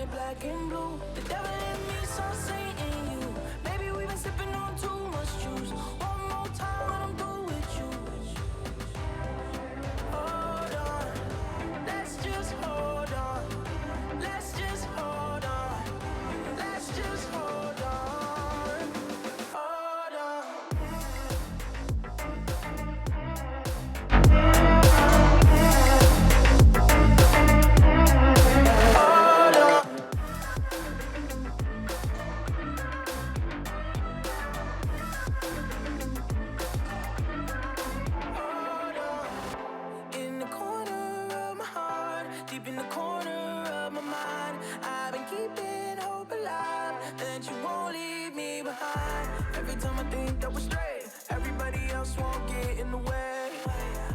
painted black and blue. The devil in me, so Satan you. Maybe we've been sipping on too much juice. One more time and I'm through with you. Hold on, let's just hold on. Let's just hold on. Let's just hold on. Hold on. In the corner of my heart, deep in the corner of my mind, I've been keeping hope alive that you won't leave me behind. Every time I think that we're straight, everybody else won't get in the way.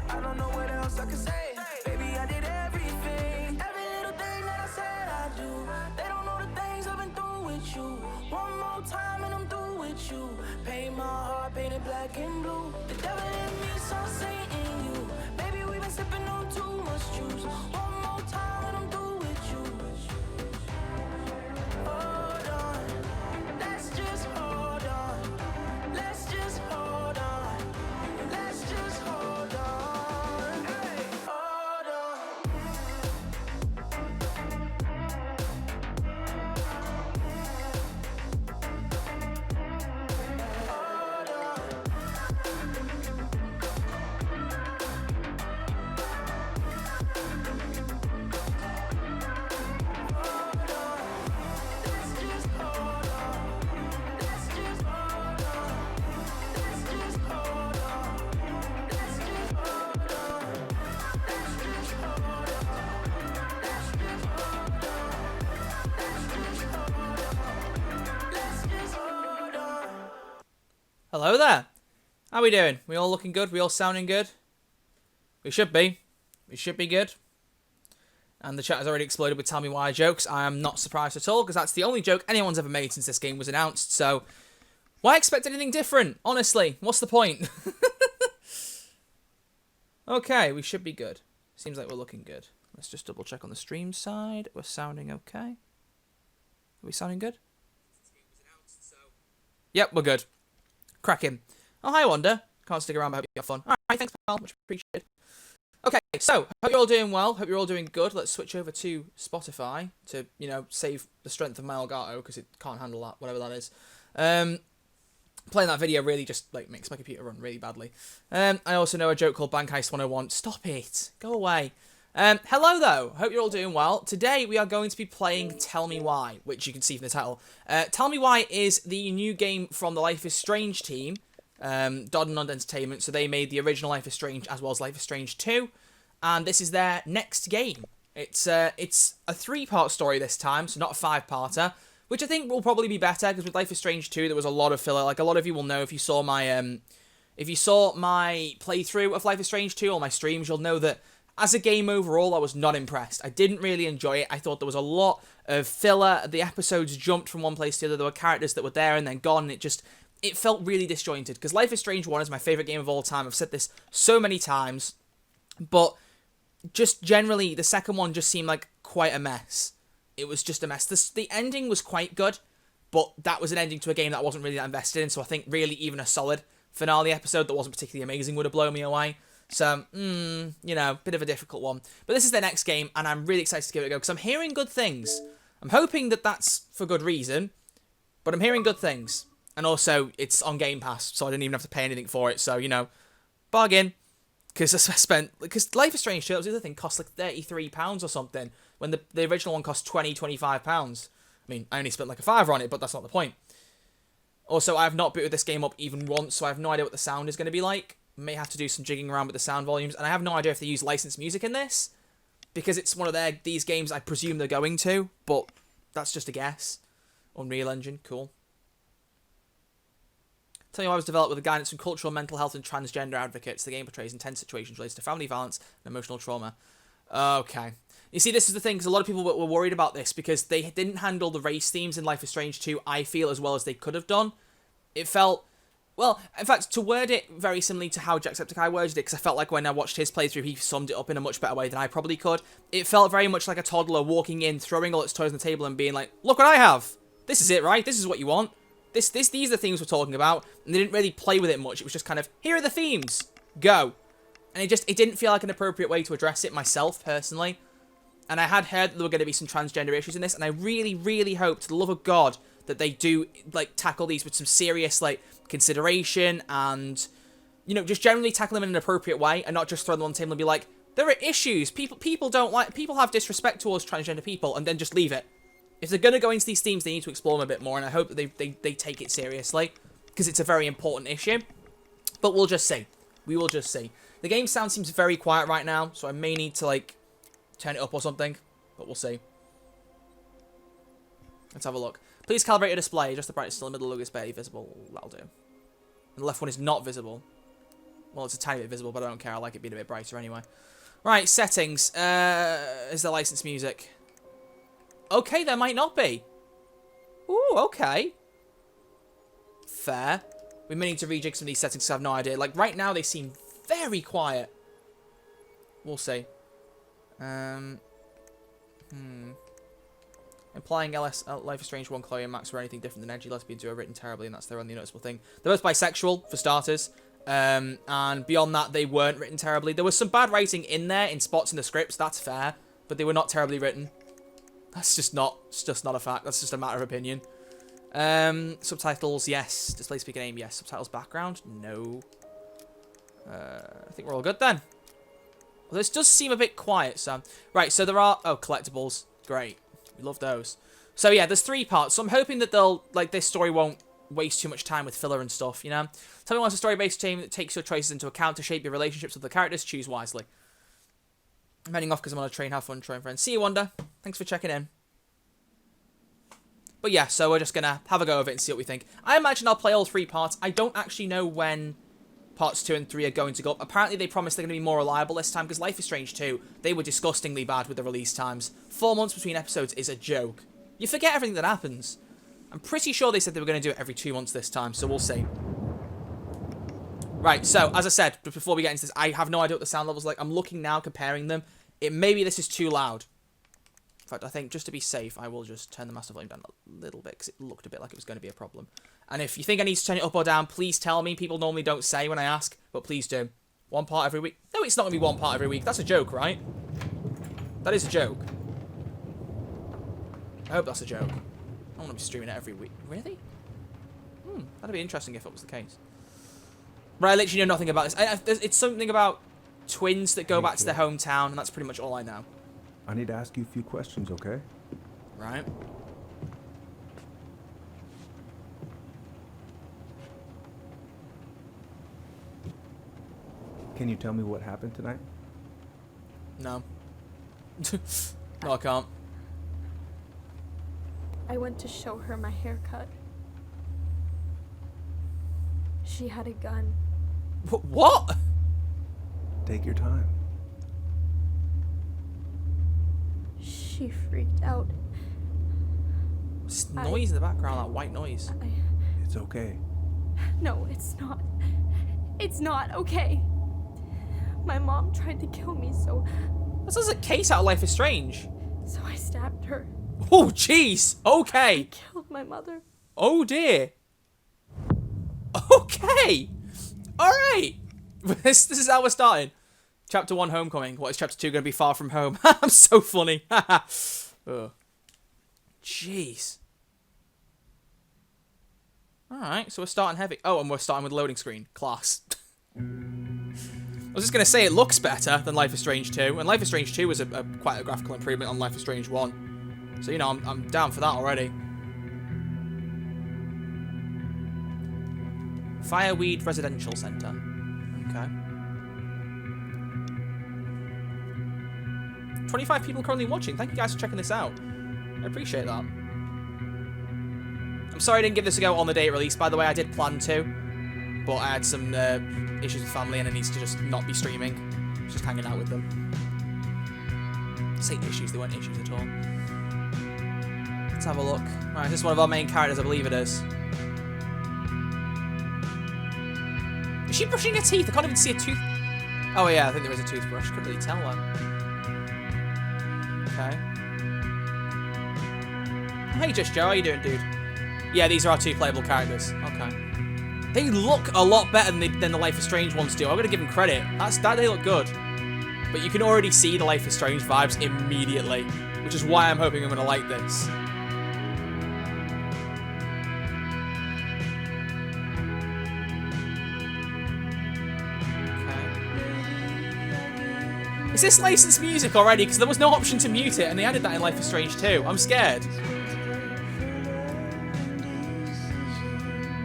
I don't know what else I can say. Baby, I did everything, every little thing that I said I do. They don't know the things I've been through with you. One more time and I'm through with you. Paint my heart, painted black and blue. The devil in me, so Satan you. Baby, we've been sipping on too much juice. One more time and I'm through with you. Hold on, let's just hold on. Let's just hold on. Let's just hold on. Hey, hold on. Hold on. Let's just hold on. Let's just hold on. Let's just hold on. Let's just hold on. Let's just hold on. Let's just hold on. Let's just hold on. Let's just hold on. Hello there. How we doing? We all looking good? We all sounding good? We should be. We should be good. And the chat has already exploded with Tell Me Why jokes. I am not surprised at all, because that's the only joke anyone's ever made since this game was announced. So, why expect anything different? Honestly, what's the point? Okay, we should be good. Seems like we're looking good. Let's just double check on the stream side. We're sounding okay. Are we sounding good? Yep, we're good. Cracking. Oh, hi, Wanda. Can't stick around, but hope you have fun. Alright, thanks, pal. Much appreciated. Okay, so, hope you're all doing well. Hope you're all doing good. Let's switch over to Spotify to, you know, save the strength of my Elgato, because it can't handle that, whatever that is. Playing that video really just, like, makes my computer run really badly. I also know a joke called Bank Heist 101. Stop it. Go away. Hello, though. Hope you're all doing well. Today, we are going to be playing Tell Me Why, which you can see from the title. Tell Me Why is the new game from the Life is Strange team, Dontnod Entertainment. So they made the original Life is Strange as well as Life is Strange 2. And this is their next game. It's a 3-part story this time, so not a 5-parter. Which I think will probably be better, because with Life is Strange 2, there was a lot of filler. Like, a lot of you will know if you saw my playthrough of Life is Strange 2 or my streams, you'll know that as a game overall, I was not impressed. I didn't really enjoy it. I thought there was a lot of filler. The episodes jumped from one place to the other. There were characters that were there and then gone, and it felt really disjointed. Because Life is Strange 1 is my favourite game of all time. I've said this so many times. But just generally, the second one just seemed like quite a mess. It was just a mess. The ending was quite good, but that was an ending to a game that I wasn't really that invested in, so I think really even a solid finale episode that wasn't particularly amazing would have blown me away. So, you know, bit of a difficult one. But this is their next game, and I'm really excited to give it a go, because I'm hearing good things. I'm hoping that that's for good reason, but I'm hearing good things. And also, it's on Game Pass, so I didn't even have to pay anything for it, so, you know, bargain. Because Life is Strange 2, that was the other thing, cost like £33 or something, when the original one cost £25. I mean, I only spent like a £5 on it, but that's not the point. Also, I have not booted this game up even once, so I have no idea what the sound is going to be like. May have to do some jigging around with the sound volumes, and I have no idea if they use licensed music in this, because it's one of these games I presume they're going to, but that's just a guess. Unreal Engine, cool. Tell You Why was developed with the guidance from cultural, mental health, and transgender advocates. The game portrays intense situations related to family violence and emotional trauma. Okay. You see, this is the thing, because a lot of people were worried about this, because they didn't handle the race themes in Life is Strange 2, I feel, as well as they could have done. It felt... Well, in fact, to word it very similarly to how Jacksepticeye worded it, because I felt like when I watched his playthrough, he summed it up in a much better way than I probably could. It felt very much like a toddler walking in, throwing all its toys on the table and being like, look what I have! This is it, right? This is what you want. These are the themes we're talking about. And they didn't really play with it much. It was just kind of, here are the themes. Go. And it didn't feel like an appropriate way to address it myself, personally. And I had heard that there were going to be some transgender issues in this, and I really, really hope, to the love of God, that they do, like, tackle these with some serious, like, consideration and, you know, just generally tackle them in an appropriate way and not just throw them on the table and be like, there are issues. People have disrespect towards transgender people, and then just leave it. If they're going to go into these themes, they need to explore them a bit more, and I hope that they take it seriously, because it's a very important issue. But we'll just see. We will just see. The game sound seems very quiet right now, so I may need to, like, turn it up or something, but we'll see. Let's have a look. Please calibrate your display. Just the brightness still in the middle look is barely visible. That'll do. And the left one is not visible. Well, it's a tiny bit visible, but I don't care. I like it being a bit brighter anyway. Right, settings. Is there licensed music? Okay, there might not be. Ooh, okay. Fair. We may need to rejig some of these settings because I have no idea. Like, right now, they seem very quiet. We'll see. Implying Life is Strange 1, Chloe and Max were anything different than edgy lesbians who are written terribly, and that's their only noticeable thing. They're both bisexual, for starters. And beyond that, they weren't written terribly. There was some bad writing in there, in spots in the scripts, that's fair. But they were not terribly written. It's just not a fact. That's just a matter of opinion. Subtitles, yes. Display speaker name, yes. Subtitles background, no. I think we're all good then. Well, this does seem a bit quiet, so... Right, so there are... Oh, collectibles. Great. We love those. So, yeah, there's 3 parts. So I'm hoping that they'll... Like, this story won't waste too much time with filler and stuff, you know? Tell me what's a story-based game that takes your choices into account to shape your relationships with the characters. Choose wisely. I'm heading off because I'm on a train. Have fun, train friends. See you, Wanda. Thanks for checking in. But yeah, so we're just going to have a go of it and see what we think. I imagine I'll play all 3 parts. I don't actually know when parts 2 and 3 are going to go up. Apparently, they promised they're going to be more reliable this time, because Life is Strange 2, they were disgustingly bad with the release times. 4 months between episodes is a joke. You forget everything that happens. I'm pretty sure they said they were going to do it every 2 months this time, so we'll see. Right, so, as I said, before we get into this, I have no idea what the sound level's like. I'm looking now, comparing them. Maybe this is too loud. In fact, I think, just to be safe, I will just turn the master volume down a little bit, because it looked a bit like it was going to be a problem. And if you think I need to turn it up or down, please tell me. People normally don't say when I ask, but please do. 1 part every week. No, it's not going to be 1 part every week. That's a joke, right? That is a joke. I hope that's a joke. I want to be streaming it every week. Really? That'd be interesting if it was the case. But I literally know nothing about this. It's something about twins that go back to their hometown, and that's pretty much all I know. I need to ask you a few questions, okay? Right. Can you tell me what happened tonight? No. No, I can't. I went to show her my haircut. She had a gun. What? Take your time. She freaked out. It's noise in the background, that white noise. It's okay. No, it's not. It's not okay. My mom tried to kill me, so... This is a case out of Life is Strange. So I stabbed her. Oh, jeez. Okay. I killed my mother. Oh, dear. Okay. All right. This is how we're starting. Chapter 1, Homecoming. What is Chapter 2 going to be? Far From Home. I'm so funny. Oh. Jeez. All right, so we're starting heavy. Oh, and we're starting with loading screen. Class. I was just going to say it looks better than Life is Strange 2, and Life is Strange 2 was quite a graphical improvement on Life is Strange 1. So, you know, I'm down for that already. Fireweed Residential Centre. Okay. 25 people currently watching. Thank you guys for checking this out. I appreciate that. I'm sorry I didn't give this a go on the day it released, by the way. I did plan to, but I had some issues with family and it needs to just not be streaming. Just hanging out with them. I say issues, they weren't issues at all. Let's have a look. Alright, this is one of our main characters, I believe it is. she brushing her teeth? I can't even see a tooth. Oh, yeah, I think there is a toothbrush. Couldn't really tell that. Okay. Hey, Just Joe. How you doing, dude? Yeah, these are our 2 playable characters. Okay. They look a lot better than the Life is Strange ones do. I'm going to give them credit. They look good. But you can already see the Life is Strange vibes immediately, which is why I'm hoping I'm going to like this. Okay. Is this licensed music already? Because there was no option to mute it, and they added that in Life is Strange 2. I'm scared.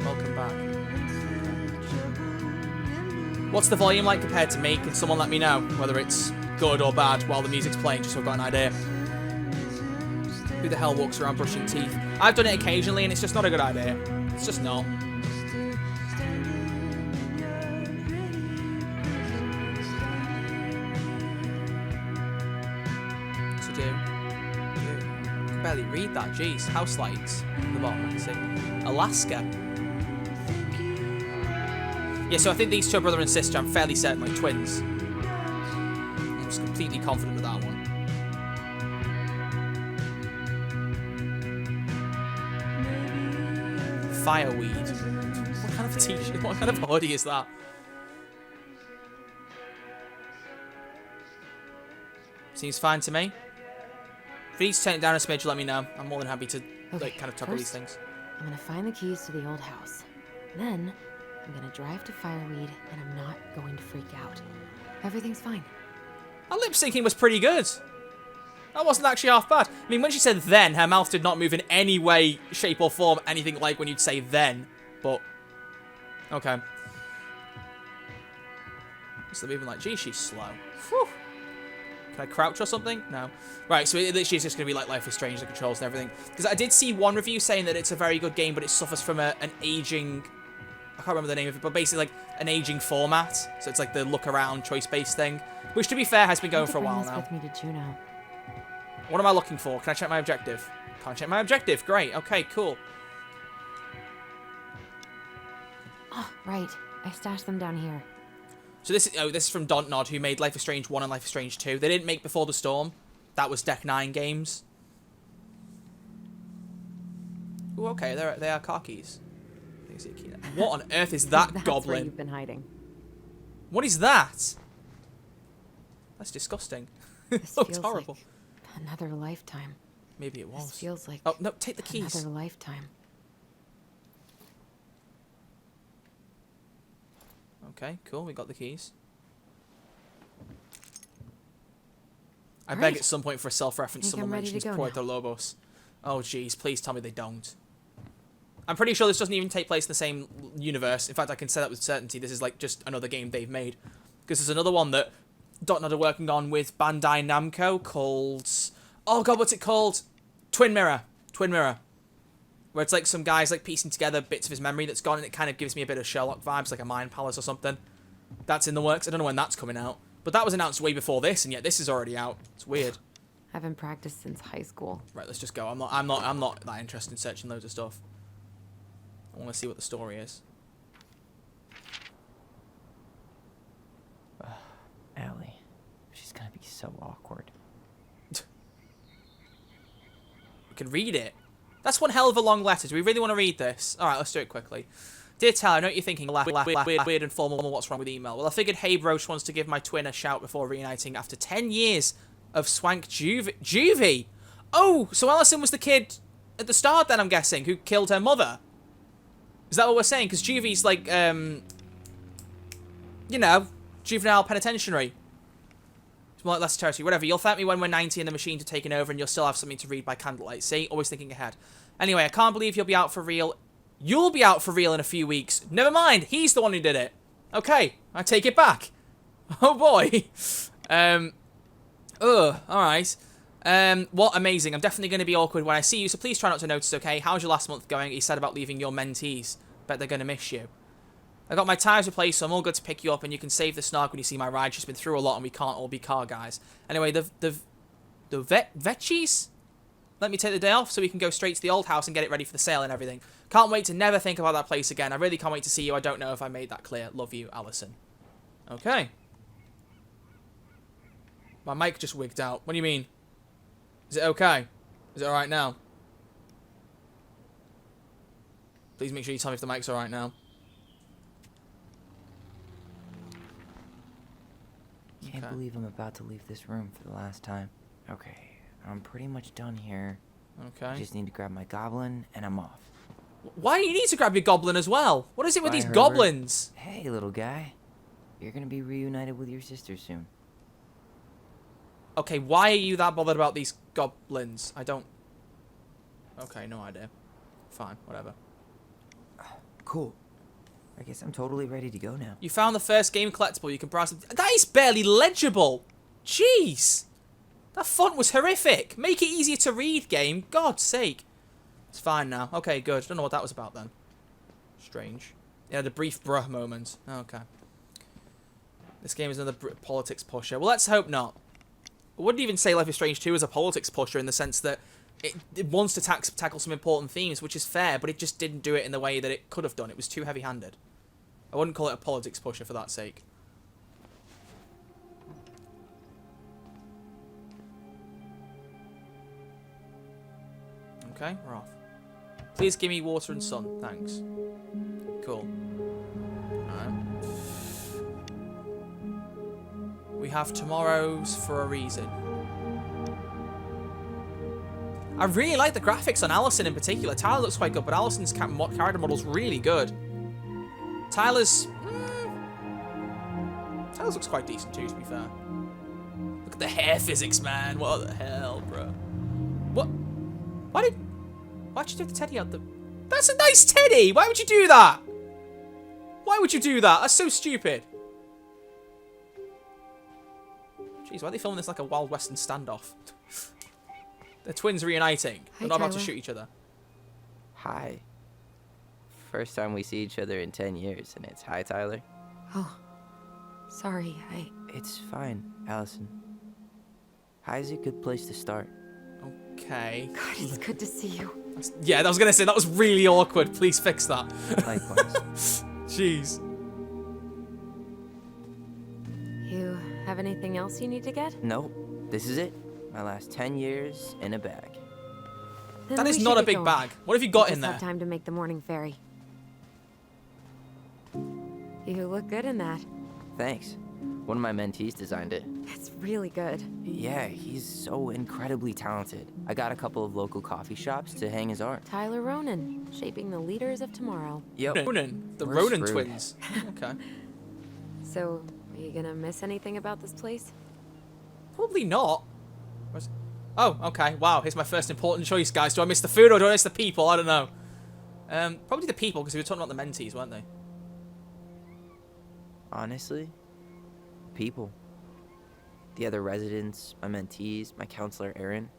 Welcome back. What's the volume like compared to me? Can someone let me know whether it's good or bad while the music's playing, just so I've got an idea? Who the hell walks around brushing teeth? I've done it occasionally, and it's just not a good idea. It's just not. What's it do? I can barely read that. Jeez. House lights. At the bottom, I can see. Alaska. Yeah, so I think these 2 are brother and sister. I'm fairly certain, like twins. I was completely confident with that one. Fireweed. What kind of t-shirt? What kind of hoodie is that? Seems fine to me. If you need to turn it down a smidge, let me know. I'm more than happy to like kind of tackle these things. I'm gonna find the keys to the old house. Then I'm gonna drive to Fireweed, and I'm not going to freak out. Everything's fine. Her lip syncing was pretty good. That wasn't actually half bad. I mean, when she said then, her mouth did not move in any way, shape, or form, anything like when you'd say then. But, okay. So they're moving like, gee, she's slow. Whew. Can I crouch or something? No. Right, so it literally is just going to be like Life is Strange, the controls and everything. Because I did see one review saying that it's a very good game, but it suffers from an aging... I can't remember the name of it, but basically like an aging format. So it's like the look around choice-based thing, which to be fair has been going for a while now. With me to Juneau. What am I looking for? Can I check my objective? Can't check my objective. Great. Okay, cool. Oh, right. I stashed them down here. So this is from Dontnod, who made Life is Strange 1 and Life is Strange 2. They didn't make Before the Storm. That was Deck 9 games. Ooh, okay, they are car keys. What on earth is that That's goblin? where you've been hiding. What is that? That's disgusting. It This looks feels horrible. like another lifetime. Maybe it was. This feels like Oh, no, take the keys. another lifetime. Okay, cool. We got the keys. I All beg right. at some point for a self-reference Think someone I'm ready to mentions go Puerto now. Lobos. Oh, jeez. Please tell me they don't. I'm pretty sure this doesn't even take place in the same universe. In fact, I can say that with certainty. This is like just another game they've made. Because there's another one that Dontnod are working on with Bandai Namco called... Oh, God, what's it called? Twin Mirror. Twin Mirror. Where it's like some guy's like piecing together bits of his memory that's gone, and it kind of gives me a bit of Sherlock vibes, like a Mind Palace or something. That's in the works. I don't know when that's coming out. But that was announced way before this, and yet this is already out. It's weird. I haven't practiced since high school. Right, let's just go. I'm not that interested in searching loads of stuff. I want to see what the story is. Allie, she's gonna be so awkward. We can read it. That's one hell of a long letter. Do we really want to read this? All right, let's do it quickly. Dear Tyler, I know what you're thinking. Weird and formal. What's wrong with email? Well, I figured Hey Broach wants to give my twin a shout before reuniting after 10 years of swank juvie. Oh, so Alison was the kid at the start then, I'm guessing, who killed her mother. Is that what we're saying? Because juvie's like, you know, juvenile penitentiary. It's more like less territory. Whatever. You'll thank me when we're 90 and the machines are taken over and you'll still have something to read by candlelight. See? Always thinking ahead. Anyway, I can't believe you'll be out for real. You'll be out for real in a few weeks. Never mind. He's the one who did it. Okay. I take it back. Oh, boy. Alright. What amazing. I'm definitely going to be awkward when I see you, so please try not to notice, okay? How's your last month going? You said about leaving your mentees. Bet they're going to miss you. I got my tyres replaced, so I'm all good to pick you up, and you can save the snark when you see my ride. She's been through a lot, and we can't all be car guys. Anyway, the veggies? let me take the day off so we can go straight to the old house and get it ready for the sale and everything. Can't wait to never think about that place again. I really can't wait to see you. I don't know if I made that clear. Love you, Allison. Okay. My mic just wigged out. What do you mean? Is it okay? Is it alright now? Please make sure you tell me if the mic's alright now. Can't believe I'm about to leave this room for the last time. Okay, I'm pretty much done here. Okay. I just need to grab my goblin, and I'm off. Why do you need to grab your goblin as well? What is it with Bye, these Herbert. goblins? Hey, little guy. You're gonna be reunited with your sister soon. Okay, why are you that bothered about these goblins? I don't... Okay, no idea. Fine, whatever. Cool. I guess I'm totally ready to go now. You found the first game collectible. You can browse it. That is barely legible. Jeez. That font was horrific. Make it easier to read, game. God's sake. It's fine now. Okay, good. Don't know what that was about then. Strange. Yeah, the brief bruh moment. Okay. This game is another politics pusher. Well, let's hope not. I wouldn't even say Life is Strange 2 is a politics pusher in the sense that it wants to tackle some important themes, which is fair, but it just didn't do it in the way that it could have done. It was too heavy-handed. I wouldn't call it a politics pusher for that sake. Okay, we're off. Please give me water and sun. Thanks. Cool. Alright. We have tomorrow's for a reason. I really like the graphics on Allison in particular. Tyler looks quite good, but Allison's character model's really good. Tyler's looks quite decent too, to be fair. Look at the hair physics, man. What the hell, bro? What? Why'd you take the teddy out the... That's a nice teddy! Why would you do that? Why would you do that? That's so stupid. Jeez, why are they filming this like a Wild Western standoff? They're twins reuniting. They're not about to shoot each other. Hi. First time we see each other in 10 years, and it's hi, Tyler. Oh, sorry, It's fine, Allison. Hi's a good place to start. Okay. God, it's good to see you. Yeah, I was going to say, that was really awkward. Please fix that. Likewise. Jeez. You have anything else you need to get? Nope. This is it. My last 10 years in a bag. Then That we is should not a get big going. bag. What have you got We in just there? have time to make the morning ferry. You look good in that. Thanks. One of my mentees designed it. It's really good. Yeah, he's so incredibly talented. I got a couple of local coffee shops to hang his art. Tyler Ronan, shaping the leaders of tomorrow. Yep. Ronan. The We're Ronan screwed. twins. Okay. So, are you gonna miss anything about this place? Probably not. Oh, okay. Wow, here's my first important choice, guys. Do I miss the food or do I miss the people? I don't know. Probably the people, because we were talking about the mentees, weren't they? Honestly, people. The other residents, my mentees, my counselor Aaron.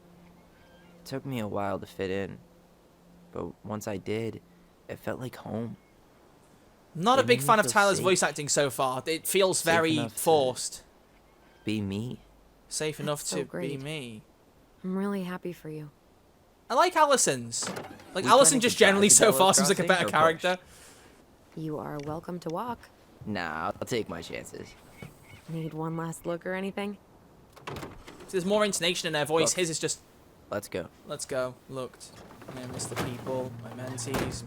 It took me a while to fit in, but once I did, it felt like home. Not a They big made me fan of feel Tyler's safe. voice acting so far. It feels Safe very enough to- forced. Be me. Safe enough so to be great. me. I'm really happy for you. I like Allison's. Like, We Allison planning just to drive generally to so Delos far seems like a Crossing better or push? character. You are welcome to walk. Nah, I'll take my chances. Need one last look or anything? There's more intonation in her voice. Look. His is just, Let's go. let's go. Looked. I miss the people, my mentees,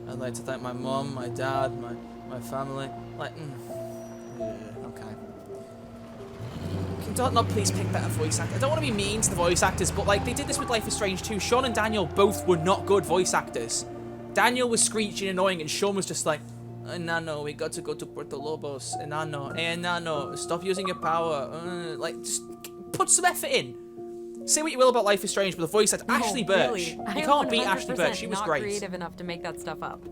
I'd like to thank my mum, my dad, my family. Like, okay. Can Dontnod please pick better voice actors? I don't want to be mean to the voice actors, but like, they did this with Life is Strange 2. Sean and Daniel both were not good voice actors. Daniel was screeching and annoying, and Sean was just like, Nano, we got to go to Puerto Lobos. Nano, Nano, stop using your power. Like, just put some effort in. Say what you will about Life is Strange, but the voice actor, Ashley Birch. You can't beat Ashley Birch. She was not great. creative enough to make that stuff up.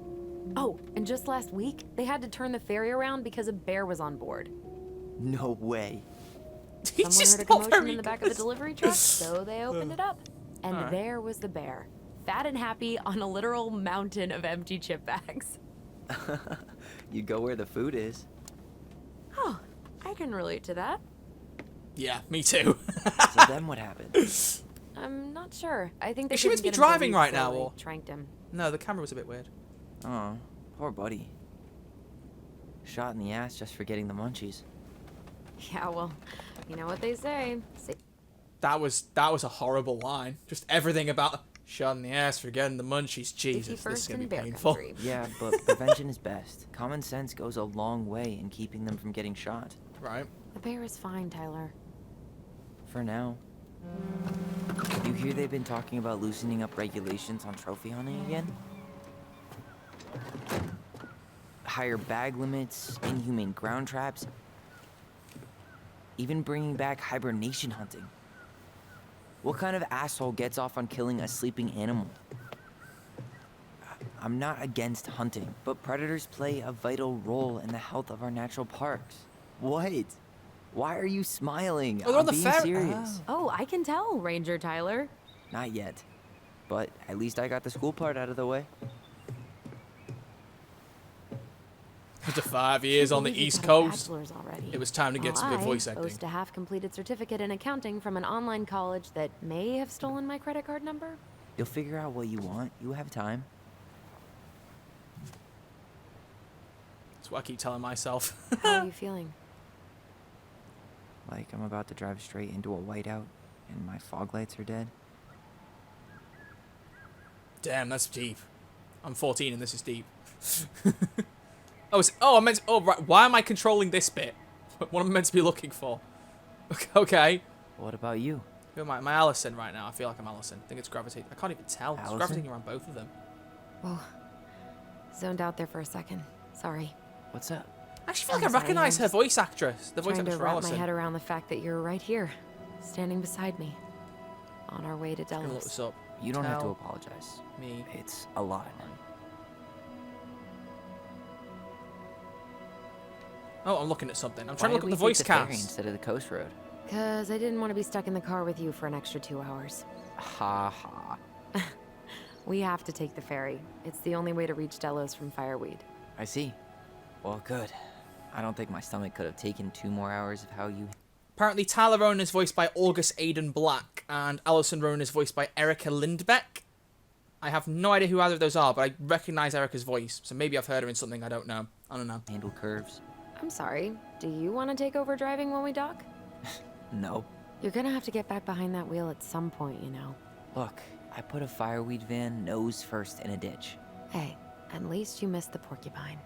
Oh, and just last week, they had to turn the ferry around because a bear was on board. No way. He's Someone just heard a not commotion very in the back of the good. delivery truck, so they opened it up. And Alright. there was the bear, fat and happy on a literal mountain of empty chip bags. You go where the food is. Oh, I can relate to that. Yeah, me too. So then what happened? I'm not sure. I think they Is she meant to be couldn't get him driving released, right so now, they or? tranked him. No, the camera was a bit weird. Oh, poor buddy. Shot in the ass just for getting the munchies. Yeah, well, you know what they say. That was a horrible line. Just everything about shot in the ass for getting the munchies. Jesus, this is gonna be painful. Yeah, but prevention is best. Common sense goes a long way in keeping them from getting shot. Right. The bear is fine, Tyler. For now. You hear they've been talking about loosening up regulations on trophy hunting again? Higher bag limits, inhumane ground traps, even bringing back hibernation hunting. What kind of asshole gets off on killing a sleeping animal? I'm not against hunting, but predators play a vital role in the health of our natural parks. What? Why are you smiling? Oh, they're on I'm the being ferry. serious. Oh, I can tell, Ranger Tyler. Not yet. But at least I got the school part out of the way. After 5 years on the Believe you've East got a Coast, bachelor's already. it was time to get some good voice I acting. boast a half-completed certificate in accounting from an online college that may have stolen my credit card number. You'll figure out what you want. You have time. That's what I keep telling myself. How are you feeling? Like I'm about to drive straight into a whiteout and my fog lights are dead. Damn, that's deep. I'm 14 and this is deep. I meant to, right. Why am I controlling this bit? What am I meant to be looking for? Okay. What about you? Who am I? Am I Allison right now? I feel like I'm Allison. I think it's gravitating. I can't even tell. It's Allison? gravitating around both of them. Whoa. Zoned out there for a second. Sorry. What's up? I actually feel like I'm I sorry, recognize I'm her voice actress. The voice Trying actress to for wrap Allison. my head around the fact that you're right here, standing beside me, on our way to I'm gonna look Delos. this up. You don't have to Tell apologize. me. It's a lot. Oh, I'm looking at something. I'm Why trying to look did at we the take voice the ferry cast. instead of the coast road? Cause I didn't want to be stuck in the car with you for an extra 2 hours. Ha ha. We have to take the ferry. It's the only way to reach Delos from Fireweed. I see. Well, good. I don't think my stomach could have taken 2 more hours of how you... Apparently, Tyler Rowan is voiced by August Aidan Black, and Alison Rowan is voiced by Erica Lindbeck. I have no idea who either of those are, but I recognize Erica's voice, so maybe I've heard her in something I don't know. I don't know. handle curves. I'm sorry, do you want to take over driving when we dock? No. You're gonna have to get back behind that wheel at some point, you know. Look, I put a fireweed van nose first in a ditch. Hey, at least you missed the porcupine.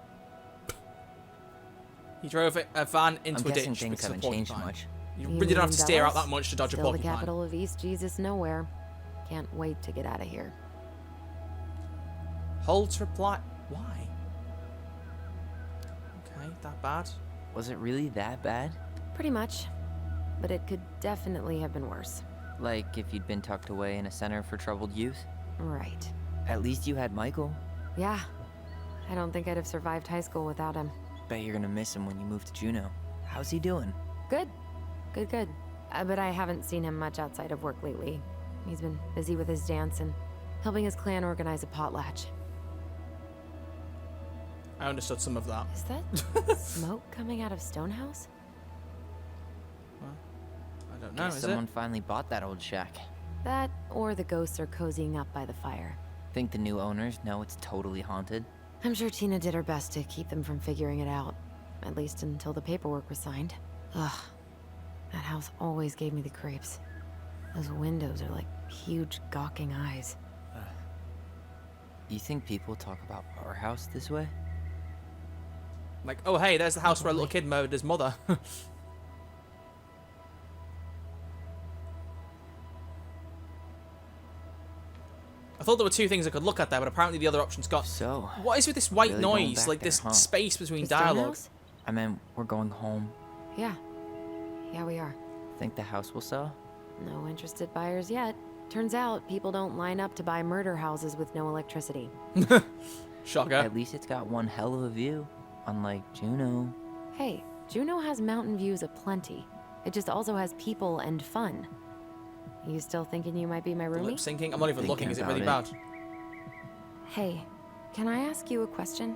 He drove a van into I'm a guessing ditch things because of a haven't changed porcupine. much. You You really don't have mean to steer out Dallas? that much to dodge a Still the porcupine. capital of East Jesus nowhere. Can't wait to get out of here. Hold to reply. Why? Okay, that bad. Was it really that bad? Pretty much. But it could definitely have been worse. Like if you'd been tucked away in a center for troubled youth? Right. At least you had Michael. Yeah. I don't think I'd have survived high school without him. Bet you're gonna miss him when you move to Juneau. How's he doing? Good. Good. But I haven't seen him much outside of work lately. He's been busy with his dance and helping his clan organize a potlatch. I understood some of that. Is that smoke coming out of Stonehouse? I don't know, Guess is someone it? finally bought that old shack. That, or the ghosts are cozying up by the fire. Think the new owners know it's totally haunted? I'm sure Tina did her best to keep them from figuring it out. At least until the paperwork was signed. Ugh. That house always gave me the creeps. Those windows are like huge gawking eyes. You think people talk about our house this way? Like, oh hey, there's the house where a little kid murdered his mother. I thought there were two things I could look at there, but apparently the other option's got. So, What is with this white really going noise? back Like there, this huh? space between The dialogue. Stonehouse? I mean, we're going home. Yeah. Yeah, we are. Think the house will sell? No interested buyers yet. Turns out people don't line up to buy murder houses with no electricity. Shocker. At least it's got one hell of a view. Unlike Juneau. Hey, Juneau has mountain views aplenty. It just also has people and fun. You still thinking you might be my Lip roomie? syncing. I'm not even Thinking looking. Is it really about bad? Hey, can I ask you a question?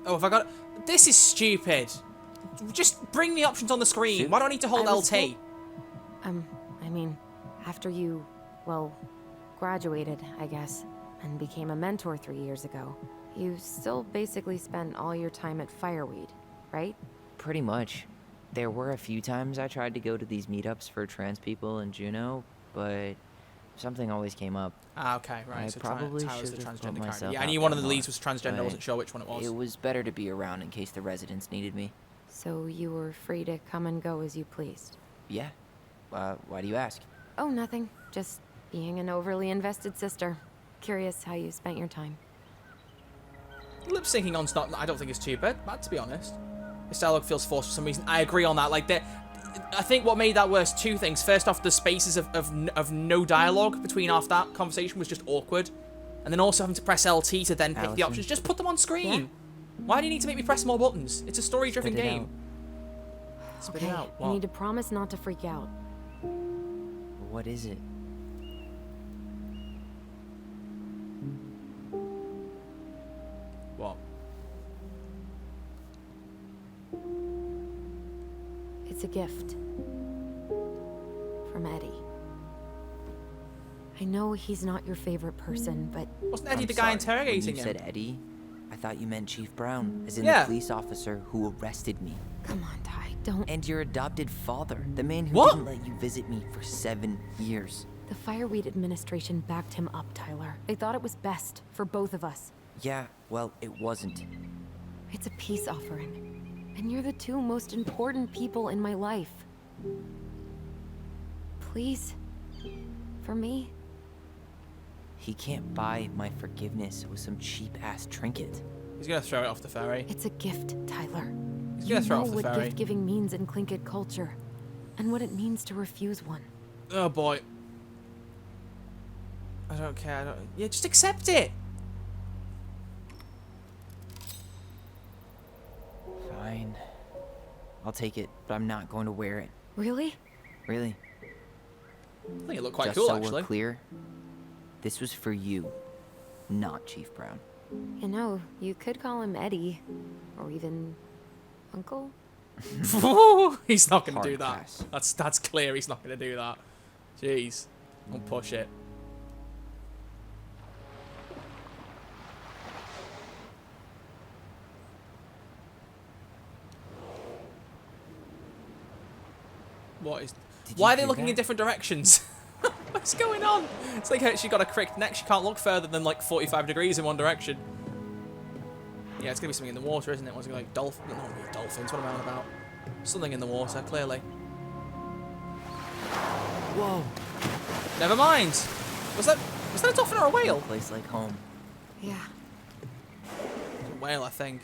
Oh, have I got? This is stupid. Just bring the options on the screen. Shoot. Why do I need to hold I was LT? told- I mean, after you, well, graduated, I guess, and became a mentor 3 years ago, you still basically spent all your time at Fireweed, right? Pretty much. There were a few times I tried to go to these meetups for trans people in Juneau, but something always came up. Ah, okay, right. I So probably Tyler's the should have put transgender character. myself Yeah, I out knew one of there the leads more, was transgender. I but wasn't sure which one it was. It was better to be around in case the residents needed me. So you were free to come and go as you pleased? Yeah. Why do you ask? Oh, nothing. Just being an overly invested sister. Curious how you spent your time. Lip syncing on's not. I don't think it's too bad, to be honest. This dialogue feels forced for some reason. I agree on that. Like, I think what made that worse, two things. First off, the spaces of no dialogue between after that conversation was just awkward. And then also having to press LT to then pick the Allison. options. Just put them on screen. Yeah? Why do you need to make me press more buttons? It's a story-driven Spit it game. out. Spit it Okay, out. you What? need to promise not to freak out. What is it? What? It's a gift. From Eddie. I know he's not your favorite person, but Wasn't Eddie I'm the guy sorry, interrogating when you him? said Eddie, I thought you meant Chief Brown, as in Yeah. the police officer who arrested me. come on, Ty, don't. And your adopted father, the man who What? didn't let you visit me for 7 years. The Fireweed administration backed him up, Tyler. They thought it was best for both of us. Yeah, well, it wasn't. It's a peace offering. And you're the two most important people in my life. Please? For me? He can't buy my forgiveness with some cheap-ass trinket. He's gonna throw it off the ferry. It's a gift, Tyler. He's You gonna throw know it off the what ferry. gift-giving means in Tlingit culture. And what it means to refuse one. Oh boy. I don't care. Yeah, just accept it. Fine. I'll take it, but I'm not going to wear it. Really? Really. I think it looked quite Just cool, so actually. we're clear, this was for you, not Chief Brown. You know, you could call him Eddie. Or even Uncle? He's not gonna Hard do that. pass. That's clear. He's not gonna do that. Jeez, don't push it. What is? Did Why you are they hear looking in that? different directions? What's going on? It's like she got a cricked neck. She can't look further than like 45 degrees in one direction. Yeah, it's gonna be something in the water, isn't it? What's it like dolphins? Not really dolphins. What am I on about? Something in the water, clearly. Whoa! Never mind. Was that a dolphin or a No whale? place like home. Yeah. A whale, I think.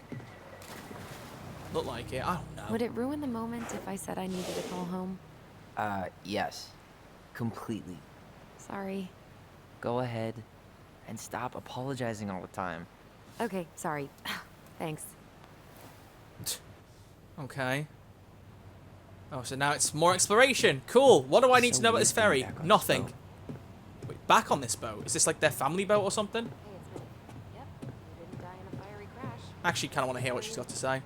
Looked like it. I don't know. Would it ruin the moment if I said I needed to call home? Yes. Completely. Sorry. Go ahead and stop apologizing all the time. Okay, sorry. Thanks. Okay. Oh, so now it's more exploration. Cool. What do I need So to know about weird this being ferry? back on this Nothing. boat. Wait, back on this boat? Is this like their family boat or something? Yep, you didn't die in a fiery crash. I actually kind of want to hear what she's got to say.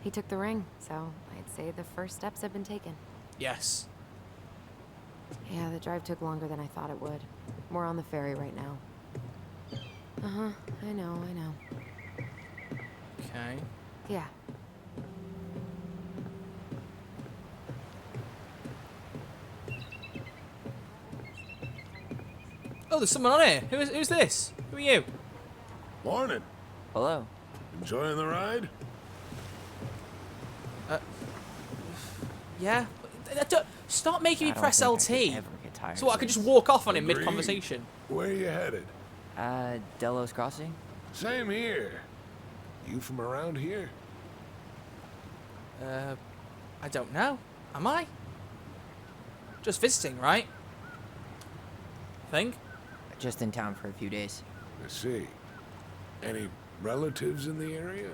He took the ring, so I'd say the first steps have been taken. Yes. Yeah, the drive took longer than I thought it would. We're on the ferry right now. Uh-huh, I know. Okay. Yeah. Oh, there's someone on here. Who's this? Who are you? Morning. Hello. Enjoying the ride? Yeah. Stop making me I don't press think I LT. could ever get tired So what? I of could just this. walk off on him Agreed. mid-conversation. Where you headed? Delos Crossing? Same here. You from around here? I don't know. Am I? Just visiting, right? Think? Just in town for a few days. I see. Any relatives in the area?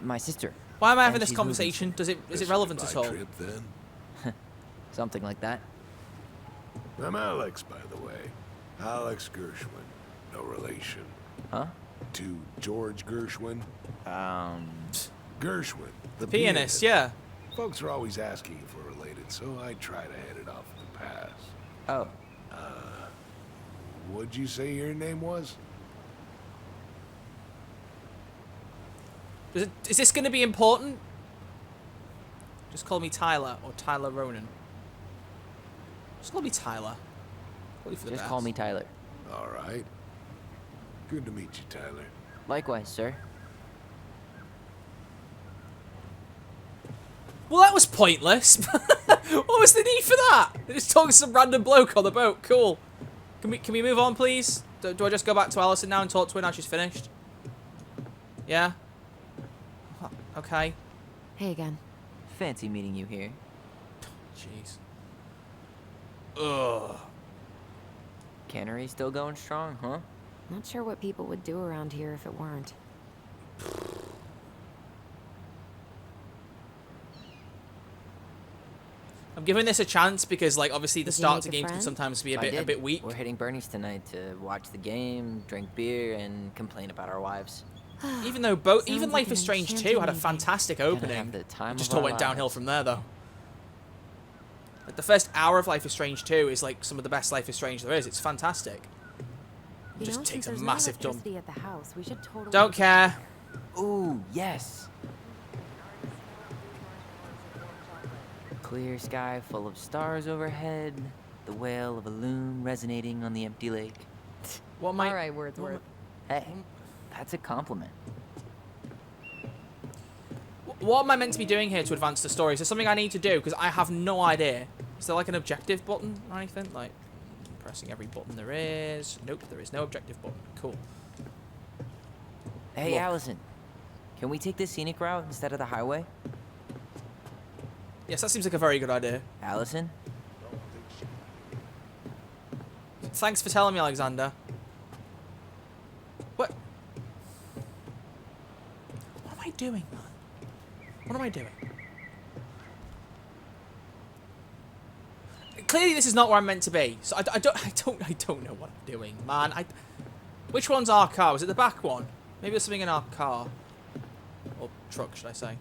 My sister. Why am I having And this she's moving conversation? Is it This relevant my at all? trip, then? Something like that. I'm Alex, by the way. Alex Gershwin. No relation. Huh? To George Gershwin. Gershwin, the Pianist, yeah. Folks are always asking if we're related, so I try to head it off at the pass. Oh, What'd you say your name was? Is this going to be important? Just call me Tyler or Tyler Ronan. Just call me Tyler. Probably for the just best. call me Tyler. All right. Good to meet you, Tyler. Likewise, sir. Well, that was pointless. What was the need for that? They're just talking to some random bloke on the boat. Cool. Can we move on, please? Do I just go back to Allison now and talk to her now she's finished? Yeah? Okay. Hey again. Fancy meeting you here. Jeez. Ugh. Cannery still going strong, huh? Not sure what people would do around here if it weren't. I'm giving this a chance because, like, obviously the Did you start make to a games can friend? sometimes be a I bit did. weak. We're hitting Bernie's tonight to watch the game, drink beer, and complain about our wives. Even though Sounds even like Life an is Strange 2 enchanting had a evening. fantastic Gonna opening. have the time It just of all our went downhill lives. from there, though. Like, the first hour of Life is Strange 2 is like some of the best Life is Strange there is. It's fantastic. It You just know, takes since a there's no massive dump. electricity at the house, we should totally Don't care. Ooh, yes. Clear sky full of stars overhead. The wail of a loon resonating on the empty lake. What am I? All right, Wordsworth. Hey, that's a compliment. What am I meant to be doing here to advance the story? Is there something I need to do? Because I have no idea. Is there like an objective button or anything? Like pressing every button there is. Nope, there is no objective button. Cool. Hey, Look. Allison. Can we take the scenic route instead of the highway? Yes, that seems like a very good idea. Allison? Thanks for telling me, Alexander. What? What am I doing, man? What am I doing? Clearly, this is not where I'm meant to be. So I don't know what I'm doing, man. Which one's our car? Was it the back one? Maybe there's something in our car or truck, should I say?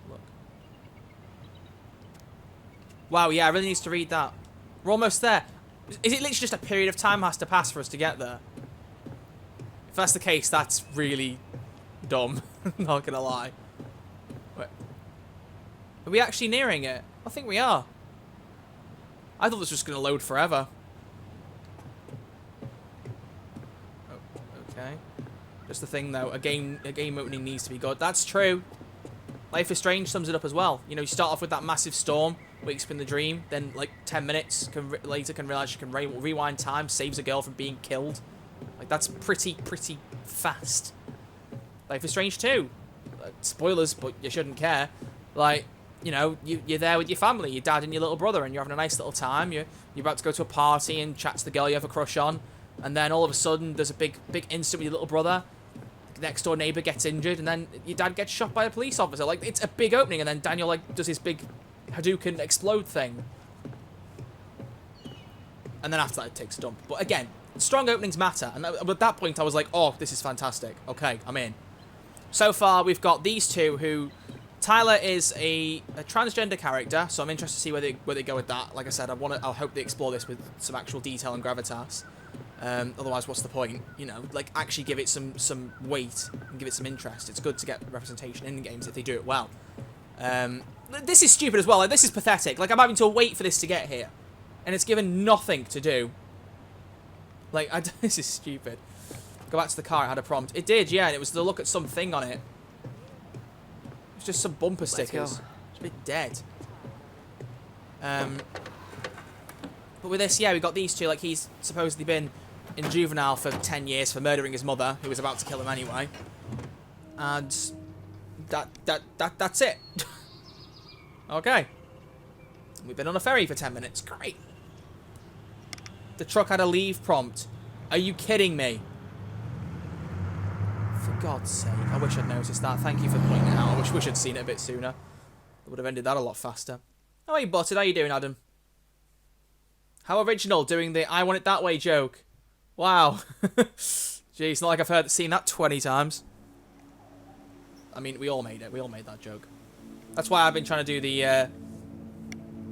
Look. Wow, yeah, I really need to read that. We're almost there. Is it literally just a period of time has to pass for us to get there? If that's the case, that's really dumb. Not gonna lie. Wait. Are we actually nearing it? I think we are. I thought this was gonna load forever. Oh, okay. Just the thing though, a game opening needs to be good. That's true. Life is Strange sums it up as well. You know, you start off with that massive storm, wakes up in the dream, then like 10 minutes later can realize you can rewind time, saves a girl from being killed. Like that's pretty fast. Life is Strange 2. Spoilers, but you shouldn't care. Like, you know, you're there with your family, your dad and your little brother, and you're having a nice little time. You're about to go to a party and chat to the girl you have a crush on, and then all of a sudden there's a big incident with your little brother. Next door neighbor gets injured, and then your dad gets shot by a police officer. Like, it's a big opening, and then Daniel like does his big Hadouken explode thing, and then after that it takes a dump. But again, strong openings matter, and at that point I was like, oh, this is fantastic. Okay, I'm in. So far we've got these two who. Tyler is a transgender character, so I'm interested to see where they go with that. Like I said, I hope they explore this with some actual detail and gravitas. Otherwise, what's the point? You know, like actually give it some weight and give it some interest. It's good to get representation in games if they do it well. This is stupid as well. Like, this is pathetic. Like I'm having to wait for this to get here, and it's given nothing to do. Like this is stupid. Go back to the car. It had a prompt. It did, yeah. And it was to look at something on it. It's just some bumper stickers. It's a bit dead. But with this, yeah, we got these two. Like, he's supposedly been in juvenile for 10 years for murdering his mother, who was about to kill him anyway. And that's it. Okay. We've been on a ferry for 10 minutes. Great. The truck had a leave prompt. Are you kidding me? For God's sake. I wish I'd noticed that. Thank you for pointing it out. I wish I'd seen it a bit sooner. It would have ended that a lot faster. Oh, hey, Buttered. How you doing, Adam? How original, doing the I want it that way joke. Wow. Gee, it's not like I've seen that 20 times. I mean, we all made it. We all made that joke. That's why I've been trying to do the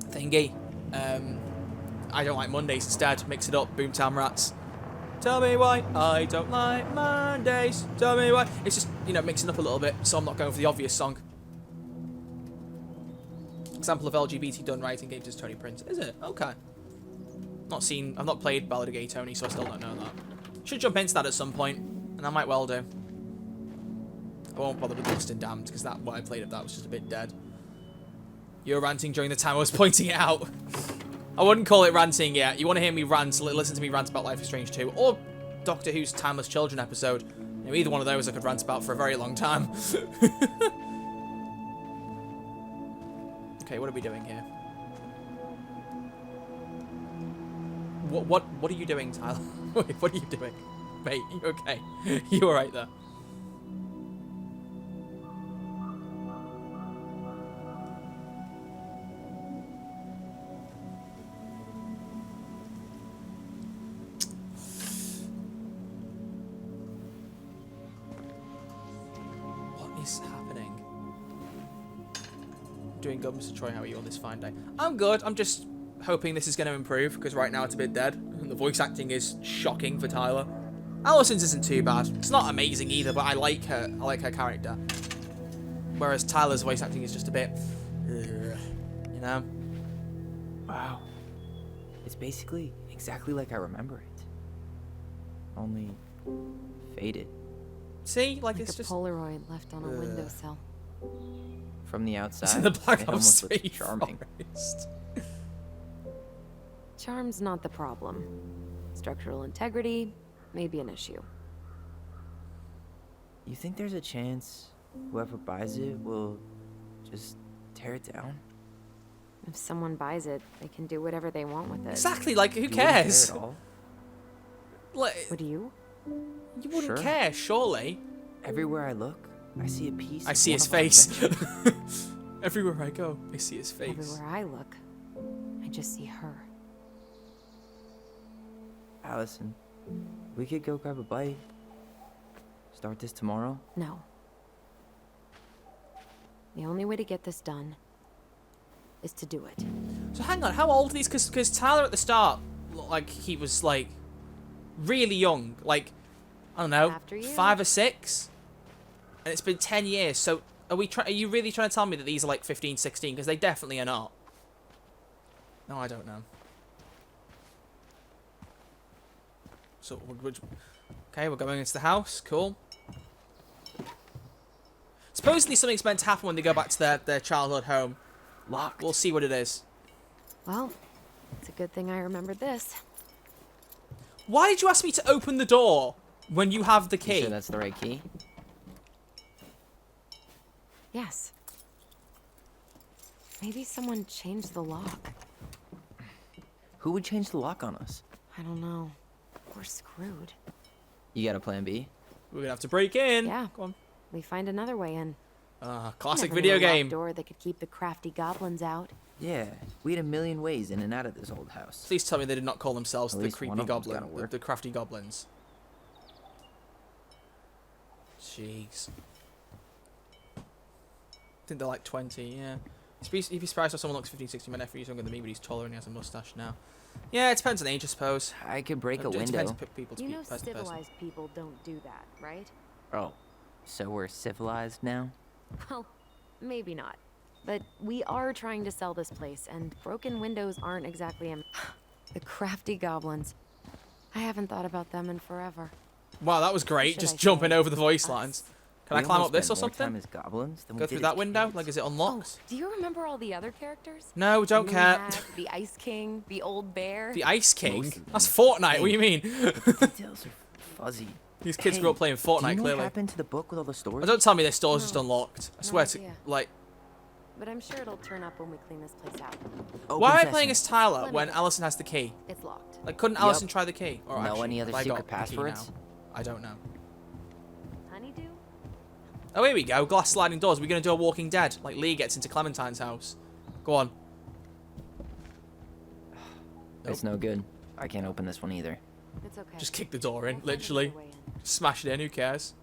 thingy. I don't like Mondays instead. Mix it up. Boomtown Rats. Tell me why I don't like Mondays. Tell me why. It's just, you know, mixing up a little bit, so I'm not going for the obvious song. Example of LGBT done right in games is Tony Prince. Is it? Okay. I've not played Ballad of Gay Tony, so I still don't know that. Should jump into that at some point, and I might well do. I won't bother with Lost and Damned, because what I played of that was just a bit dead. You were ranting during the time I was pointing it out. I wouldn't call it ranting yet. You want to hear me rant, listen to me rant about Life is Strange 2, or Doctor Who's Timeless Children episode. You know, either one of those I could rant about for a very long time. Okay, what are we doing here? What are you doing, Tyler? Wait, what are you doing? Mate, you okay? You alright there? Happening. Doing good, Mr. Troy. How are you on this fine day? I'm good. I'm just hoping this is going to improve, because right now it's a bit dead. And the voice acting is shocking for Tyler. Allison's isn't too bad. It's not amazing either, but I like her. I like her character. Whereas Tyler's voice acting is just a bit, you know. Wow. It's basically exactly like I remember it. Only faded. See, like Like it's a just Polaroid left on a windowsill. From the outside, it's in the Black it Ops almost 3 looks charming. forest. Charm's not the problem. Structural integrity may be an issue. You think there's a chance whoever buys it will just tear it down? If someone buys it, they can do whatever they want with it. Exactly. Like, who You wouldn't care cares? at all? Like, Would you? you wouldn't Sure. care, surely. Everywhere I look, I see a piece. I of see one his of our face. adventure. Everywhere I go, I see his face. Everywhere I look, I just see her. Allison, we could go grab a bite. Start this tomorrow. No. The only way to get this done is to do it. So hang on, how old are these? Because Tyler at the start looked like he was like really young, like I don't know, After you. 5 or 6, and it's been 10 years. So are you really trying to tell me that these are like 15, 16? Because they definitely are not. No, I don't know. So okay, we're going into the house. Cool. Supposedly something's meant to happen when they go back to their childhood home. Locked. We'll see what it is. Well, it's a good thing I remembered this. Why did you ask me to open the door when you have the You key? sure that's the right key? Yes. Maybe someone changed the lock. Who would change the lock on us? I don't know. We're screwed. You got a plan B? We're gonna have to break in. Yeah. Go on. We find another way in. Classic Never video knew a locked game. door that could keep the crafty goblins out. Yeah, we had a million ways in and out of this old house. Please tell me they did not call themselves At the least creepy one of them's goblin, gotta work. the crafty goblins. Jeez. I think they're like 20, yeah. You'd be surprised if someone looks 15, 16. My nephew's younger than me, but he's taller and he has a mustache now. Yeah, it depends on age, I suppose. I could break a It depends window. on people to You know person to person. civilized people don't do that, right? Oh, so we're civilized now? Well, maybe not. But we are trying to sell this place, and broken windows aren't exactly the crafty goblins. I haven't thought about them in forever. Wow, that was great. Should Just I jumping say over the voice us? lines. Can We I climb almost up this or spent more time something? as goblins than we Go did through as that window? kids. Like, is it Oh, unlocked? do you remember all the other characters? No, don't The care. Moon Hag, the Ice King, the Old Bear. The Ice King? Most of them. That's Fortnite, what do you mean? Details are fuzzy. These kids Hey, grew up playing do you Fortnite, know clearly. what happened to the book with all the stories? Oh, don't tell me this door's just No. unlocked. I No swear to, idea. like... But I'm sure it'll turn up when we clean this place out. Open Why am I sesame. playing as Tyler Let me when know. Allison has the key? It's locked. Like, couldn't Yep. Allison try the key? Or Know actually, any other have I secret got the key passwords? now? I don't know. Honeydew? Oh, here we go. Glass sliding doors. We're going to do a Walking Dead. Like Lee gets into Clementine's house. Go on. It's no good. I can't open this one either. It's okay. Just kick the door in, We'll find literally. another way in. Smash it in, who cares?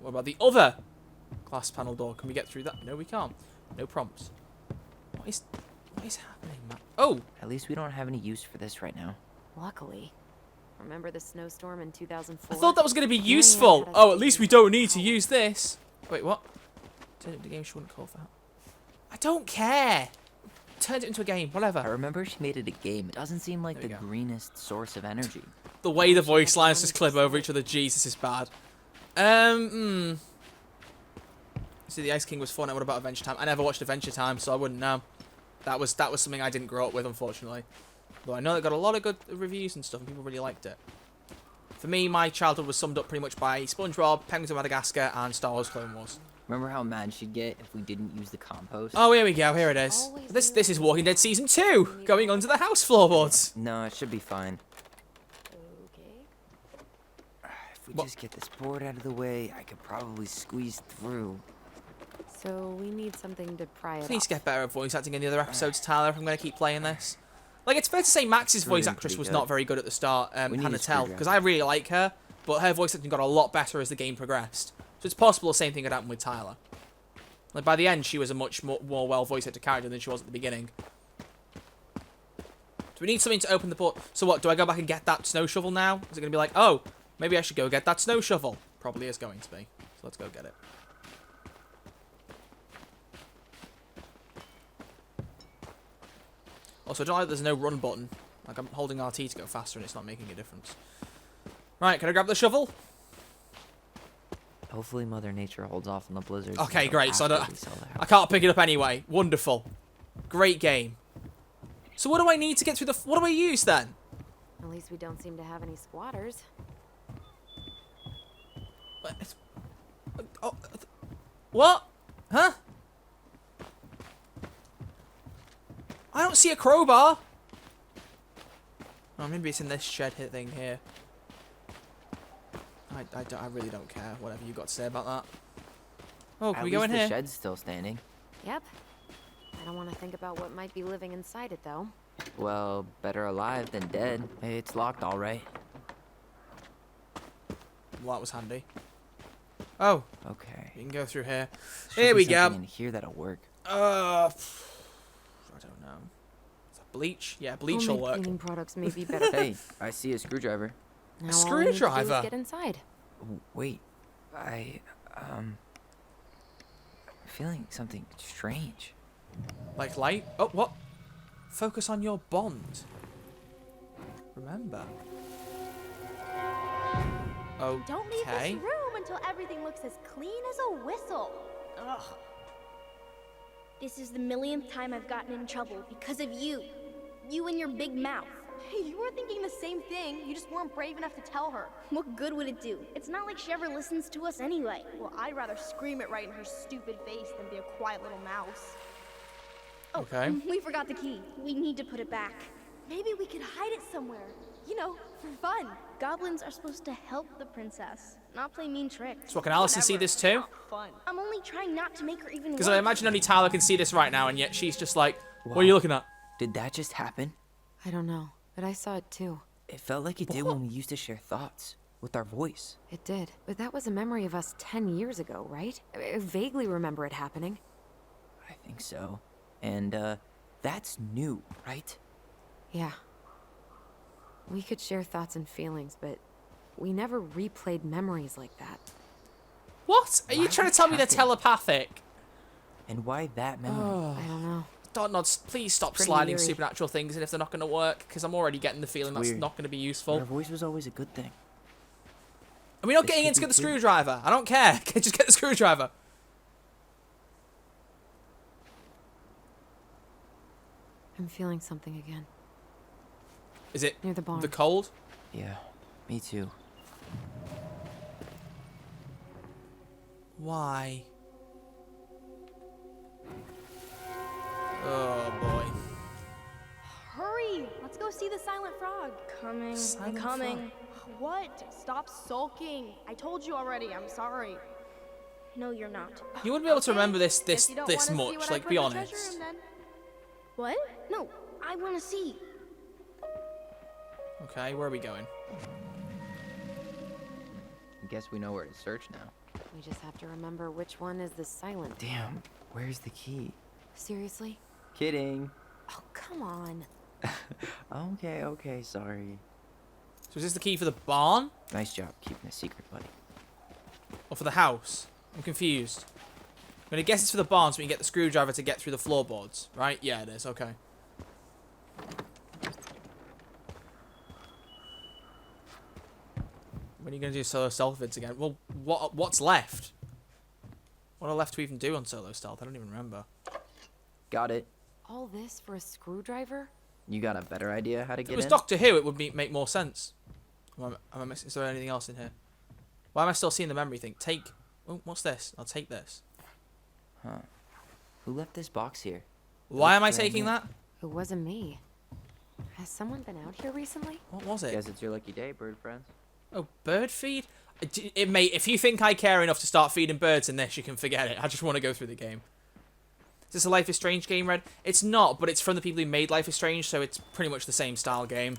What about the other Glass panel door. Can we get through that? No, we can't. No prompts. What is happening, man? Oh! At least we don't have any use for this right now. Luckily. Remember the snowstorm in 2004? I thought that was going to be Yeah, useful. yeah, Oh, at least we don't need to use this. Wait, what? Turn it into a game she wouldn't call for help. I don't care. Turned it into a game. I Whatever. remember she made it a game. It doesn't seem like There the you go. greenest source of energy. The way the voice lines just clip over each other. Jesus, is bad. See, the Ice King was fun. And what about Adventure Time? I never watched Adventure Time, so I wouldn't know. That was something I didn't grow up with, unfortunately. Though I know it got a lot of good reviews and stuff, and people really liked it. For me, my childhood was summed up pretty much by SpongeBob, Penguins of Madagascar, and Star Wars Clone Wars. Remember how mad she'd get if we didn't use the compost? Oh, here we go. Here it is. This is Walking Dead Season 2, going onto the house floorboards. No, it should be fine. Okay. If we What? just get this board out of the way, I could probably squeeze through. So we need something to pry it Please off. get better at voice acting in the other episodes, Tyler, if I'm going to keep playing this. Like, it's fair to say Max's voice Doing actress pretty was good. not very good at the start, We need Hannah a Tell, screwdriver. because I really like her, but her voice acting got a lot better as the game progressed. So it's possible the same thing could happen with Tyler. Like, by the end, she was a much more well voice acted character than she was at the beginning. Do we need something to open the port? So what, do I go back and get that snow shovel now? Is it going to be like, oh, maybe I should go get that snow shovel? Probably is going to be. So let's go get it. Also, I don't like that there's no run button. Like, I'm holding RT to go faster and it's not making a difference. Right, can I grab the shovel? Hopefully Mother Nature holds off on the blizzards. Okay, until great. So after we sell the I house. can't pick it up anyway. Wonderful. Great game. So what do I need to get through the... What do I use then? At least we don't seem to have any squatters. Oh, what? Huh? I don't see a crowbar. Oh, maybe it's in this shed thing here. I really don't care. Whatever you got to say about that. Oh, can At we go least in the here? shed's still standing. Yep. I don't want to think about what might be living inside it, though. Well, better alive than dead. Hey, it's locked all right. Well, that was handy. Oh, Okay. you can go through here. Should Here be we go. something in here that'll work. I don't know. Is that bleach? Yeah, bleach will Homemade work. cleaning products may be better. Hey, I see a screwdriver. Now all we need to do is screwdriver? get inside. Wait, I'm feeling something strange. Like light? Oh, what? Focus on your bond. Remember. Okay. Don't leave this room until everything looks as clean as a whistle. Ugh. This is the millionth time I've gotten in trouble because of you. You and your big mouth. Hey, you were thinking the same thing. You just weren't brave enough to tell her. What good would it do? It's not like she ever listens to us anyway. Well, I'd rather scream it right in her stupid face than be a quiet little mouse. Okay. We forgot the key. We need to put it back. Maybe we could hide it somewhere. You know, for fun. Goblins are supposed to help the princess, not play mean tricks. So can Alison see this too? Fun. I'm only trying not to make her even Because I worse. imagine only Tyler can see this right now, and yet she's just like, what are you looking at? Did that just happen? I don't know, but I saw it too. It felt like it did when we used to share thoughts with our voice. It did. But that was a memory of us 10 years ago, right? I vaguely remember it happening. I think so. And, that's new, right? Yeah. We could share thoughts and feelings, but we never replayed memories like that. What? Are you trying to tell me they're telepathic? And why that memory? I don't know. Dontnod, please stop Pretty sliding eerie. supernatural things in if they're not going to work, because I'm already getting the feeling that's weird. not going to be Our useful. voice was always a good thing. Are we not This getting could in to be get the true. screwdriver? I don't care. Just get the screwdriver. I'm feeling something again. Is it Near the barn. the cold? Yeah, me too. Why? Oh boy. Hurry! Let's go see the silent frog. Coming. Silent coming. What? Stop sulking. I told you already. I'm sorry. No, you're not. You wouldn't be able to Okay, remember this guess you don't wanna see much, what I like, put be in the honest. treasure room, then. What? No, I want to see. Okay, where are we going? I guess we know where to search now. We just have to remember which one is the silent. Damn, where's the key? Seriously? Kidding. Oh, come on. Okay, sorry. So is this the key for the barn? Nice job keeping a secret, buddy. Or for the house? I'm confused. I'm going to guess it's for the barn so we can get the screwdriver to get through the floorboards. Right? Yeah, it is. Okay. When are you going to do solo stealth vids again? Well, what's left? What are left to even do on solo stealth? I don't even remember. Got it. All this for a screwdriver? You got a better idea how to If get it was in? Doctor Who, it would make more sense. Am I missing? Is there anything else in here? Why am I still seeing the memory thing? Take... Oh, what's this? I'll take this. Huh. Who left this box here? Why am I brand taking new. that? It wasn't me. Has someone been out here recently? What was it? Guess it's your lucky day, bird friends. Oh, bird feed? Mate, if you think I care enough to start feeding birds in this, you can forget it. I just want to go through the game. Is this a Life is Strange game, Red? It's not, but it's from the people who made Life is Strange, so it's pretty much the same style game.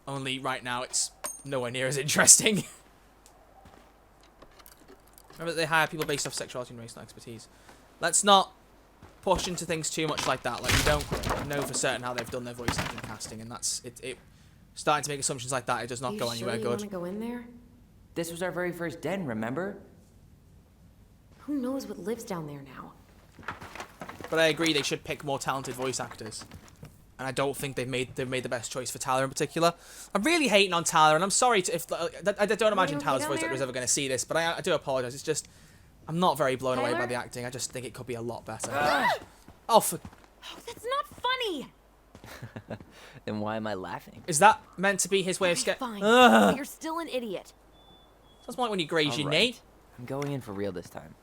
Only right now it's nowhere near as interesting. Remember that they hire people based off sexuality and race, not expertise. Let's not push into things too much like that. Like, we don't know for certain how they've done their voice acting casting, and that's it. Starting to make assumptions like that, it does not go anywhere you good. want to go in there? This was our very first den, remember? Who knows what lives down there now? But I agree they should pick more talented voice actors. And I don't think they've made the best choice for Tyler in particular. I'm really hating on Tyler, and I'm sorry if I don't imagine Tyler's voice actor is ever going to see this, but I do apologize. It's just I'm not very blown away by the acting. I just think it could be a lot better. Oh, for... Oh, that's not funny! Then why am I laughing? Is that meant to be his way of scaring? Fine, but you're still an idiot. Sounds like when you graze your Alright. Nate. I'm going in for real this time.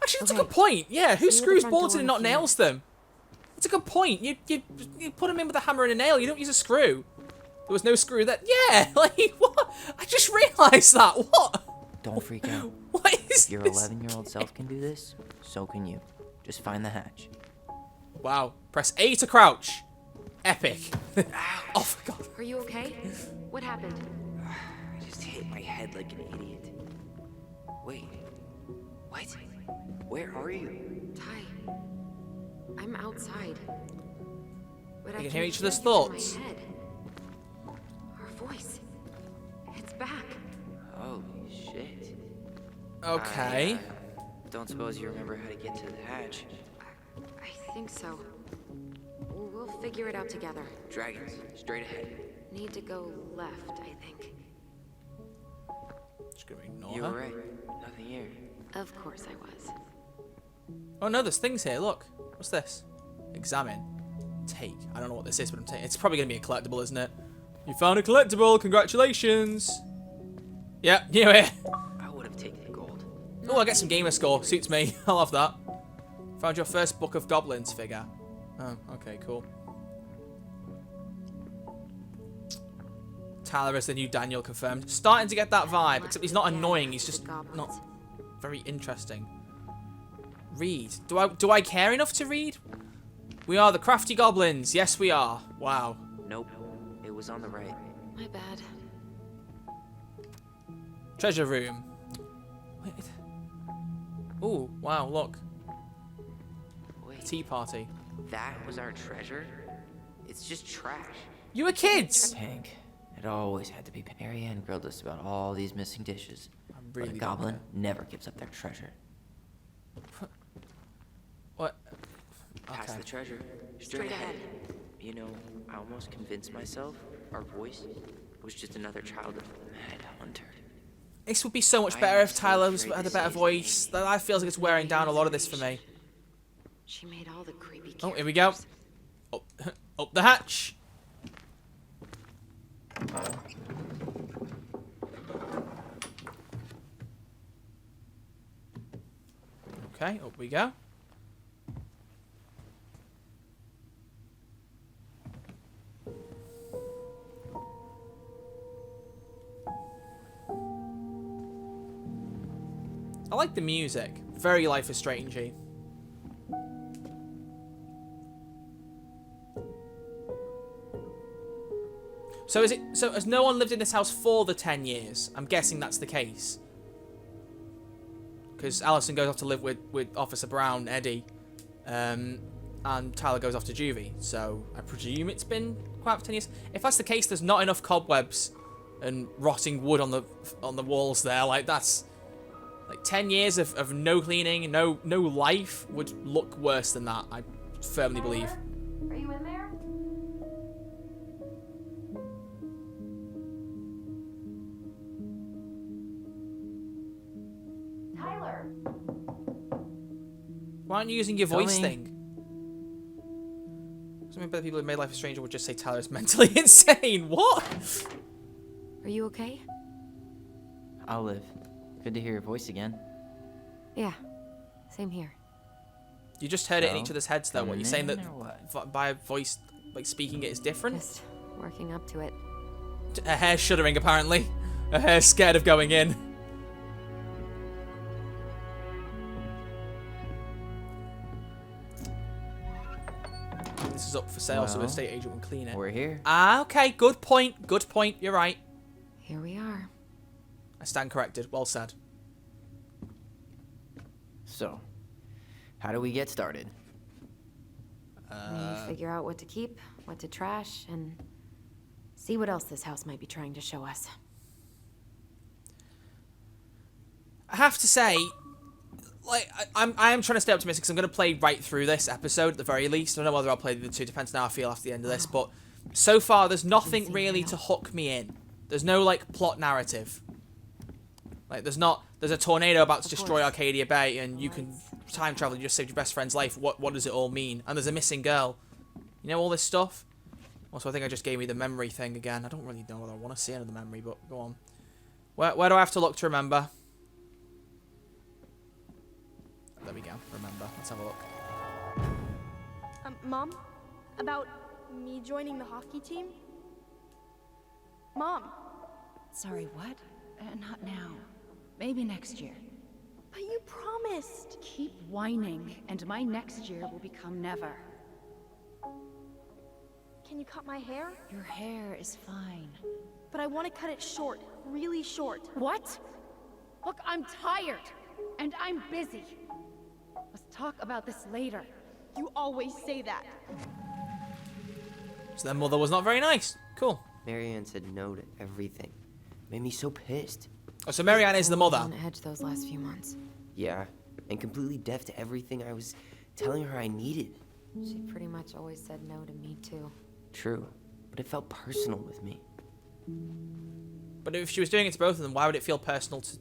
Actually, that's a Okay. good point. Yeah, who See you at the screws front bullets door in and in a not few nails them? That's a good point. You put them in with a hammer and a nail. You don't use a screw. There was no screw that. Yeah, like what? I just realised that. What? Don't freak out. What is If your this? 11-year-old self can do this, so can you. Just find the hatch. Wow. Press A to crouch. Epic. Oh my god. Are you okay? What happened? I just hit my head like an idiot. Wait. What? Where are you? Ty, I'm outside. But You I can hear each other's feel it in thoughts. my head. Our voice. It's back. Holy shit. Okay. Don't suppose you remember how to get to the hatch? I think so. We'll figure it out together. Dragons, straight ahead. Need to go left, I think. Just gonna ignore You her. were right. Nothing here. Of course I was. Oh no, there's things here. Look. What's this? Examine. Take. I don't know what this is, but I'm taking. It's probably gonna be a collectible, isn't it? You found a collectible. Congratulations. Yep, knew it. I would have taken the gold. Oh, I get some gamer score. Suits me. I love that. Found your first Book of Goblins figure. Oh, okay, cool. Tyler is the new Daniel confirmed. Starting to get that vibe, except he's not annoying. He's just not very interesting. Read. Do I care enough to read? We are the crafty goblins. Yes, we are. Wow. Nope. It was on the right. My bad. Treasure room. Wait. Ooh, wow, look. Wait, Tea party. that was our treasure? It's just trash. You were kids. Hank, it always had to be Mary Ann grilled us about all these missing dishes. I'm But really a goblin never gives up their treasure. What? Pass Okay. the treasure. Straight ahead. You know, I almost convinced myself our voice was just another child of Mad Hunter. This would be so much better if Tyler had a better voice. That feels like it's wearing down a lot of this for me. She made all the creepy Oh, here we go. Up, up the hatch. Okay, up we go. I like the music. Very Life is Strangey. So has no one lived in this house for the 10 years? I'm guessing that's the case. because Allison goes off to live with Officer Brown, Eddie, and Tyler goes off to juvie. So I presume it's been quite for 10 years. If that's the case, there's not enough cobwebs and rotting wood on the walls there. Like, that's like 10 years of no cleaning, no life would look worse than that. I firmly believe. Are you in there? Tyler. Why aren't you using your voice Tell me. thing? Some of the people who made Life is Strange would just say Tyler is mentally insane. What? Are you okay? Olive, good to hear your voice again. Yeah. Same here. You just heard it in So, each other's heads, though. What, coming you're saying in that or what? by voice, like speaking it is different? Just working up to it. Her hair's shuddering, apparently. Her hair's scared of going in. This is up for sale, so the Well, estate agent will clean it. We're here. Ah, okay. Good point. Good point. You're right. Here we are. I stand corrected. Well said. So, how do we get started? We figure out what to keep, what to trash, and see what else this house might be trying to show us. I have to say, like, I am trying to stay optimistic because I'm going to play right through this episode at the very least. I don't know whether I'll play the two, depends on how I feel after the end of this, but so far there's nothing really to hook me in. There's no, like, plot narrative. Like, there's a tornado about to destroy Arcadia Bay and you can time travel, you just saved your best friend's life. What does it all mean? And there's a missing girl. You know all this stuff? Also, I think I just gave me the memory thing again. I don't really know whether I want to see another memory, but go on. Where do I have to look to remember? There we go. Remember. Let's have a look. Mom? About me joining the hockey team? Mom! Sorry, what? Not now. Maybe next year. But you promised! Keep whining, and my next year will become never. Can you cut my hair? Your hair is fine. But I want to cut it short. Really short. What? Look, I'm tired, and I'm busy. Let's talk about this later. You always say that. So their mother was not very nice. Cool. Marianne said no to everything. Made me so pissed. Oh, so Marianne is the mother. On edge those last few months. Yeah, and completely deaf to everything I was telling her I needed. She pretty much always said no to me too. True, but it felt personal with me. But if she was doing it to both of them, why would it feel personal to...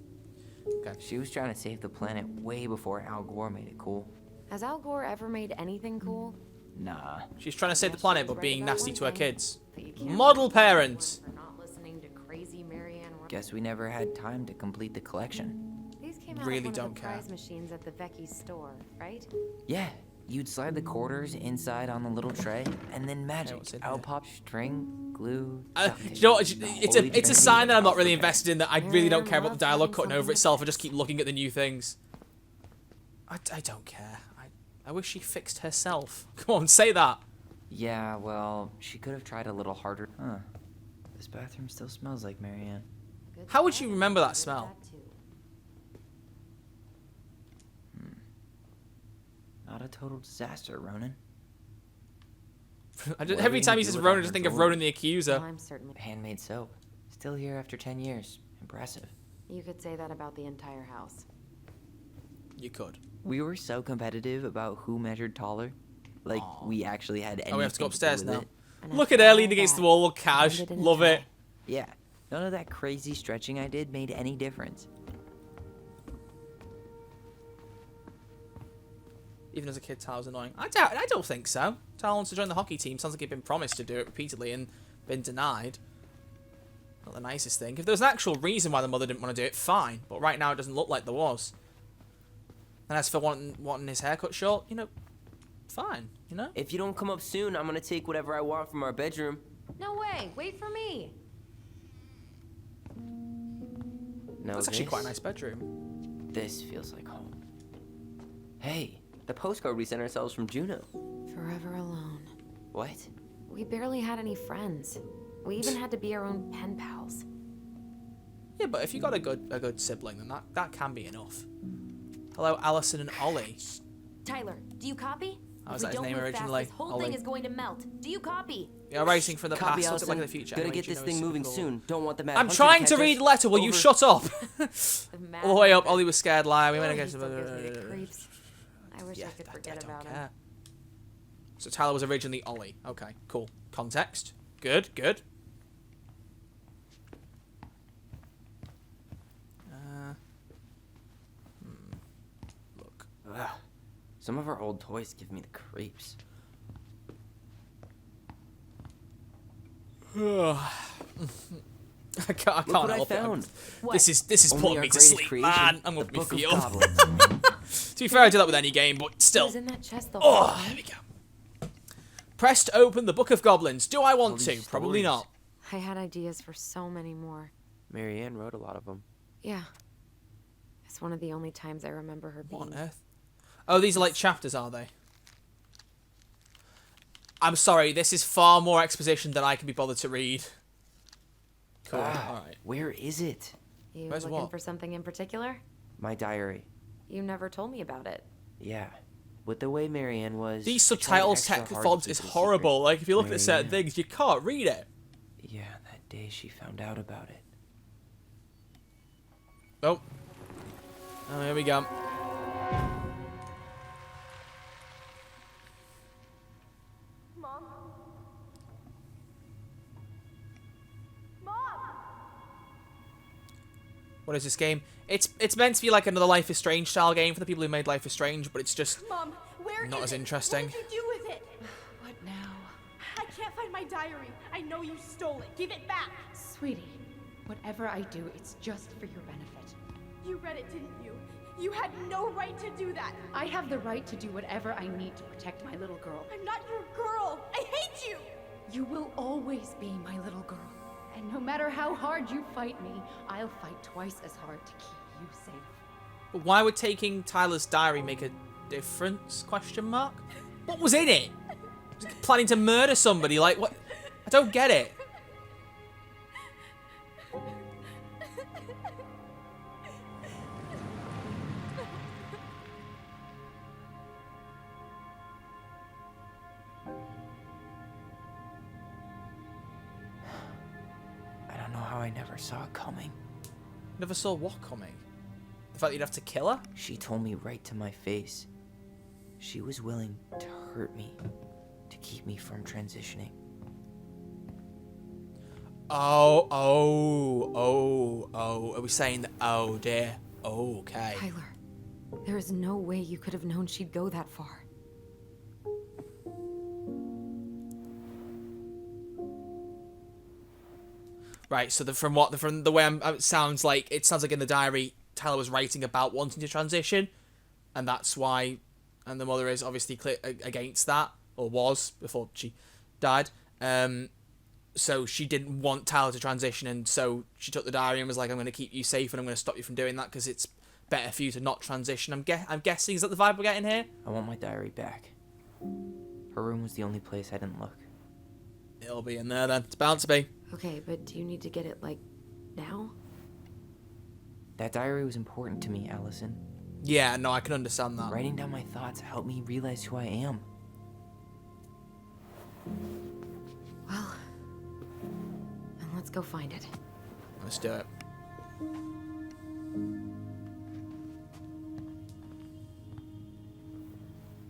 Okay. She was trying to save the planet way before Al Gore made it cool. Has Al Gore ever made anything cool? Nah. She's trying to save the planet, but being nasty to her kids. But you can't Model parent. for not listening to crazy Marianne. Guess we never had time to complete the collection. These came out Really of one don't of the care. prize machines at the Vecchi's store, right? Yeah, you'd slide the quarters inside on the little tray, and then magic. what's in Out here? pop string, glue. You duct tape. know what? The It's holy a trinity sign that I'm not of really alphabet. invested in, that I really don't care about the Marianne dialogue loves cutting having over itself. I something just keep looking at the new things. I don't care. I wish she fixed herself. Come on, say that. Yeah, well, she could have tried a little harder. Huh. This bathroom still smells like Marianne. Good How would stuff. you remember that Good at smell? too. Not a total disaster, Ronan. I just, What are every we time gonna he do says with Ronan, I all just her think of drawers? Ronan the Accuser. Well, I'm certainly. Handmade soap. Still here after 10 years. Impressive. You could say that about the entire house. You could. We were so competitive about who measured taller. Like, Aw. we actually had anything Oh, we have to go upstairs do with now. it. And Look after at her all leaning against the that, wall, cash. found it in a Love tray. it. Yeah. None of that crazy stretching I did made any difference. Even as a kid, Tyler's annoying. I don't think so. Tyler wants to join the hockey team. Sounds like he'd been promised to do it repeatedly and been denied. Not the nicest thing. If there was an actual reason why the mother didn't want to do it, fine. But right now, it doesn't look like there was. And as for wanting his haircut short, you know, fine. You know. If you don't come up soon, I'm gonna take whatever I want from our bedroom. No way! Wait for me! No, That's actually this- quite a nice bedroom. This feels like home. Hey, the postcard we sent ourselves from Juneau. Forever alone. What? We barely had any friends. We even had to be our own pen pals. Yeah, but if you got a good sibling, then that can be enough. Hello, Allison and Ollie. Tyler, do you copy? Oh, was If that we his don't name move fast, originally? this whole Ollie. thing is going to melt. Do you copy? Yeah, racing from the Copy, past, looks like Allison. the future. Gotta Anyway, get do you this know thing it's moving cool? soon. Don't want the mad I'm hunter trying to catch read us. the letter. Will you Over. shut up? Mad All the way up. Hunter. Ollie was scared. Lie. We went He against. still gives me the creeps. I wish I could forget don't about him. care. So Tyler was originally Ollie. Okay, cool. Context. Good, good. Look. Ugh. Some of our old toys give me the creeps. I can't Look what I help it. found. This is Only putting our me to greatest sleep, creation, man. I'm the gonna be Book of feel. Goblins. To be fair, I do that with any game, but still. It was in that chest the Oh, whole there we go. Press to open the Book of Goblins. Do I want to? these Probably stories. not. I had ideas for so many more. Marianne wrote a lot of them. Yeah. It's one of the only times I remember her being... What on earth? Oh, these are like chapters, are they? I'm sorry, this is far more exposition than I can be bothered to read. Cool, alright. Where is it? You Where's looking what? for something in particular? My diary. You never told me about it. Yeah. With the way Marianne was... These I tried subtitles extra text hard to fonts keep is it a horrible. secret. Like, if you look at certain Marianne. things, you can't read it. Yeah, that day she found out about it. Oh. Oh, here we go. Mom? Mom! What is this game? It's meant to be like another Life is Strange style game for the people who made Life is Strange, but it's just Mom, where not is as it? interesting. What did you do with it? What now? I can't find my diary. I know you stole it. Give it back. Sweetie, whatever I do, it's just for your benefit. You read it, didn't you? You had no right to do that. I have the right to do whatever I need to protect my little girl. I'm not your girl. I hate you. You will always be my little girl. And no matter how hard you fight me, I'll fight twice as hard to keep you safe. But why would taking Tyler's diary make a difference? Question mark. What was in it? Was it planning to murder somebody? Like what? I don't get it. I don't know how I never saw it coming. Never saw what coming? The fact that you'd have to kill her? She told me right to my face. She was willing to hurt me to keep me from transitioning. Oh. Are we saying that? Oh dear. Okay. Tyler, there is no way you could have known she'd go that far. Right. So from the way it sounds like in the diary Tyler was writing about wanting to transition, and that's why, and the mother is obviously against that, or was before she died. So she didn't want Tyler to transition, and so she took the diary and was like, "I'm going to keep you safe, and I'm going to stop you from doing that because it's better for you to not transition." I'm guessing, is that the vibe we're getting here? I want my diary back. Her room was the only place I didn't look. It'll be in there then. It's bound to be. Okay, but do you need to get it, like, now? That diary was important to me, Allison. Yeah, no, I can understand that. Writing down my thoughts helped me realize who I am. Well, then let's go find it. Let's do it.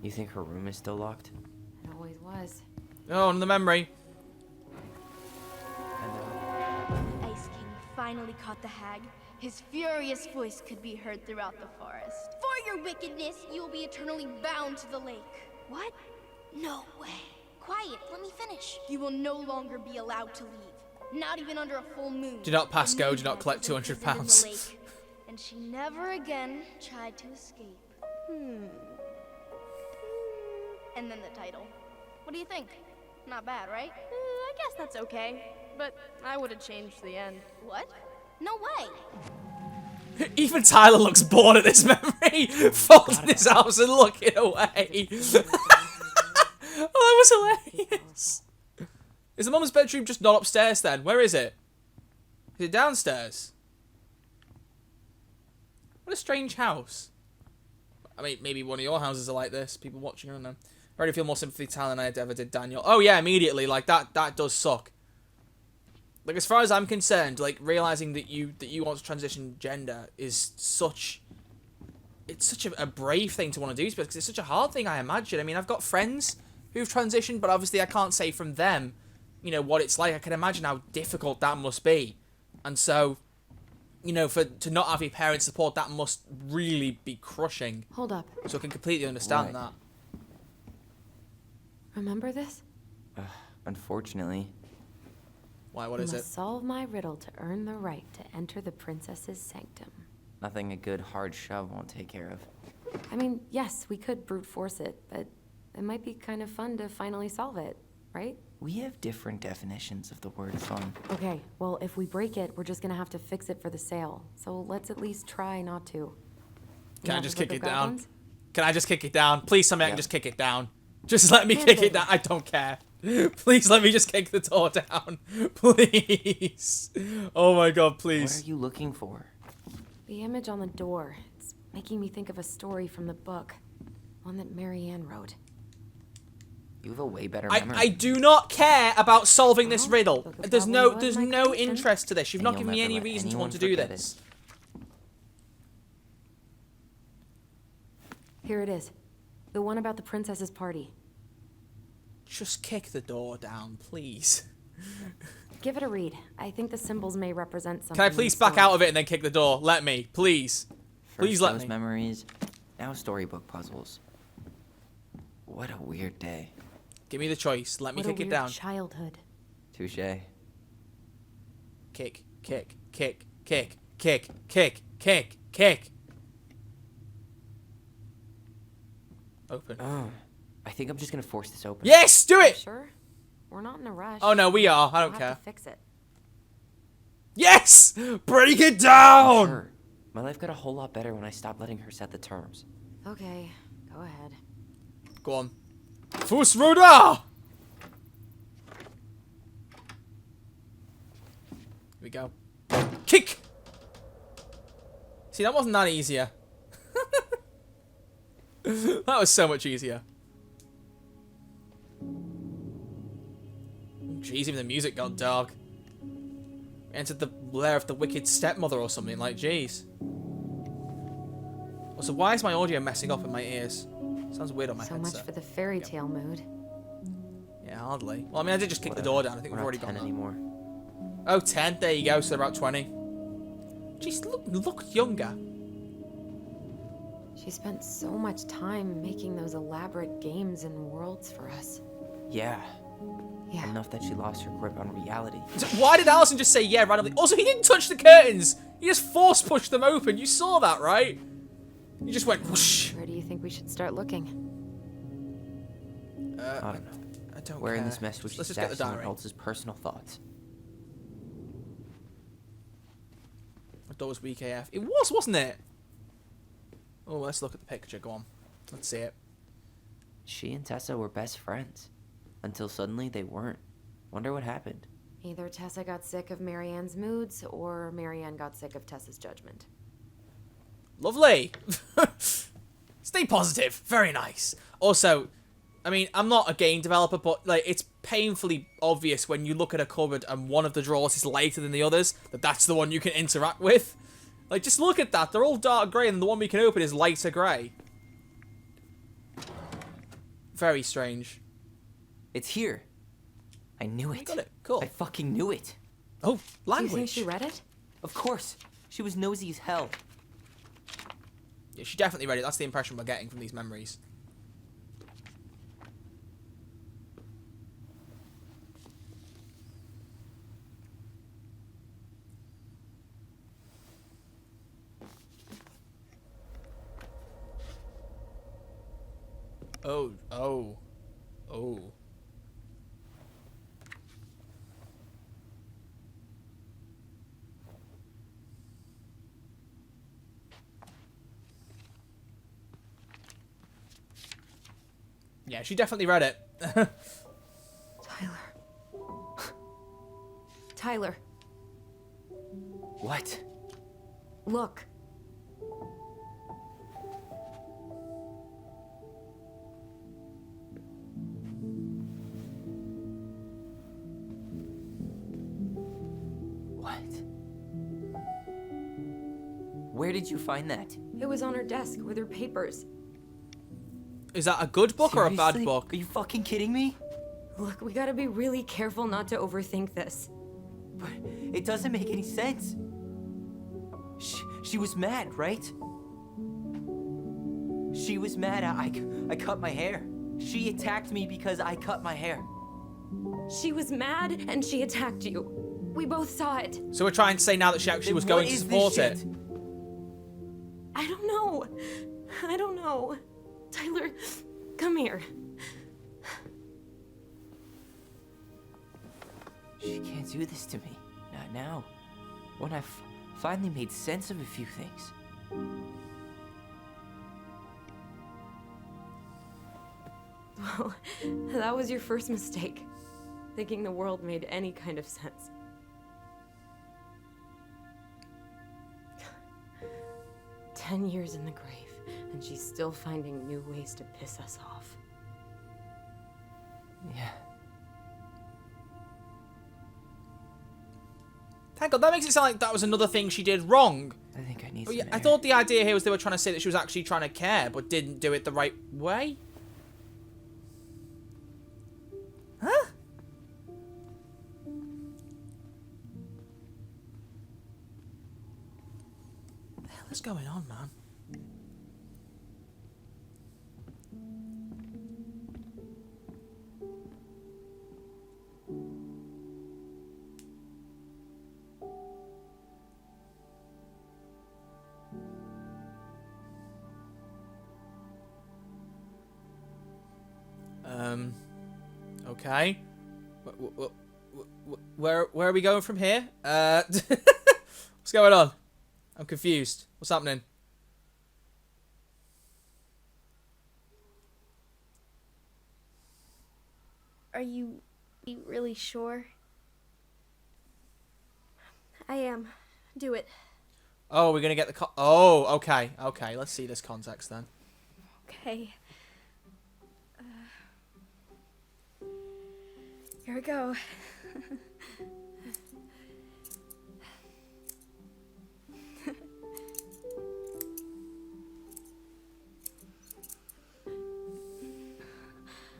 You think her room is still locked? It always was. Oh, and the memory. The Ice King finally caught the hag. His furious voice could be heard throughout the forest. For your wickedness, you will be eternally bound to the lake. What? No way. Quiet, let me finish. You will no longer be allowed to leave. Not even under a full moon. Do not pass The go, moon do not hag collect was imprisoned in the £200. lake, and she never again tried to escape. And then the title. What do you think? Not bad, right? I guess that's okay. But I would have changed the end. What? No way. Even Tyler looks bored at this memory. Folding his house and looking away. Oh, that was hilarious. Is the mum's bedroom just not upstairs then? Where is it? Is it downstairs? What a strange house. I mean, maybe one of your houses are like this. People watching, I don't know. I already feel more sympathy for Tyler than I ever did Daniel. Oh yeah, immediately. Like that does suck. Like as far as I'm concerned, like realizing that you want to transition gender is such. It's such a brave thing to want to do because it's such a hard thing. I imagine. I mean, I've got friends who've transitioned, but obviously I can't say from them, you know, what it's like. I can imagine how difficult that must be, and so, you know, to not have your parents' support, that must really be crushing. Hold up. So I can completely understand that. Remember this? Unfortunately. Why? What is it? Must solve my riddle to earn the right to enter the princess's sanctum. Nothing a good hard shove won't take care of. I mean, yes, we could brute force it, but it might be kind of fun to finally solve it, right? We have different definitions of the word fun. Okay, well, if we break it, we're just gonna have to fix it for the sale. So let's at least try not to. Can I just kick it down? Can I just kick it down? Please, somebody, I can just kick it down. Just let me kick it down. I don't care. Please let me just kick the door down. Please. Oh my god, please. What are you looking for? The image on the door. It's making me think of a story from the book. One that Marianne wrote. You have a way better memory. I do not care about solving this riddle. There's no interest to this. You've not given me any reason to want to do this. Here it is. The one about the princess's party. Just kick the door down, please. Give it a read. I think the symbols may represent something. Can I please back out of it and then kick the door? Let me, please. Please let me. Memories, now storybook puzzles. What a weird day. Give me the choice. Let me kick it down. Childhood. Touché. Kick, kick, kick, kick, kick, kick, kick, kick. Open. I think I'm just gonna force this open. Yes, do it! Sure? We're not in a rush. Oh no, we are. I don't We'll care. have to fix it. Yes! Break it down! Sure. My life got a whole lot better when I stopped letting her set the terms. Okay, go ahead. Go on. Fußruder! Here we go. Kick! See, that wasn't that easier. That was so much easier. Jeez, even the music got dark. Entered the lair of the wicked stepmother or something, like jeez. Also, why is my audio messing up in my ears? Sounds weird on my headset. So much for the fairy tale mood. Yeah, hardly. Well, I mean, I did just kick the door down. I think we've already got 10 anymore. Oh, 10. There you go. So about 20. Jeez, look younger. She spent so much time making those elaborate games and worlds for us. Yeah. Yeah. Enough that she lost her grip on reality. Why did Allison just say yeah randomly? Also, he didn't touch the curtains. He just force pushed them open. You saw that, right? He just went whoosh. Where do you think we should start looking? I don't know. I don't Where care. in this mess would she Let's just get the stash someone diary. else's personal thoughts? I thought it was weak AF. It was, wasn't it? Oh, let's look at the picture. Go on. Let's see it. She and Tessa were best friends. Until suddenly they weren't. Wonder what happened. Either Tessa got sick of Marianne's moods, or Marianne got sick of Tessa's judgment. Lovely. Stay positive. Very nice. Also, I mean, I'm not a game developer, but like, it's painfully obvious when you look at a cupboard and one of the drawers is lighter than the others, that that's the one you can interact with. Like, just look at that. They're all dark grey, and the one we can open is lighter grey. Very strange. It's here. I knew it. I got it. Cool. I fucking knew it. Oh, language. Do you think she read it? Of course. She was nosy as hell. Yeah, she definitely read it. That's the impression we're getting from these memories. Oh, oh, oh. Yeah, she definitely read it. Tyler. Tyler, What? look. Where did you find that? It was on her desk with her papers. Is that a good book or a bad Seriously? book? Are you fucking kidding me? Look, we gotta be really careful not to overthink this. But it doesn't make any sense. She was mad, right? She was mad I cut my hair. She attacked me because I cut my hair. She was mad and she attacked you. We both saw it. So we're trying to say now that she actually was Then what going to is support this it. shit? I don't know. I don't know. Tyler, come here. She can't do this to me. Not now. When I've finally made sense of a few things. Well, that was your first mistake. Thinking the world made any kind of sense. "10 years in the grave, and she's still finding new ways to piss us off." Yeah. Hang on, that makes it sound like that was another thing she did wrong. I think I need Oh, some yeah, I air. thought the idea here was they were trying to say that she was actually trying to care, but didn't do it the right way. Huh? What the hell is going on, man? Okay. Where are we going from here? What's going on? I'm confused. What's happening? Are you really sure? I am. Do it. Oh, we're gonna get the oh, okay, okay. Let's see this context then. Okay. Here we go.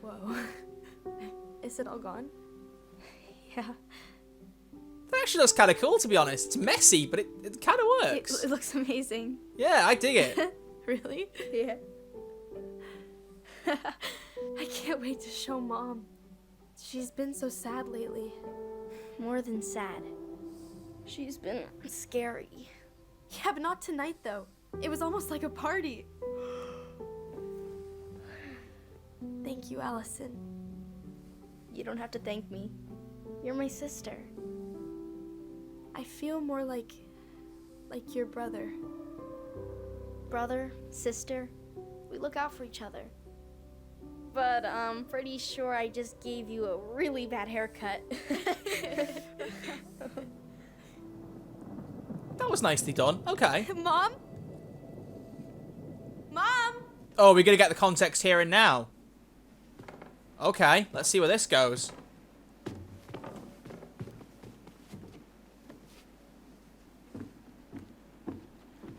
Whoa. Is it all gone? Yeah. That actually looks kind of cool, to be honest. It's messy, but it kind of works. It looks amazing. Yeah, I dig it. Really? Yeah. I can't wait to show Mom. She's been so sad lately. More than sad. She's been scary. Yeah, but not tonight, though. It was almost like a party. Thank you, Allison. You don't have to thank me. You're my sister. I feel more like your brother. Brother, sister, we look out for each other. But I'm pretty sure I just gave you a really bad haircut. That was nicely done. Okay. Mom? Mom? Oh, we're gonna get the context here and now. Okay, let's see where this goes.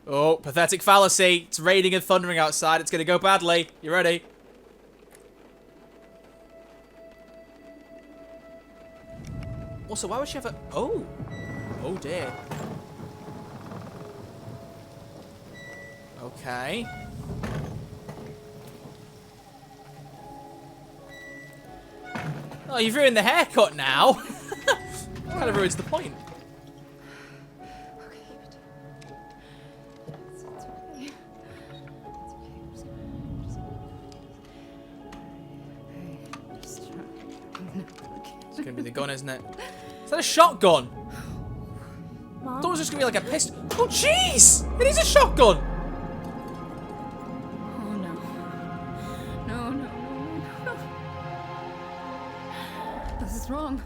Oh, pathetic fallacy. It's raining and thundering outside. It's gonna go badly. You ready? Also, why would she have a... Oh. Oh, dear. Okay. Oh, you've ruined the haircut now. Kind of ruins the point. It's gonna be the gun, isn't it? Is that a shotgun? Mom? I thought it was just gonna be like a pistol. Oh, jeez! It is a shotgun! Oh no. No, no, no, no, no. This is wrong.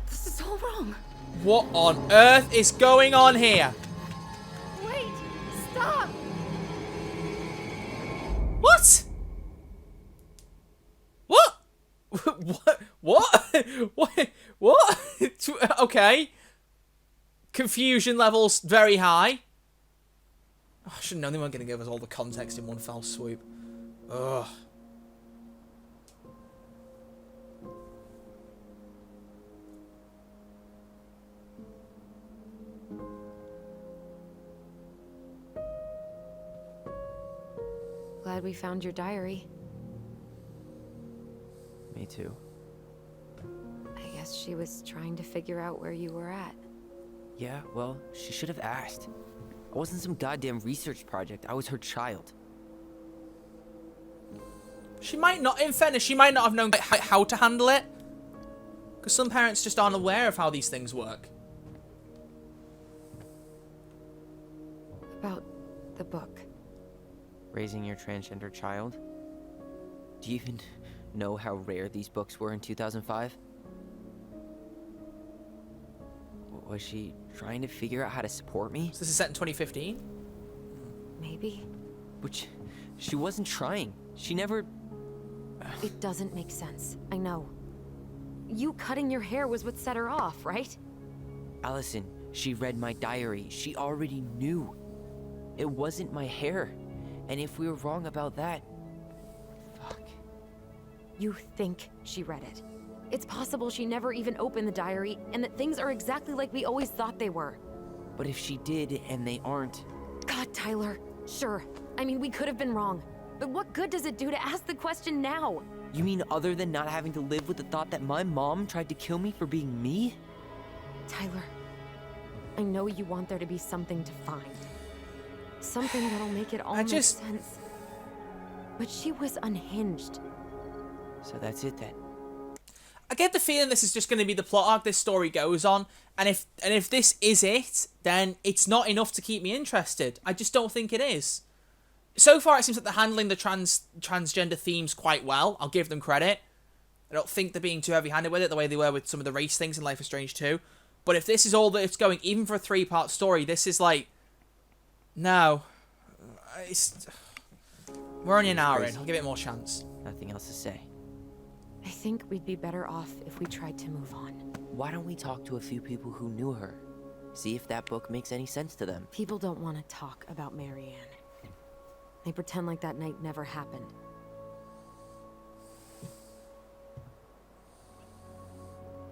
This is all wrong. What on earth is going on here? Wait! Stop! What? What? What? What? What? Okay. Confusion levels very high. Oh, I should have known they weren't going to give us all the context in one fell swoop. Ugh. Glad we found your diary. Me too. I guess she was trying to figure out where you were at. Yeah, well, she should have asked. I wasn't some goddamn research project. I was her child. She might not, in fairness, she might not have known how to handle it. Because some parents just aren't aware of how these things work. About the book. Raising your transgender child? Do you even know how rare these books were in 2005? Was she trying to figure out how to support me? So this is set in 2015? Maybe. Which, she wasn't trying. She never... It doesn't make sense. I know. You cutting your hair was what set her off, right? Allison, she read my diary. She already knew. It wasn't my hair. And if we were wrong about that... Fuck. You think she read it. It's possible she never even opened the diary, and that things are exactly like we always thought they were. But if she did, and they aren't... God, Tyler. Sure. I mean, we could have been wrong. But what good does it do to ask the question now? You mean other than not having to live with the thought that my mom tried to kill me for being me? Tyler, I know you want there to be something to find. Something that'll make it all make sense. But she was unhinged. So that's it then. I get the feeling this is just going to be the plot arc this story goes on, and if this is it, then it's not enough to keep me interested. I just don't think it is. So far, it seems like they're handling the transgender themes quite well. I'll give them credit. I don't think they're being too heavy-handed with it, the way they were with some of the race things in Life is Strange 2. But if this is all that it's going, even for a 3-part story, this is like... No. We're only an hour in. I'll give it more chance. Nothing else to say. I think we'd be better off if we tried to move on. Why don't we talk to a few people who knew her? See if that book makes any sense to them. People don't want to talk about Marianne. They pretend like that night never happened.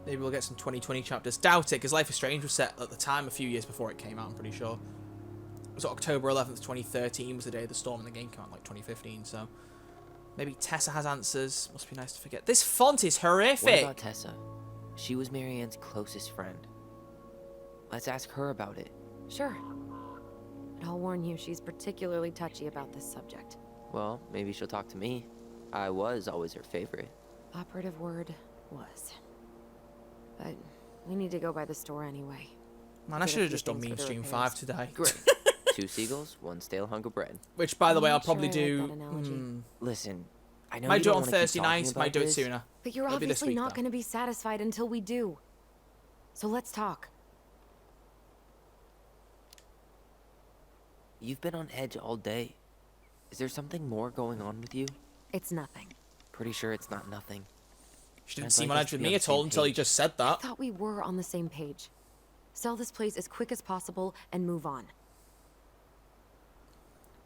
Maybe we'll get some 2020 chapters. Doubt it, because Life is Strange was set at the time a few years before it came out, I'm pretty sure. It was October 11th, 2013 was the day the storm in the game came out, like 2015, so... Maybe Tessa has answers. Must be nice to forget. This font is horrific! What about Tessa? She was Marianne's closest friend. Let's ask her about it. Sure. But I'll warn you, she's particularly touchy about this subject. Well, maybe she'll talk to me. I was always her favorite. Operative word, was. But we need to go by the store anyway. Man, I should have just done Mean Stream 5 today. Great. 2 seagulls, 1 stale hunk of bread. Which, by the way, I'll probably do... Listen, I know might you do it don't on wanna keep Thursday talking night, about might do it this. sooner. But you're It'll be this obviously week, not though. going to be satisfied until we do. So let's talk. You've been on edge all day. Is there something more going on with you? It's nothing. Pretty sure it's not nothing. She didn't seem on edge with me at all until he just said that. I thought we were on the same page. Sell this place as quick as possible and move on.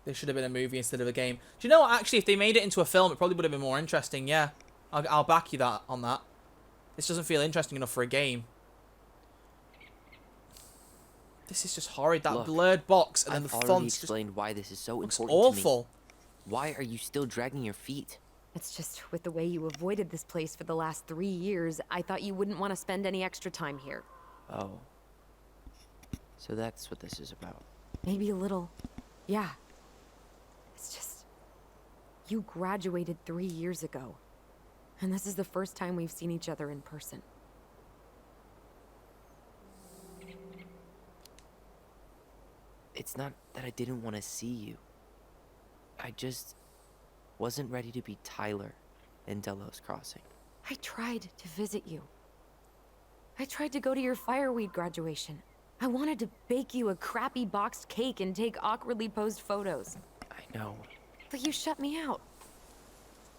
This should have been a movie instead of a game. Do you know what? Actually, if they made it into a film, it probably would have been more interesting. Yeah, I'll back you on that. This doesn't feel interesting enough for a game. This is just horrid. That blurred box and then the I've already fonts explained why this is so looks important awful. to me. Why are you still dragging your feet? It's just with the way you avoided this place for the last 3 years, I thought you wouldn't want to spend any extra time here. Oh. So that's what this is about. Maybe a little. Yeah. It's just... You graduated 3 years ago. And this is the first time we've seen each other in person. It's not that I didn't want to see you. I just wasn't ready to be Tyler in Delos Crossing. I tried to visit you. I tried to go to your fireweed graduation. I wanted to bake you a crappy boxed cake and take awkwardly posed photos. I know. But you shut me out.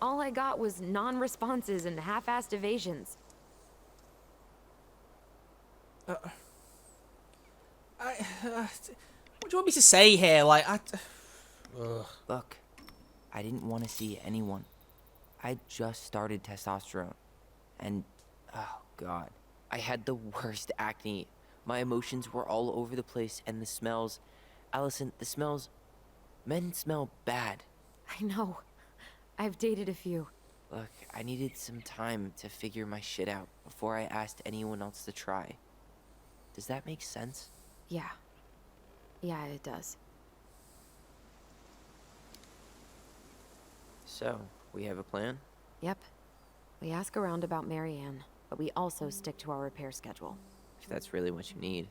All I got was non-responses and half-assed evasions. What do you want me to say here? Like, Ugh. Look, I didn't want to see anyone. I just started testosterone. And, oh God, I had the worst acne. My emotions were all over the place, and the smells... Allison, the smells... Men smell bad. I know. I've dated a few. Look, I needed some time to figure my shit out before I asked anyone else to try. Does that make sense? Yeah. Yeah, it does. So, we have a plan? Yep. We ask around about Marianne, but we also stick to our repair schedule. If that's really what you need.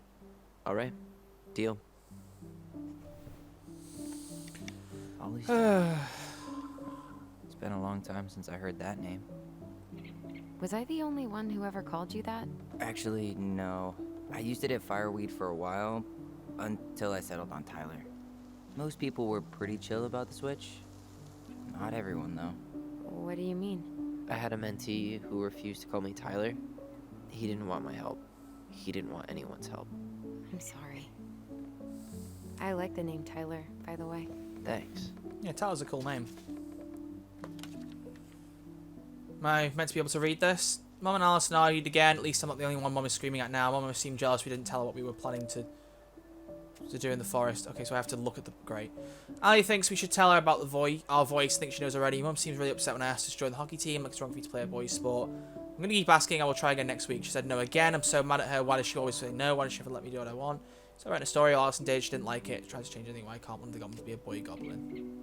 Alright. Deal. Ollie's dead. It's been a long time since I heard that name. Was I the only one who ever called you that? Actually, no. I used it at Fireweed for a while, until I settled on Tyler. Most people were pretty chill about the switch. Not everyone, though. What do you mean? I had a mentee who refused to call me Tyler. He didn't want my help. He didn't want anyone's help. I'm sorry. I like the name Tyler, by the way. Thanks. Yeah, Tyler's a cool name. Am I meant to be able to read this? Mum and Alison argued again. At least I'm not the only one Mum is screaming at now. Mum seemed jealous we didn't tell her what we were planning to do in the forest. Okay, so I have to look at the... Great. Ali thinks we should tell her about our voice. I think she knows already. Mum seems really upset when I asked her to join the hockey team. Like it's wrong for you to play a boys' sport. I'm going to keep asking. I will try again next week. She said no again. I'm so mad at her. Why does she always say no? Why does she ever let me do what I want? So I wrote a story Alison did. She didn't like it. She tried to change anything. Why can't one of the goblins be a boy goblin?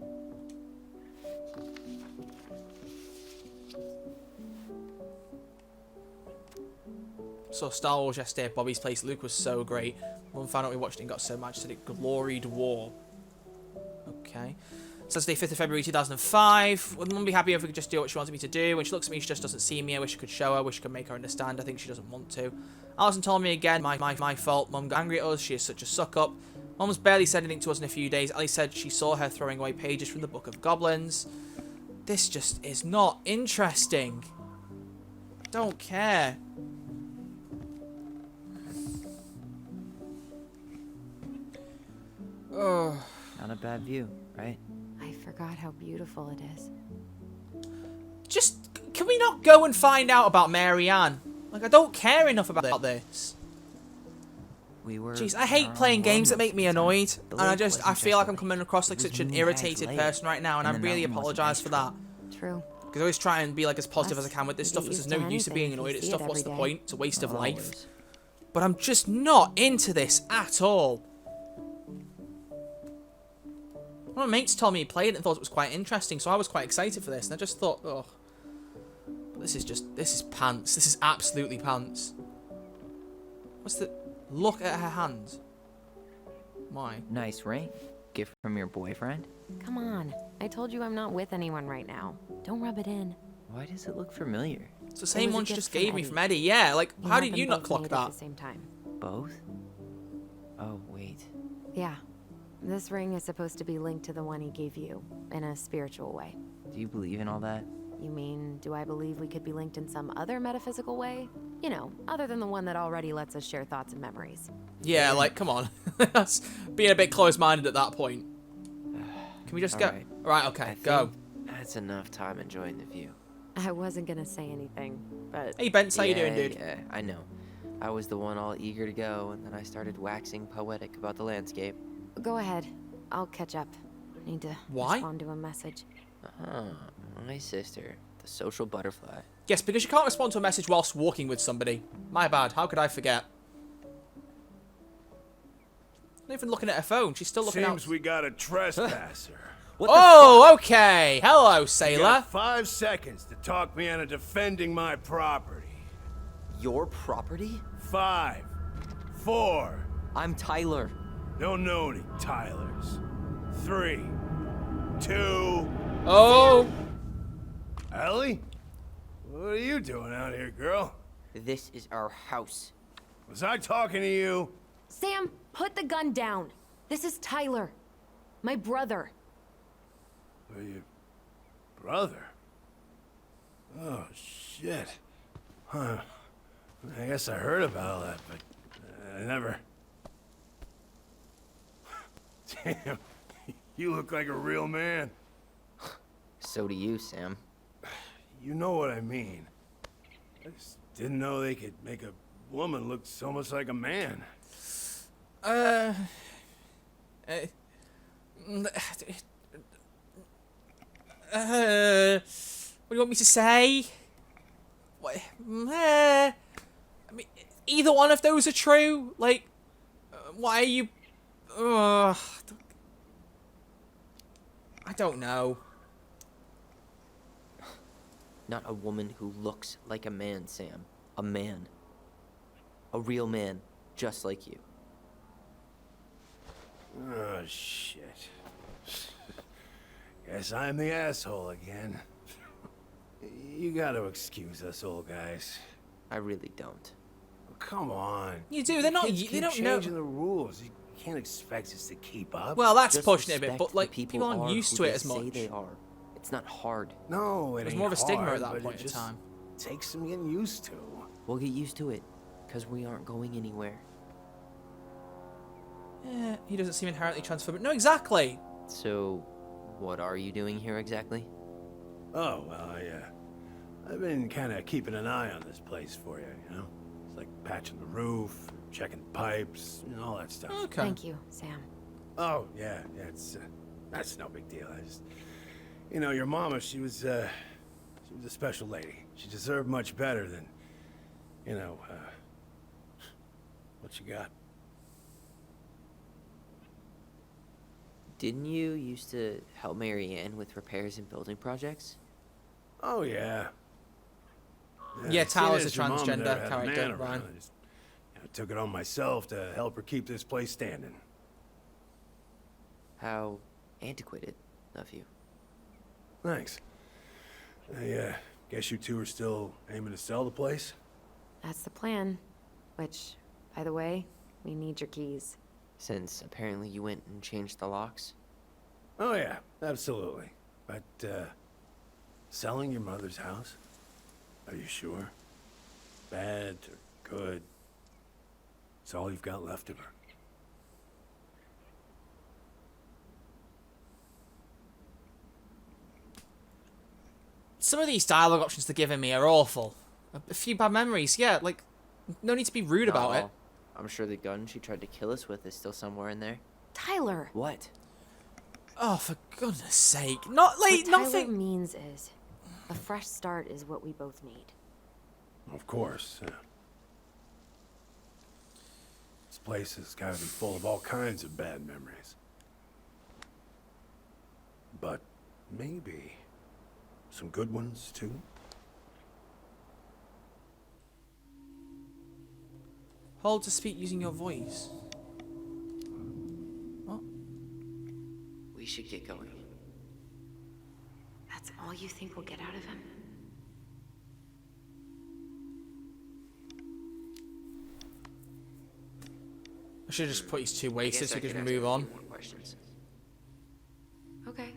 So Star Wars yesterday at Bobby's place. Luke was so great. Mum found out we watched it and got so mad. She said it gloried war. Okay. Saturday, 5th of February 2005. Would Mum be happy if we could just do what she wanted me to do? When she looks at me, she just doesn't see me. I wish I could show her. I wish I could make her understand. I think she doesn't want to. Alison told me again, my fault. Mum got angry at us. She is such a suck-up. Mum's barely said anything to us in a few days. Ali said she saw her throwing away pages from the Book of Goblins. This just is not interesting. Don't care. Oh. Not a bad view, right? I forgot how beautiful it is. Just, can we not go and find out about Marianne? Like, I don't care enough about this. Jeez, I hate playing games that make me annoyed. And I feel like I'm coming across like such an irritated person right now, and I really apologise for that. True. Because I always try and be like as positive as I can with this stuff, because there's no use of being annoyed at stuff. What's the point? It's a waste of life. But I'm just not into this at all. One of my mates told me he played it and thought it was quite interesting, so I was quite excited for this, and I just thought, oh, this is pants. This is absolutely pants. What's the... Look at her hands. Why? Nice ring. Gift from your boyfriend? Come on. I told you I'm not with anyone right now. Don't rub it in. Why does it look familiar? It's the same one she just gave me from Eddie. Yeah, like, how did you not clock that? At the same time. Both? Oh, wait. Yeah. This ring is supposed to be linked to the one he gave you, in a spiritual way. Do you believe in all that? You mean, do I believe we could be linked in some other metaphysical way? You know, other than the one that already lets us share thoughts and memories. Yeah, like, come on. That's being a bit close-minded at that point. Can we just go? Right, okay, go. That's enough time enjoying the view. I wasn't gonna say anything, but... Hey, Bence, how you doing, dude? Yeah, I know. I was the one all eager to go, and then I started waxing poetic about the landscape. Go ahead. I'll catch up. Need to respond to a message. My sister, the social butterfly. Yes, because you can't respond to a message whilst walking with somebody. My bad. How could I forget? Not even looking at her phone. She's still looking out. Seems we got a trespasser. Oh, okay. Hello, sailor. You got 5 seconds to talk me into defending my property. Your property? 5, 4. I'm Tyler. Don't know any Tylers. 3, 2. Oh. Ellie? What are you doing out here, girl? This is our house. Was I talking to you? Sam, put the gun down. This is Tyler. My brother. Your brother? Oh, shit. Huh. I guess I heard about all that, but I never... Damn, you look like a real man. So do you, Sam. You know what I mean. I just didn't know they could make a woman look so much like a man. What do you want me to say? What? I mean, either one of those are true. Like, why are you? I don't know. Not a woman who looks like a man, Sam. A man. A real man, just like you. Oh, shit. Guess I'm the asshole again. You gotta excuse us old guys. I really don't. Come on. You do. They're not. Kids They keep don't know. changing the rules. You can't expect us to keep up. Well, that's Just pushing it a bit, respect but like the people aren't are used who to it they as say much. they are. It's not hard. No, it There's ain't more of a stigma hard, at that but point it in just time. takes some getting used to. We'll get used to it, because we aren't going anywhere. Yeah, he doesn't seem inherently transphobic. No, exactly. So, what are you doing here exactly? Oh, well, I've been kind of keeping an eye on this place for you, you know? It's like patching the roof, checking pipes, you know, all that stuff. Okay. Thank you, Sam. Oh, yeah, it's, that's no big deal. I just, you know, your mama, she was a special lady. She deserved much better than, you know, what you got. Didn't you used to help Mary Ann with repairs and building projects? Oh, yeah. Yeah, seeing Tyler's as a your mom transgender never had a character, man around, Ryan. I just, you know, took it on myself to help her keep this place standing. How antiquated of you. Thanks. I guess you two are still aiming to sell the place? That's the plan. Which, by the way, we need your keys. Since apparently you went and changed the locks. Oh yeah, absolutely. But, selling your mother's house? Are you sure? Bad or good? It's all you've got left of her. Some of these dialogue options they're giving me are awful. A few bad memories. Yeah, like, no need to be rude about it. I'm sure the gun she tried to kill us with is still somewhere in there. Tyler! What? Oh, for goodness sake. Not, like, What Tyler nothing. means is, a fresh start is what we both need. Of course. This place has got to be full of all kinds of bad memories. But maybe some good ones, too? Hold to speak using your voice. What? We should get going. That's all you think we'll get out of him? I should have just put his two wasted so we I could ask move a on. few more questions. Okay.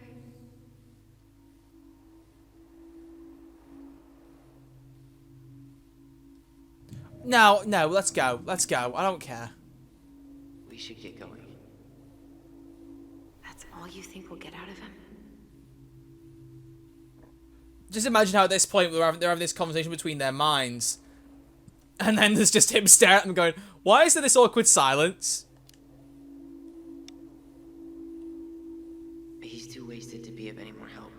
No, let's go. Let's go. I don't care. We should get going. That's all you think we'll get out of him? Just imagine how at this point they're having this conversation between their minds. And then there's just him staring at them going, why is there this awkward silence? He's too wasted to be of any more help.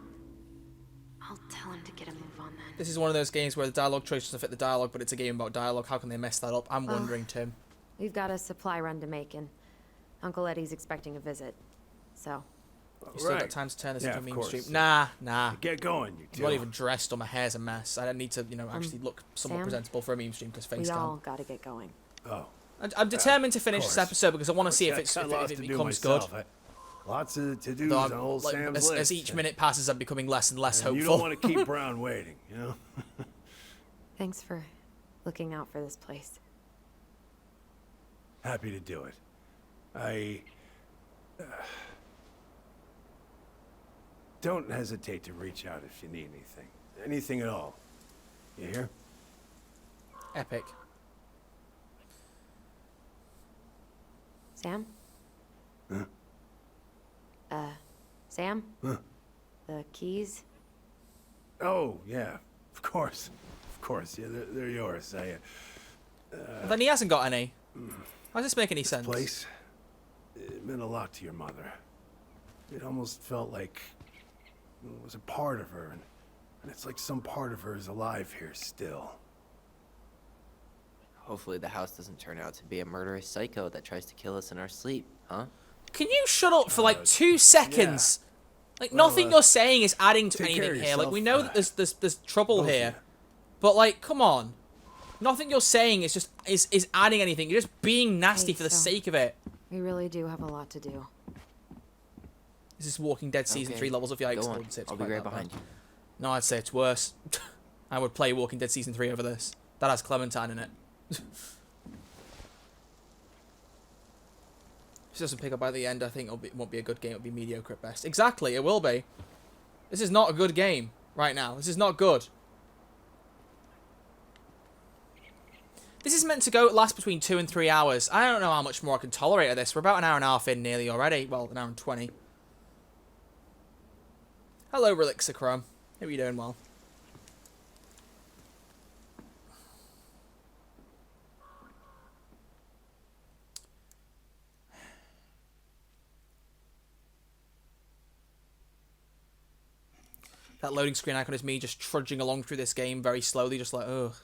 I'll tell him to get a move on then. This is one of those games where the dialogue choice doesn't fit the dialogue, but it's a game about dialogue. How can they mess that up? I'm wondering, Tim. We've got a supply run to make, and Uncle Eddie's expecting a visit. So, You still got time to turn this into a of meme course. stream. Nah. Get going, you I'm two. not even dressed or my hair's a mess. I don't need to, actually look somewhat Sam? presentable for a meme stream because face we cam. all gotta get going. Oh. I'm determined to finish this course. episode because I want to see if, Got if lots it to do becomes good. myself. Lots of to-dos Though on I'm, old like, Sam's as list. each minute passes, I'm becoming less and less And hopeful. you don't want to keep Brown waiting, you know? Thanks for looking out for this place. Happy to do it. I... don't hesitate to reach out if you need anything. Anything at all. You hear? Epic. Sam? Huh? Sam? Huh. The keys? Oh, yeah. Of course. Of course. Yeah, they're yours. Well, then he hasn't got any. How does this make any sense? Place, it meant a lot to your mother. It almost felt like it was a part of her, and it's like some part of her is alive here still. Hopefully the house doesn't turn out to be a murderous psycho that tries to kill us in our sleep, huh? Can you shut up for like 2 seconds? Yeah. Like nothing you're saying is adding to anything here. Like we know that there's trouble here, but like come on, nothing you're saying is just is adding anything. You're just being nasty for the sake of it. We really do have a lot to do. This is Walking Dead season 3 levels of yikes. Go on. I'll be right behind you. No, I'd say it's worse. I would play Walking Dead season 3 over this. That has Clementine in it. If it doesn't pick up by the end, I think it won't be a good game. It'll be mediocre at best. Exactly, it will be. This is not a good game right now. This is not good. This is meant to last between 2 and 3 hours. I don't know how much more I can tolerate of this. We're about an hour and a half in nearly already. Well, an hour and 20. Hello, Relixacrum. Hope you're doing well. That loading screen icon is me just trudging along through this game very slowly, just like, ugh.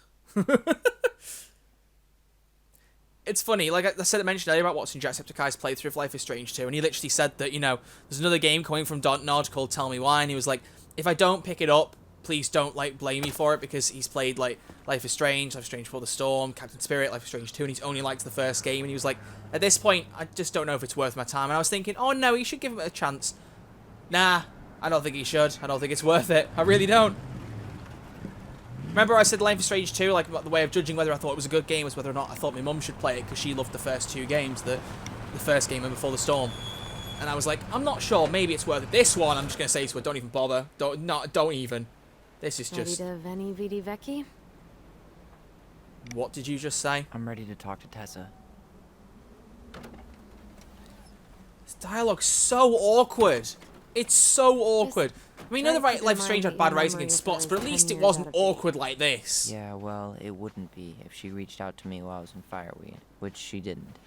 It's funny, like I mentioned earlier about watching Jacksepticeye's playthrough of Life is Strange 2, and he literally said that, you know, there's another game coming from Dontnod called Tell Me Why, and he was like, if I don't pick it up, please don't, like, blame me for it, because he's played, like, Life is Strange Before the Storm, Captain Spirit, Life is Strange 2, and he's only liked the first game, and he was like, at this point, I just don't know if it's worth my time, and I was thinking, oh no, you should give it a chance. Nah, I don't think he should. I don't think it's worth it. I really don't. Remember I said Life is Strange 2, like, the way of judging whether I thought it was a good game was whether or not I thought my mum should play it, because she loved the first 2 games, the first game and Before the Storm. And I was like, I'm not sure, maybe it's worth it. This one, I'm just going to say to her, don't even bother. Don't even. This is just... Ready to Veni Vidi Vecchi? What did you just say? I'm ready to talk to Tessa. This dialogue's so awkward. It's so awkward. I mean, the Life is Strange had bad writing in spots, but at least it wasn't awkward like this. Yeah, well, it wouldn't be if she reached out to me while I was in Fireweed, which she didn't.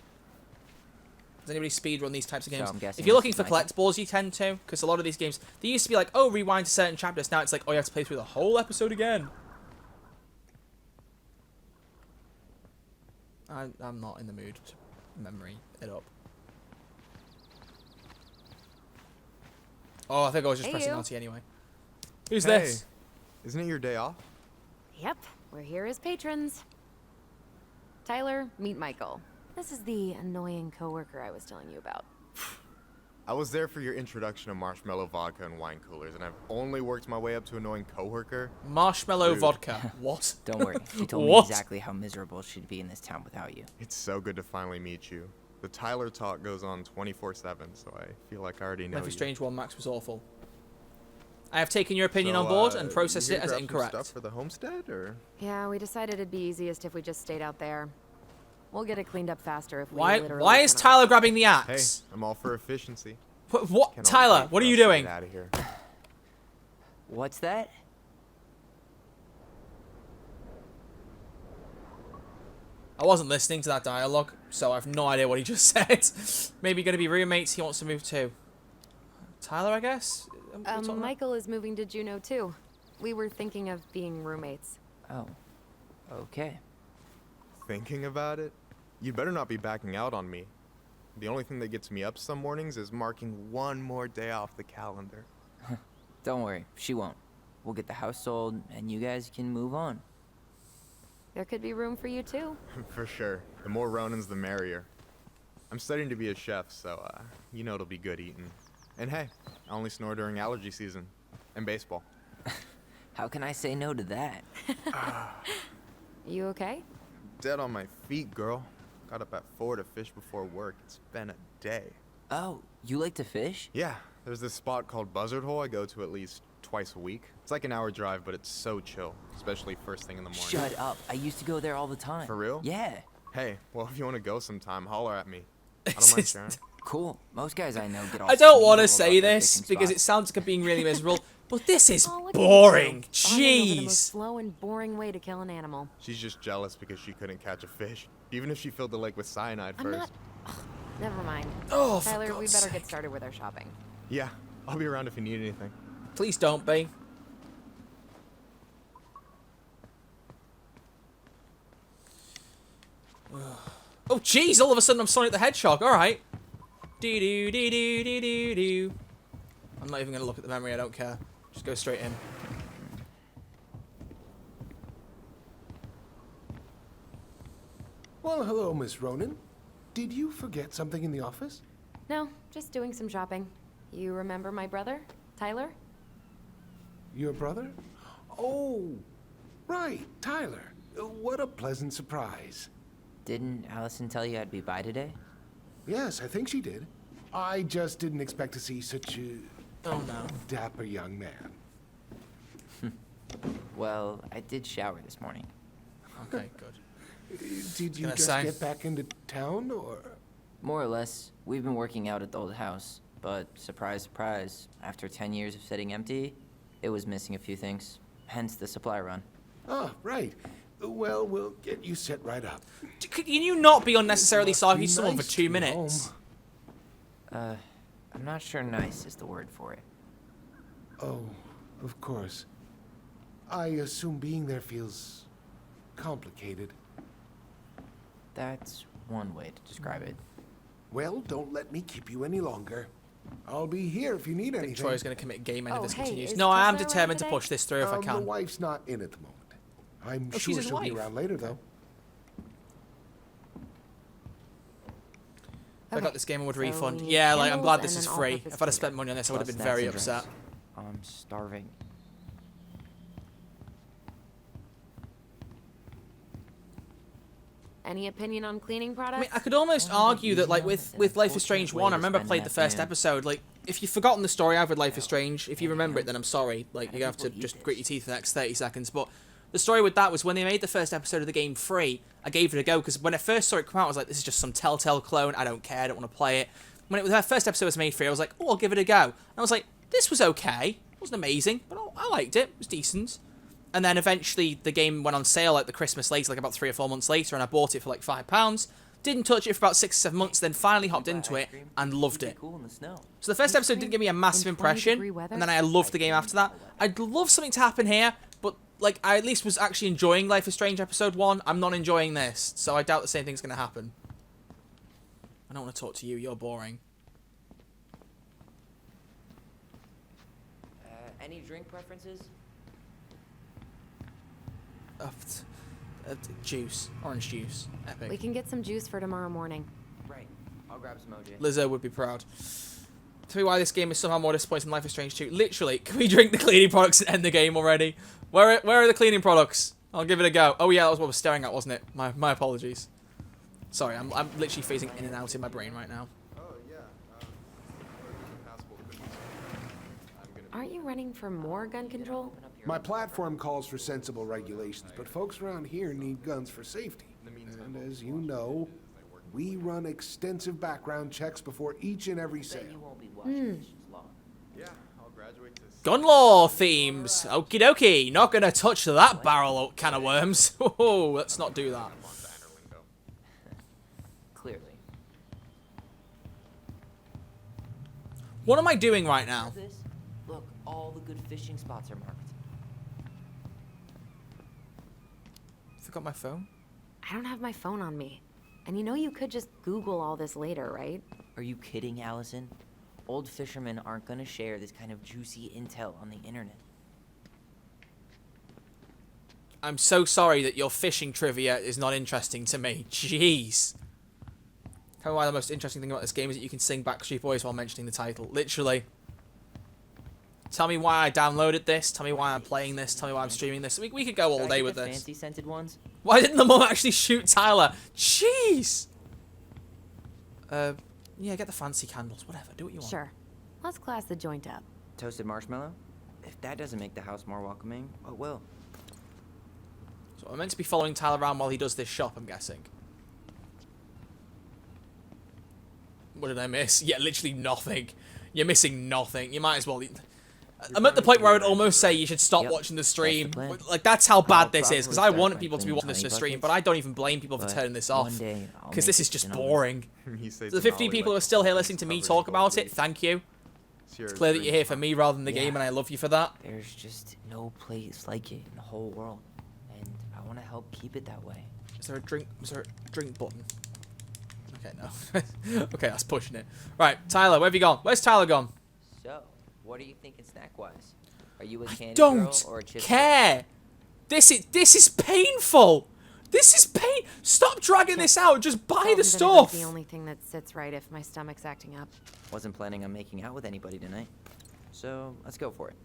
Does anybody speedrun these types of games? So if you're looking for collectibles, you tend to, because a lot of these games, they used to be like, oh, rewind to certain chapters. Now it's like, oh, you have to play through the whole episode again. I'm not in the mood to memory it up. Oh, I think I was just pressing RT anyway. Who's this? Isn't it your day off? Yep, we're here as patrons. Tyler, meet Michael. This is the annoying coworker I was telling you about. I was there for your introduction to marshmallow vodka and wine coolers, and I've only worked my way up to annoying coworker. Marshmallow vodka. What? Don't worry. She told me exactly how miserable she'd be in this town without you. It's so good to finally meet you. The Tyler talk goes on 24/7, so I feel like I already know Life is you. Strange 1 Max was awful. I have taken your opinion on board and processed it as incorrect. Stuff for the homestead, or? Yeah, we decided it'd be easiest if we just stayed out there. We'll get it cleaned up faster if we Why is Tyler grabbing the axe? Hey, I'm all for efficiency. What? Tyler, what are you doing? Out of here. What's that? I wasn't listening to that dialogue, so I have no idea what he just said. Maybe going to be roommates. He wants to move too. Tyler, I guess? Michael is moving to Juneau too. We were thinking of being roommates. Oh, okay. Thinking about it? You better not be backing out on me. The only thing that gets me up some mornings is marking one more day off the calendar. Don't worry, she won't. We'll get the house sold, and you guys can move on. There could be room for you too. For sure. The more Ronins, the merrier. I'm studying to be a chef, so, you know it'll be good eating. And hey, I only snore during allergy season. And baseball. How can I say no to that? You okay? Dead on my feet, girl. Got up at 4 to fish before work. It's been a day. Oh, you like to fish? Yeah, there's this spot called Buzzard Hole I go to at least twice a week. It's like an hour drive, but it's so chill, especially first thing in the morning. Shut up. I used to go there all the time. For real? Yeah. Hey, well, if you want to go sometime, holler at me. I don't mind sharing. Cool. Most guys I know get all I don't sneaky want to about say their this fishing because spots. it sounds like I'm being really miserable, but this is Oh, look at you boring. two, bonding over the most Jeez. slow and boring way to kill an animal. She's just jealous because she couldn't catch a fish, even if she filled the lake with cyanide I'm first. not. Ugh, never mind. Oh, for Tyler, we God's better sake. get started with our shopping. Yeah, I'll be around if you need anything. Please don't be. Oh, jeez, all of a sudden I'm Sonic the Hedgehog. All right. Do. I'm not even going to look at the memory. I don't care. Just go straight in. Well, hello, Miss Ronan. Did you forget something in the office? No, just doing some shopping. You remember my brother, Tyler? Your brother? Oh, right, Tyler. What a pleasant surprise. Didn't Allison tell you I'd be by today? Yes, I think she did. I just didn't expect to see such a Oh, no. dapper young man. Well, I did shower this morning. Okay, good. Did you Gonna just say. get back into town, or? More or less. We've been working out at the old house, but surprise, surprise, after 10 years of sitting empty, it was missing a few things. Hence the supply run. Ah, right. Well, we'll get you set right up. Can you not be unnecessarily Must be sarky to someone for nice 2 to be minutes? home. I'm not sure nice is the word for it. Oh, of course. I assume being there feels complicated. That's one way to describe it. Well, don't let me keep you any longer. I'll be here if you need I think anything. Troy's going to commit game end if Oh, this hey, continues. is No, I am Tesla around determined to today? push this through if I The can. wife's not in at the moment. I'm Oh, sure she's his she'll be wife. around later, though. If I got this game, I would so refund. we need Yeah, like, I'm glad candles this is and an free. all-purpose If I'd have heater. spent money on this, I would have Plus been very snacks and upset. drinks. I'm starving. Any opinion on cleaning I products? mean, I could almost argue that, like, with Life is Strange 1, I remember I played the first episode. Like, if you've forgotten the story I've with Life is Strange, if you remember it, then I'm sorry. Like, you're going to have to just grit your teeth for the next 30 seconds. But the story with that was when they made the first episode of the game free, I gave it a go, because when I first saw it come out, I was like, this is just some Telltale clone. I don't care. I don't want to play it. When the first episode was made free, I was like, oh, I'll give it a go. And I was like, this was okay. It wasn't amazing, but I liked it. It was decent. And then eventually the game went on sale like the Christmas later, like about 3 or 4 months later, and I bought it for like £5. Didn't touch it for about 6 or 7 months, then finally hopped into it and loved it. Cool in the snow. So the first episode didn't give me a massive impression, and then I loved the game after that. I'd love something to happen here, but like I at least was actually enjoying Life is Strange episode 1. I'm not enjoying this, so I doubt the same thing's going to happen. I don't want to talk to you, you're boring. Any drink preferences? Juice. Orange juice. Epic. We can get some juice for tomorrow morning. Right. I'll grab some OJ. Lizzo would be proud. Tell me why this game is somehow more disappointing than Life is Strange 2. Literally, can we drink the cleaning products and end the game already? Where are the cleaning products? I'll give it a go. Oh yeah, that was what I was staring at, wasn't it? My apologies. Sorry, I'm literally phasing in and out in my brain right now. Oh, yeah. Aren't you running for more gun control? My platform calls for sensible regulations, but folks around here need guns for safety. And as you know, we run extensive background checks before each and every sale. Yeah, I'll graduate to... Gun law themes. Okie dokie. Not gonna touch that barrel can of worms. Oh, let's not do that. Clearly. What am I doing right now? This? Look, all the good fishing spots are marked. Forgot my phone. I don't have my phone on me. And you know you could just Google all this later, right? Are you kidding, Allison? Old fishermen aren't gonna share this kind of juicy intel on the internet. I'm so sorry that your fishing trivia is not interesting to me. Jeez. Tell me why the most interesting thing about this game is that you can sing Backstreet Boys while mentioning the title. Literally. Tell me why I downloaded this. Tell me why I'm playing this. Tell me why I'm streaming this. We could go all day with this. Fancy scented ones? Why didn't the mum actually shoot Tyler? Jeez. Yeah, get the fancy candles. Whatever. Do what you want. Sure. Let's class the joint up. Toasted marshmallow? If that doesn't make the house more welcoming, what will? So I'm meant to be following Tyler around while he does this shop, I'm guessing. What did I miss? Yeah, literally nothing. You're missing nothing. You might as well... I'm at the point where I would almost say you should stop watching the stream. Like, that's how bad this is, because I want people to be watching this stream, but I don't even blame people for turning this off, because this is just boring. So the 15 people who are still here listening to me talk about it, thank you. It's clear that you're here for me rather than the game, and I love you for that. There's just no place like it in the whole world, and I want to help keep it that way. Is there a drink button? Okay, no. Okay, that's pushing it. Right, Tyler, where have you gone? Where's Tyler gone? So, what are you thinking snack-wise? Are you a candy Don't girl or a chip care. This is painful. This is pain. Stop dragging this out. Just buy the stuff. The only thing that sits right if my stomach's acting up. Wasn't planning on making out with anybody tonight, so let's go for it.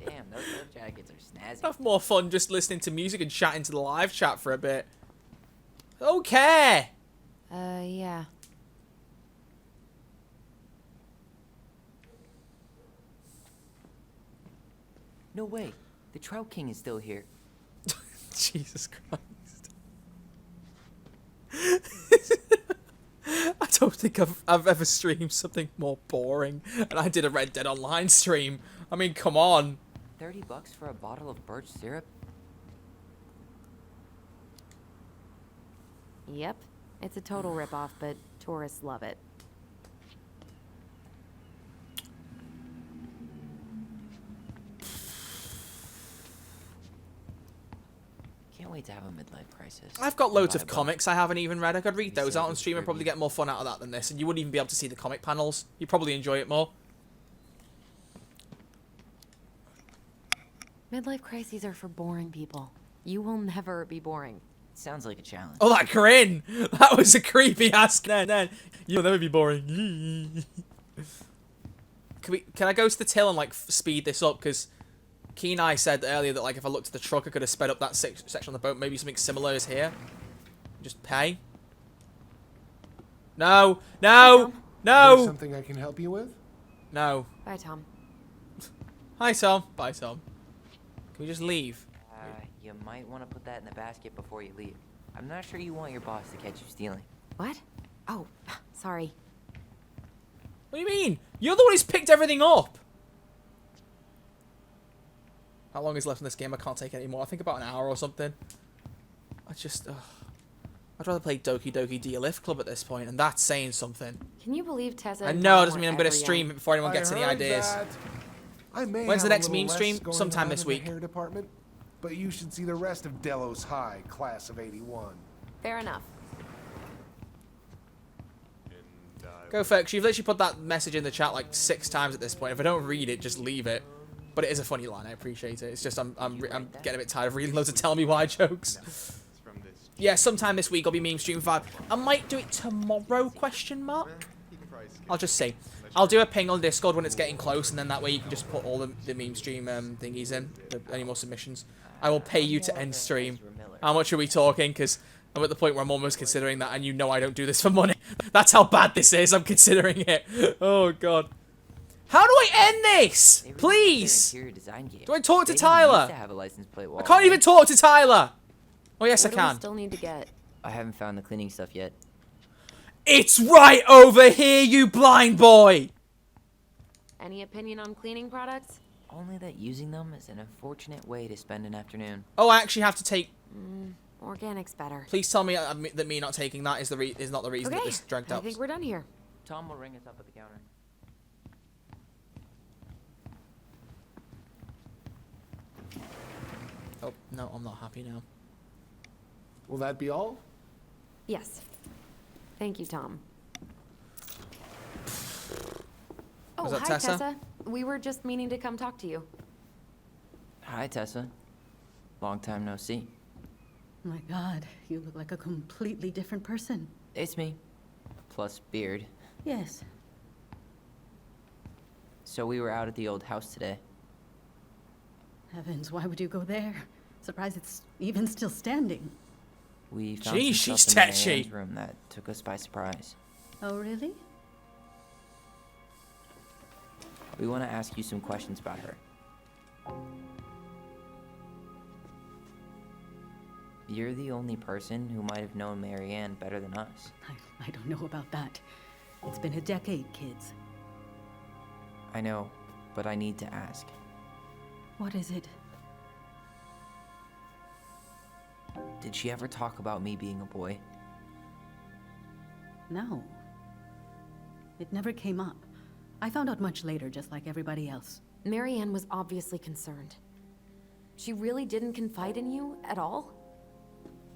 Damn, those jackets are snazzy. Have more fun just listening to music and chatting to the live chat for a bit. Okay. Yeah. No way. The Trout King is still here. Jesus Christ. I don't think I've ever streamed something more boring. And I did a Red Dead Online stream. I mean, come on. $30 for a bottle of birch syrup? Yep. It's a total ripoff, but tourists love it. Can't wait to have a midlife crisis. I've got loads of comics I haven't even read. I could read those out on stream and probably get more fun out of that than this. And you wouldn't even be able to see the comic panels. You'd probably enjoy it more. Midlife crises are for boring people. You will never be boring. Sounds like a challenge. Oh, that grin! That was a creepy ass grin. You'll never be boring. Can I go to the till and like speed this up? Because Kenai said earlier that like if I looked at the truck, I could have sped up that section on the boat. Maybe something similar is here. Just pay. No, no, no. There's something I can help you with? No. Bye, Tom. Hi, Tom. Bye, Tom. Can we just leave? You might want to put that in the basket before you leave. I'm not sure you want your boss to catch you stealing. What? Oh, sorry. What do you mean? You're the one who's picked everything up. How long is left in this game? I can't take it anymore. I think about an hour or something. I'd rather play Doki Doki D-Lift Club at this point, and that's saying something. Can you believe Tessa? I know, it doesn't mean I'm going to stream it before anyone gets any ideas. When's the next meme stream? Sometime this week. Hair department, but you should see the rest of Delos High, class of '81. Fair enough. Go for it, 'cause you've literally put that message in the chat like 6 times at this point. If I don't read it, just leave it. But it is a funny line. I appreciate it. It's just I'm getting a bit tired of reading loads of tell me why jokes. Yeah, sometime this week I'll be meme stream 5. I might do it tomorrow? Question mark. I'll just see. I'll do a ping on Discord when it's getting close, and then that way you can just put all the meme stream thingies in. Any more submissions? I will pay you to end stream. How much are we talking? Because I'm at the point where I'm almost considering that, and you know I don't do this for money. That's how bad this is. I'm considering it. Oh god. How do I end this? Please. Do I talk to Tyler? I can't even talk to Tyler. Oh yes, I can. What do we still need to get? I haven't found the cleaning stuff yet. It's right over here, you blind boy! Any opinion on cleaning products? Only that using them is an unfortunate way to spend an afternoon. Oh, I actually have to take... Organic's better. Please tell me that me not taking that is not the reason that this dragged up. I think we're done here. Tom will ring us up at the counter. Oh, no, I'm not happy now. Will that be all? Yes. Thank you, Tom. Oh, Was that hi, Tessa? We were just meaning to come talk to you. Hi, Tessa. Long time no see. My god, you look like a completely different person. It's me. Plus beard. Yes. So we were out at the old house today. Heavens, why would you go there? Surprised it's even still standing. We found Gee, some she's stuff in tetchy. Marianne's room that took us by surprise. Oh, really? We want to ask you some questions about her. You're the only person who might have known Marianne better than us. I don't know about that. It's been a decade, kids. I know, but I need to ask. What is it? Did she ever talk about me being a boy? No. It never came up. I found out much later, just like everybody else. Marianne was obviously concerned. She really didn't confide in you at all?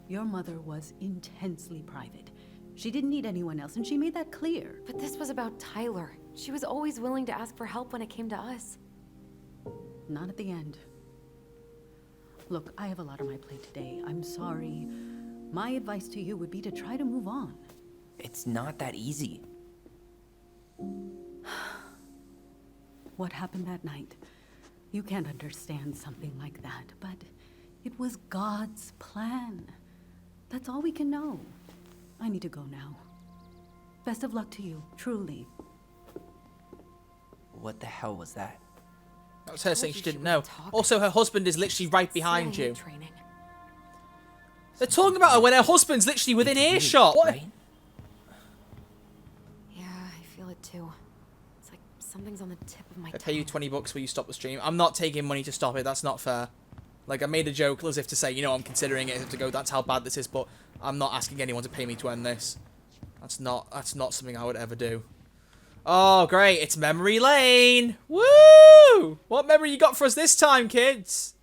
Your mother was intensely private. She didn't need anyone else, and she made that clear. But this was about Tyler. She was always willing to ask for help when it came to us. Not at the end. Look, I have a lot on my plate today. I'm sorry. My advice to you would be to try to move on. It's not that easy. What happened that night? You can't understand something like that, but it was God's plan. That's all we can know. I need to go now. Best of luck to you, truly. What the hell was that? That was her saying she didn't know. Also, her husband is literally right behind you. They're talking about her when her husband's literally within earshot. What? Yeah, I feel it too. It's like something's on the tip of my I pay you $20 will you stop the stream. I'm not taking money to stop it. That's not fair. Like, I made a joke as if to say, you know, I'm considering it to go, that's how bad this is, but I'm not asking anyone to pay me to end this. That's not something I would ever do. Oh, great. It's memory lane. Woo! What memory you got for us this time, kids?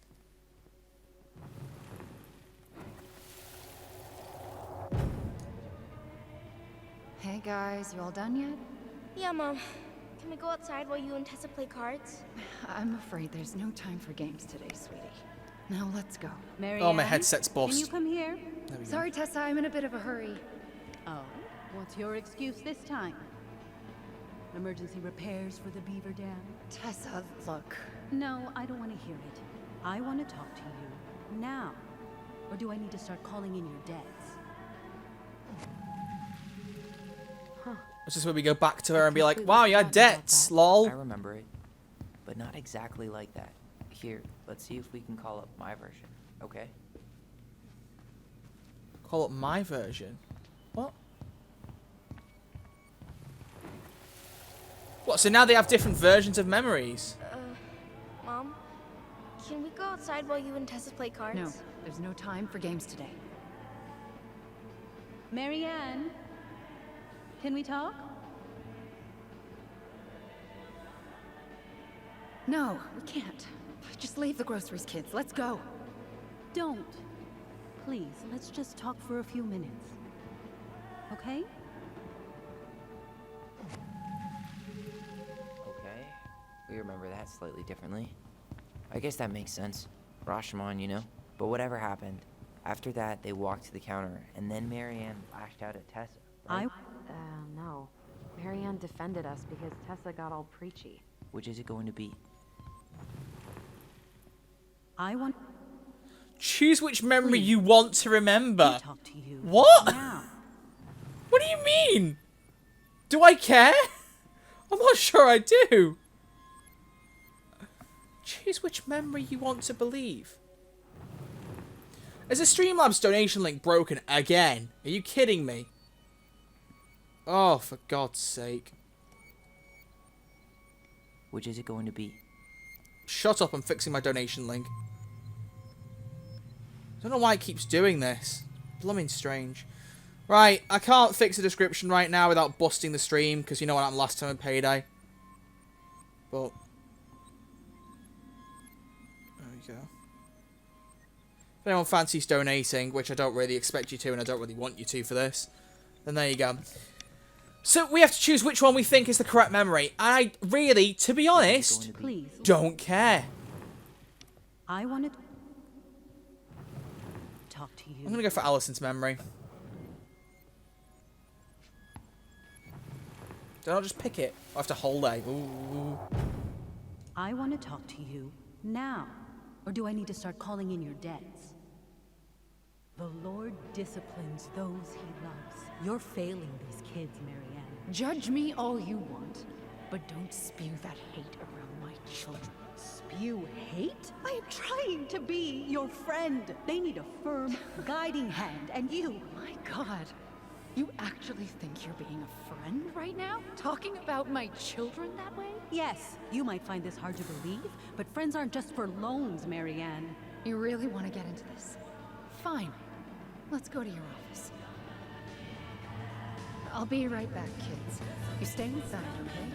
Hey guys, you all done yet? Yeah, Mom. Can we go outside while you and Tessa play cards? I'm afraid there's no time for games today, sweetie. Now let's go. Oh, my headset's bust. Can you come here? There we go. Sorry, Tessa, I'm in a bit of a hurry. Oh, what's your excuse this time? Emergency repairs for the beaver dam? Tessa, look. No, I don't want to hear it. I want to talk to you now. Or do I need to start calling in your debts? This is where we go back to her and be like, wow, you had debts, lol. I remember it, but not exactly like that. Here, let's see if we can call up my version, okay? Call up my version? What? What, so now they have different versions of memories? Mom? Can we go outside while you and Tessa play cards? No, there's no time for games today. Marianne? Can we talk? No, we can't. Just leave the groceries, kids. Let's go. Don't. Please, let's just talk for a few minutes. Okay? Okay, we remember that slightly differently. I guess that makes sense. Rashomon, you know? But whatever happened, after that, they walked to the counter, and then Marianne lashed out at Tessa, right? No. Marianne defended us because Tessa got all preachy. Which is it going to be? I want... Choose which memory you want to remember. Talk to you what? now. What do you mean? Do I care? I'm not sure I do. Choose which memory you want to believe. Is a Streamlabs donation link broken again? Are you kidding me? Oh, for God's sake. Which is it going to be? Shut up, I'm fixing my donation link. I don't know why it keeps doing this. Blooming strange. Right, I can't fix the description right now without busting the stream, because you know what happened last time at Payday. But... there we go. If anyone fancies donating, which I don't really expect you to, and I don't really want you to for this, then there you go. So we have to choose which one we think is the correct memory. I really, to be honest, Please. don't care. I want to talk to you. I'm going to go for Allison's memory. Don't I just pick it? I have to hold it. Ooh. I want to talk to you now. Or do I need to start calling in your debts? The Lord disciplines those he loves. You're failing these kids, Marianne. Judge me all you want, but don't spew that hate around my children. Spew you hate? I am trying to be your friend. They need a firm, guiding hand, and you... My God. You actually think you're being a friend right now? Talking about my children that way? Yes, you might find this hard to believe, but friends aren't just for loans, Marianne. You really want to get into this? Fine. Let's go to your office. I'll be right back, kids. You stay inside, okay?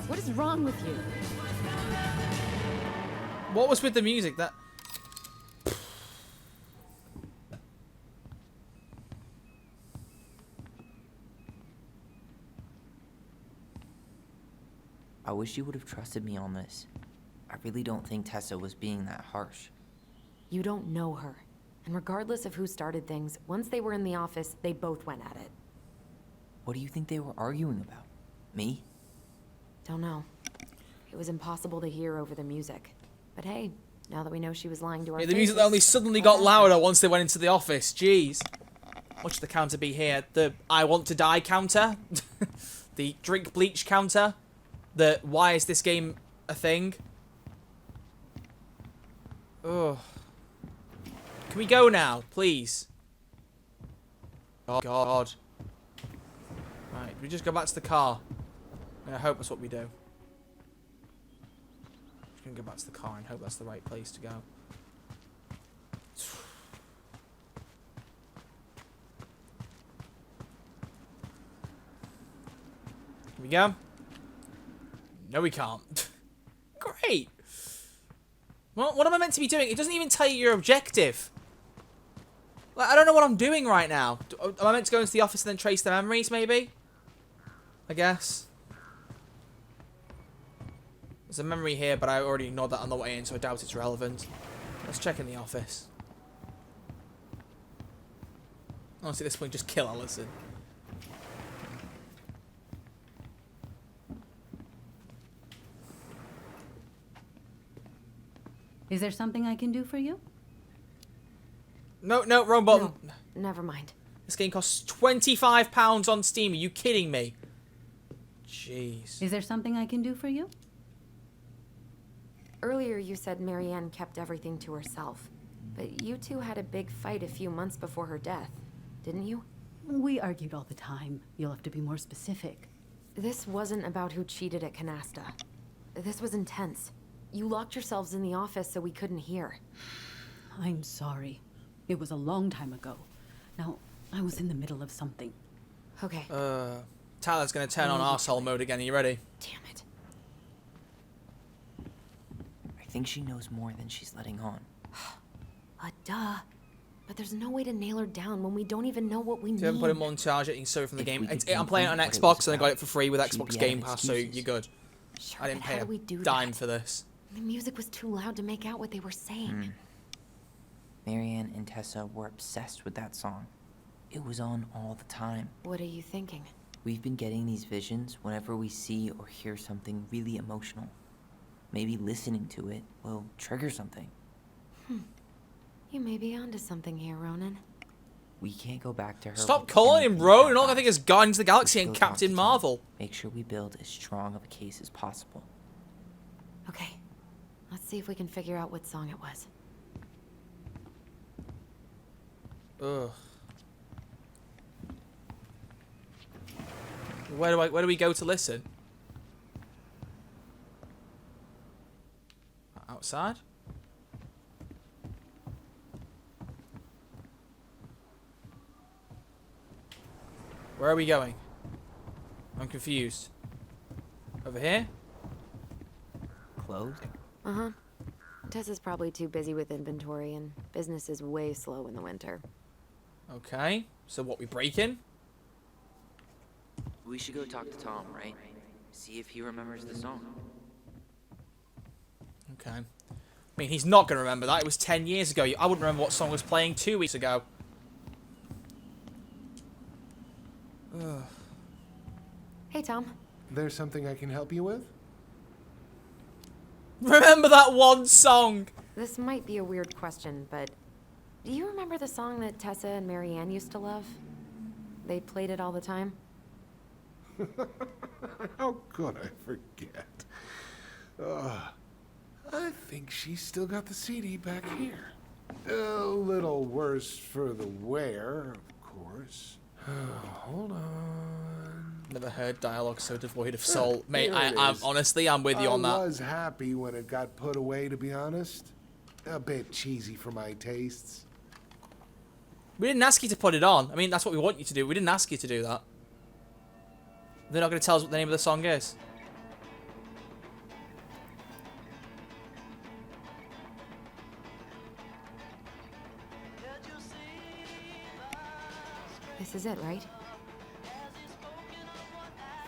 What is wrong with you? What was with the music? That... I wish you would have trusted me on this. I really don't think Tessa was being that harsh. You don't know her. And regardless of who started things, once they were in the office, they both went at it. What do you think they were arguing about? Me? Don't know. It was impossible to hear over the music. But hey, now that we know she was lying to our Yeah, the music only suddenly got louder once they went into the office. Jeez. What should the counter be here? The I want to die counter? The drink bleach counter? The why is this game a thing? Ugh. Can we go now, please? Oh, God. Right, we just go back to the car. I hope that's what we do. Just gonna go back to the car and hope that's the right place to go. Can we go? No, we can't. Great. Well, what am I meant to be doing? It doesn't even tell you your objective. Like, I don't know what I'm doing right now. Am I meant to go into the office and then trace the memories, maybe? I guess. There's a memory here, but I already ignored that on the way in, so I doubt it's relevant. Let's check in the office. Honestly, at this point, just kill Allison. Is there something I can do for you? No, wrong button. No, never mind. This game costs £25 on Steam. Are you kidding me? Jeez. Is there something I can do for you? Earlier you said Marianne kept everything to herself. But you two had a big fight a few months before her death, didn't you? We argued all the time. You'll have to be more specific. This wasn't about who cheated at Canasta. This was intense. You locked yourselves in the office so we couldn't hear. I'm sorry. It was a long time ago. Now, I was in the middle of something. Okay. Tyler's gonna turn on arsehole mode again. Are you ready? Damn it. I think she knows more than she's letting on. Duh. But there's no way to nail her down when we don't even know what we need. If you haven't put a montage, you can sew from the game. I'm playing it on Xbox and I got it for free with Xbox Game Pass, so you're good. Sure, I didn't pay a do dime that? for this. The music was too loud to make out what they were saying. Marianne and Tessa were obsessed with that song. It was on all the time. What are you thinking? We've been getting these visions whenever we see or hear something really emotional. Maybe listening to it will trigger something. You may be onto something here, Ronan. We can't go back to her. Stop with calling him anything Ronan. about All I think is Guardians of the Galaxy and Let's go talk Captain to Marvel. Tom. Make sure we build as strong of a case as possible. Okay. Let's see if we can figure out what song it was. Ugh. Where do we go to listen? Outside? Where are we going? I'm confused. Over here? Closed? Uh-huh. Tessa's probably too busy with inventory, and business is way slow in the winter. Okay. So what, we break in? We should go talk to Tom, right? See if he remembers the song. Okay. I mean, he's not going to remember that. It was 10 years ago. I wouldn't remember what song was playing 2 weeks ago. Ugh. Hey, Tom. There's something I can help you with? Remember that one song! This might be a weird question, but do you remember the song that Tessa and Marianne used to love? They played it all the time. How could I forget? I think she's still got the CD back here. A little worse for the wear, of course. Hold on. Never heard dialogue so devoid of soul. Mate, Here it I'm is. honestly, I'm with you on that. I was happy when it got put away, to be honest. A bit cheesy for my tastes. We didn't ask you to put it on. I mean, that's what we want you to do. We didn't ask you to do that. They're not going to tell us what the name of the song is. This is it, right?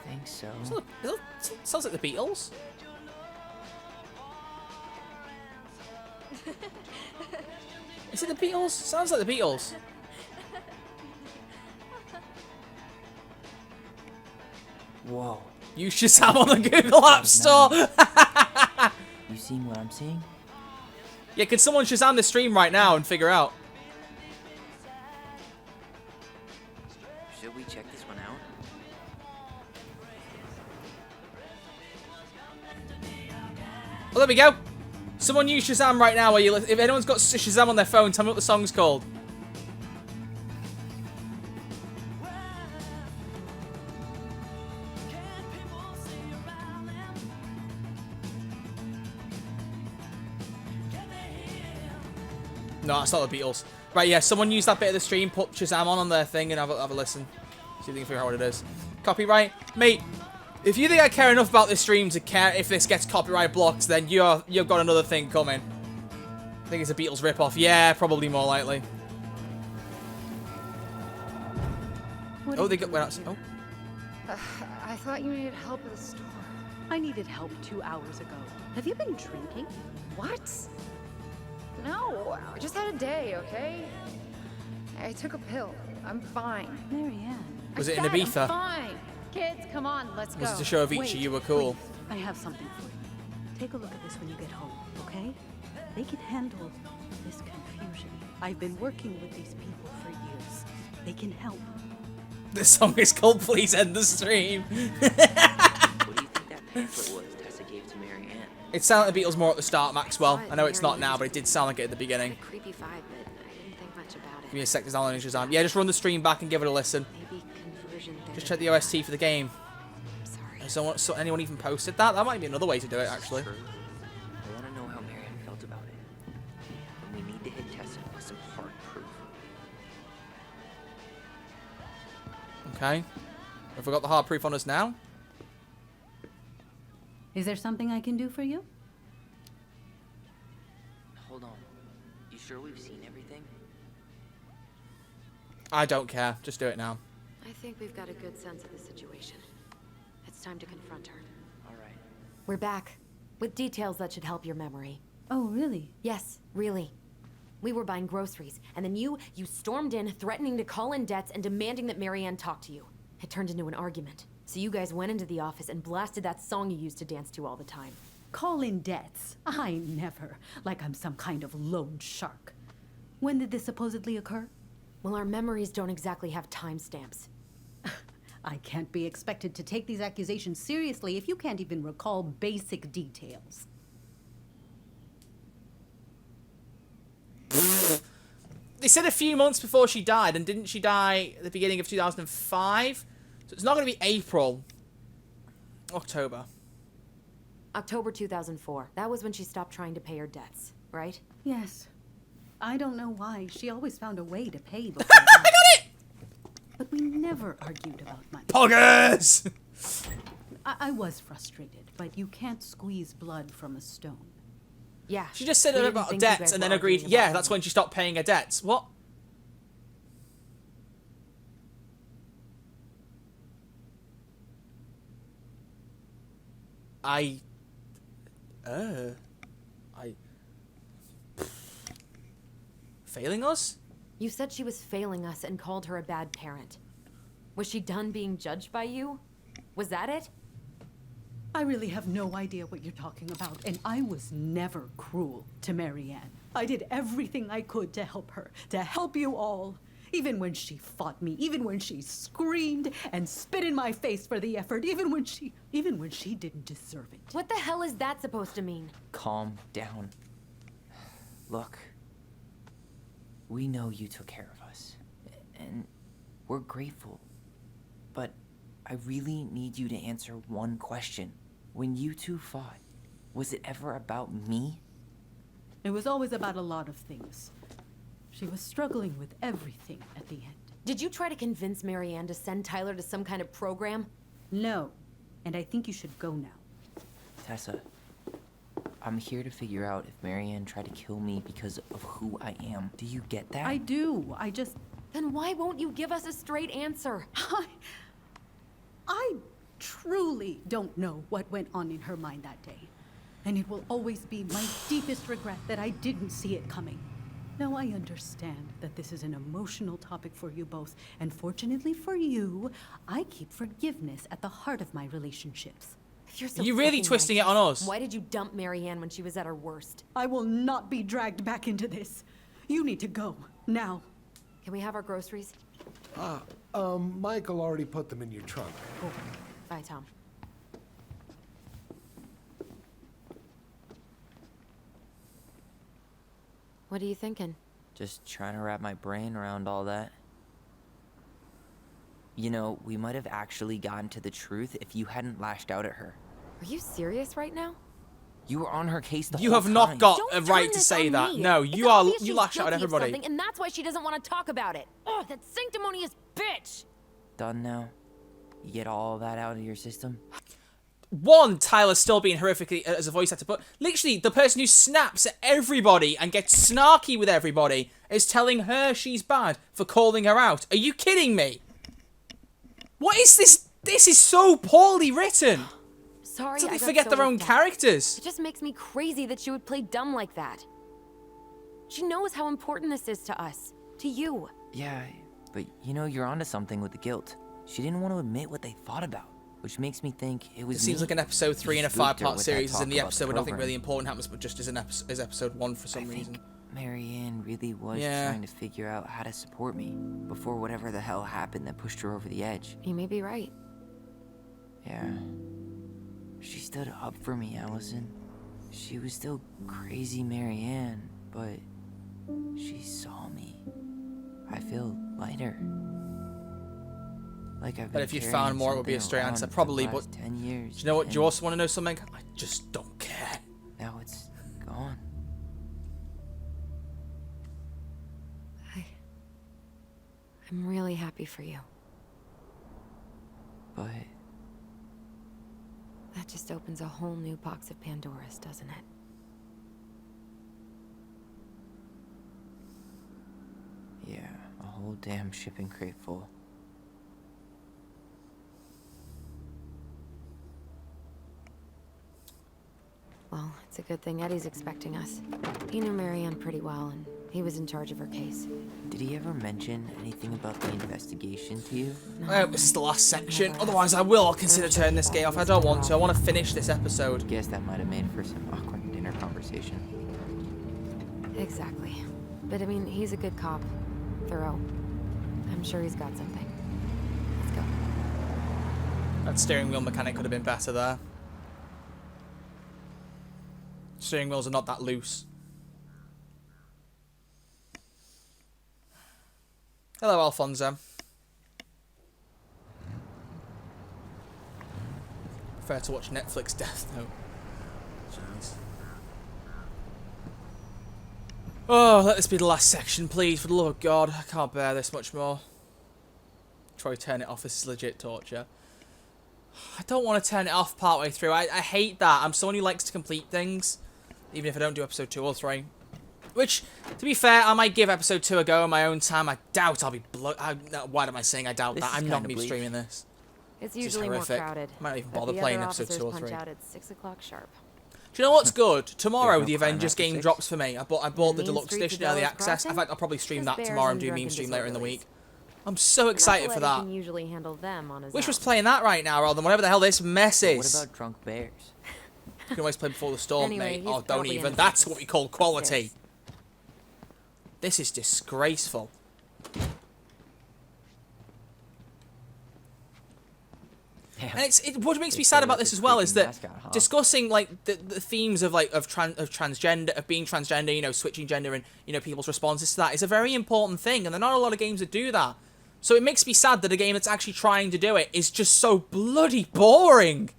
I think so. Sounds like the Beatles. Is it the Beatles? Sounds like the Beatles. Whoa. You Shazam on the Google App Store. You seeing what I'm seeing? Yeah, could someone Shazam the stream right now and figure out? Should we check this one out? Well, there we go. Someone use Shazam right now. If anyone's got Shazam on their phone, tell me what the song's called. No, it's not the Beatles. Right, yeah, someone use that bit of the stream, put Shazam on their thing, and have a listen. See if you can figure out what it is. Copyright? Mate, if you think I care enough about this stream to care if this gets copyright blocked, then you've got another thing coming. I think it's a Beatles ripoff. Yeah, probably more likely. Oh, they got... Oh. I thought you needed help at the store. I needed help 2 hours ago. Have you been drinking? What? No, I just had a day, okay? I took a pill. I'm fine. Marianne. Was it in Ibiza? I'm fine. Kids, come on, let's go. Was it to show Avicii Wait, you were cool? please. I have something for you. Take a look at this when you get home, okay? They can handle this confusion. I've been working with these people for years. They can help. This song is called Please End the Stream. What do you think that pamphlet was Tessa gave to Mary Ann? It sounded like the Beatles more at the start, Maxwell. I know it's not now, but it did sound like it at the beginning. A creepy vibe, but I didn't think much about it. Give me a sec to download Shazam. Yeah, just run the stream back and give it a listen. Maybe conversion therapy. Just check the OST for the game. Sorry. So anyone even posted that? That might be another way to do it, actually. True. I want to know how Mary Ann felt about it. And we need to hit Tessa with some hard proof. Okay. Have we got the hard proof on us now? Is there something I can do for you? Hold on. You sure we've seen everything? I don't care. Just do it now. I think we've got a good sense of the situation. It's time to confront her. All right. We're back, with details that should help your memory. Oh, really? Yes, really. We were buying groceries, and then you stormed in, threatening to call in debts and demanding that Marianne talk to you. It turned into an argument. So you guys went into the office and blasted that song you used to dance to all the time. Call in debts. I never. Like I'm some kind of loan shark. When did this supposedly occur? Well, our memories don't exactly have timestamps. I can't be expected to take these accusations seriously if you can't even recall basic details. They said a few months before she died, and didn't she die at the beginning of 2005? So it's not going to be April. October. October 2004. That was when she stopped trying to pay her debts, right? Yes. I don't know why. She always found a way to pay before I got it! But we never argued about money. Poggers! I was frustrated, but you can't squeeze blood from a stone. Yeah. She just said we didn't about think you debts guys and were then agreed, arguing yeah, about that's money. when she stopped paying her debts. What? Failing us? You said she was failing us and called her a bad parent. Was she done being judged by you? Was that it? I really have no idea what you're talking about, and I was never cruel to Marianne. I did everything I could to help her, to help you all. Even when she fought me, even when she screamed and spit in my face for the effort, even when she didn't deserve it. What the hell is that supposed to mean? Calm down. Look, we know you took care of us, and we're grateful. But I really need you to answer one question. When you two fought, was it ever about me? It was always about a lot of things. She was struggling with everything at the end. Did you try to convince Marianne to send Tyler to some kind of program? No, and I think you should go now. Tessa, I'm here to figure out if Marianne tried to kill me because of who I am. Do you get that? I do. I just... Then why won't you give us a straight answer? I truly don't know what went on in her mind that day. And it will always be my deepest regret that I didn't see it coming. Now, I understand that this is an emotional topic for you both, and fortunately for you, I keep forgiveness at the heart of my relationships. You're so You're really fucking twisting it righteous. on us. Why did you dump Marianne when she was at her worst? I will not be dragged back into this. You need to go, now. Can we have our groceries? Michael already put them in your trunk. Cool. Bye, Tom. What are you thinking? Just trying to wrap my brain around all that. You know, we might have actually gotten to the truth if you hadn't lashed out at her. Are you serious right now? You were on her case the You whole have not time. got Don't a turn right to this say on that. me. No, It's you obvious she's lash out at guilty of everybody. something, and that's why she doesn't want to talk about it. Oh, that sanctimonious bitch! Done now? You get all that out of your system? One, Tyler's still being horrifically as a voice actor, but literally the person who snaps at everybody and gets snarky with everybody is telling her she's bad for calling her out. Are you kidding me? What is this? This is so poorly written. Sorry, So I they got forget so their own worked up. characters. It just makes me crazy that she would play dumb like that. She knows how important this is to us. To you. Yeah, but you know, you're onto something with the guilt. She didn't want to admit what they thought about, which makes me think it was It seems me. like an episode 3 in a You spooked her 5-part with that series is in talk the about episode the where nothing program. really important happens, but just as episode 1 for some reason. Marianne really was Yeah. trying to figure out how to support me before whatever the hell happened that pushed her over the edge. You may be right. Yeah. She stood up for me, Allison. She was still crazy Marianne, but she saw me. I feel lighter. Like I've been But if you'd carrying found more, it would be a something straight around answer. for the Probably, last but 10 years. do you know what? Do you and also want to know something? I just don't care. Now it's gone. I'm really happy for you. But That just opens a whole new box of Pandora's, doesn't it? yeah, a whole damn shipping crate full. Well, it's a good thing Eddie's expecting us. He knew Marianne pretty well, and he was in charge of her case. Did he ever mention anything about the investigation to you? I hope this is the last section. Otherwise, I'll consider turning this game off. I don't want to. I want to finish this episode. Guess that might have made for some awkward dinner conversation. Exactly. But I mean, he's a good cop. Thorough. I'm sure he's got something. Let's go. That steering wheel mechanic could have been better there. Steering wheels are not that loose. Hello, Alfonso. Prefer to watch Netflix Death Note. Jeez. Oh, let this be the last section, please. For the love of God, I can't bear this much more. Troy, turn it off. This is legit torture. I don't want to turn it off partway through. I hate that. I'm someone who likes to complete things, even if I don't do episode 2 or 3. Which, to be fair, I might give episode 2 a go in my own time. I doubt I'll be why am I saying I doubt that? I'm not going to be streaming this. It's usually more horrific. crowded. I might not even but bother the playing other episode 2 or officers 3. punch out at 6 o'clock sharp. Do you know what's good? Tomorrow, no the crime Avengers after game 6? drops for me. I bought the Mean deluxe Streets edition of early Devil's access. In Crossing? fact, I'll probably stream Just that bears tomorrow and and do drunken meme stream later in the disorderlies. week. I'm so excited for Not that. Eddie can usually handle them on his Wish own. was playing that right now rather than whatever the hell this mess But is. what about drunk bears? You can always play before the storm, Anyway, mate. he's Oh, don't probably even. innocent. That's what we call quality. Yes. This is disgraceful. And what makes me sad about this as well is that discussing like the themes of like of transgender, of being transgender, you know, switching gender, and you know people's responses to that is a very important thing, and there are not a lot of games that do that. So it makes me sad that a game that's actually trying to do it is just so bloody boring.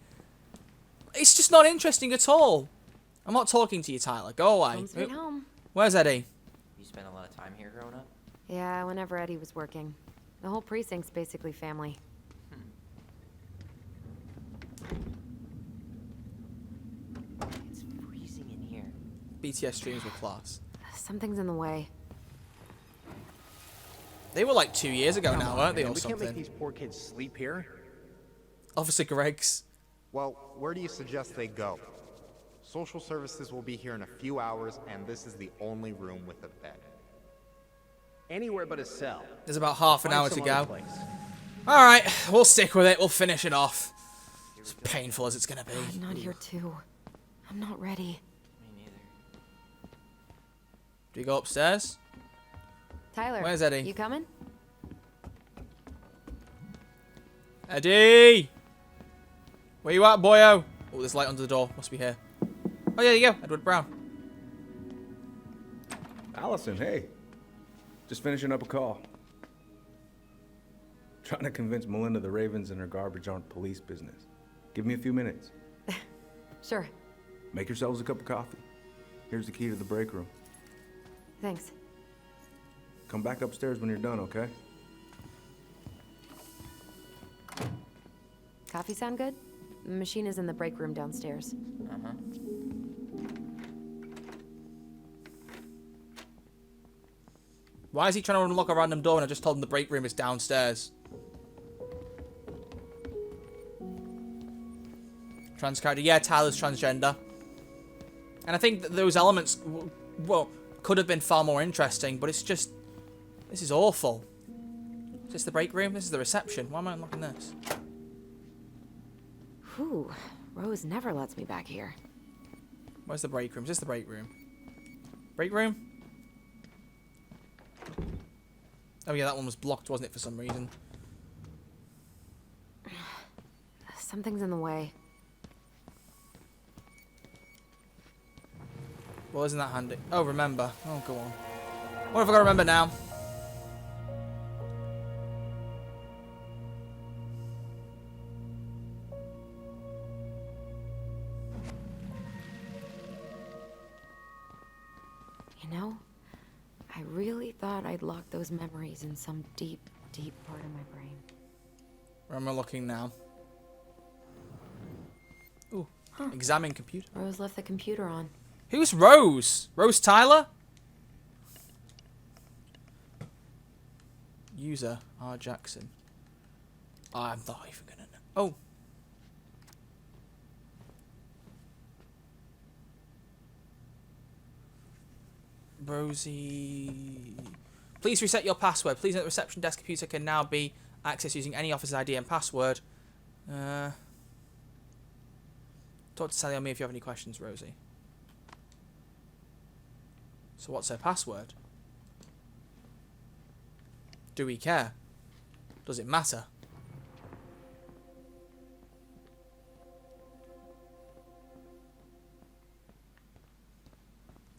It's just not interesting at all. I'm not talking to you, Tyler. Go away. Home sweet home. Where's Eddie? You spent a lot of time here growing up? Yeah, whenever Eddie was working. The whole precinct's basically family. It's freezing in here. BTS streams were class. Something's in the way. They were like 2 years ago now, weren't they, or We can't make something? these poor kids sleep here. Officer Greggs. Well, where do you suggest they go? Social services will be here in a few hours, and this is the only room with a bed. Anywhere but a cell. There's about half an Find hour to some go. other place. Alright, we'll stick with it. We'll finish it off. As painful as it's gonna be. I'm not here too. I'm not ready. Me neither. Do we go upstairs? Tyler. Where's Eddie? You coming? Eddie! Where you at, boyo? Oh, there's light under the door. Must be here. Oh, yeah, there you go. Edward Brown. Allison, hey. Just finishing up a call. Trying to convince Melinda the Ravens and her garbage aren't police business. Give me a few minutes. Sure. Make yourselves a cup of coffee. Here's the key to the break room. Thanks. Come back upstairs when you're done, okay? Coffee sound good? The machine is in the break room downstairs. Uh-huh. Why is he trying to unlock a random door when I just told him the break room is downstairs? Trans character. Yeah, Tyler's transgender. And I think that those elements, well, could have been far more interesting, but it's just... This is awful. Is this the break room? This is the reception. Why am I unlocking this? Whew. Rose never lets me back here. Where's the break room? Is this the break room? Break room? Oh yeah, that one was blocked, wasn't it, for some reason? Something's in the way. Well, isn't that handy? Oh, remember. Oh, go on. What have I got to remember now? You know, I really thought I'd locked those memories in some deep, deep part of my brain. Where am I looking now? Ooh, examine computer. Rose left the computer on. Who's Rose? Rose Tyler? User R. Jackson. I'm not even gonna know. Oh. Rosie. Please reset your password. Please note the reception desk computer can now be accessed using any officer's ID and password. Talk to Sally or me if you have any questions, Rosie. So what's her password? Do we care? Does it matter?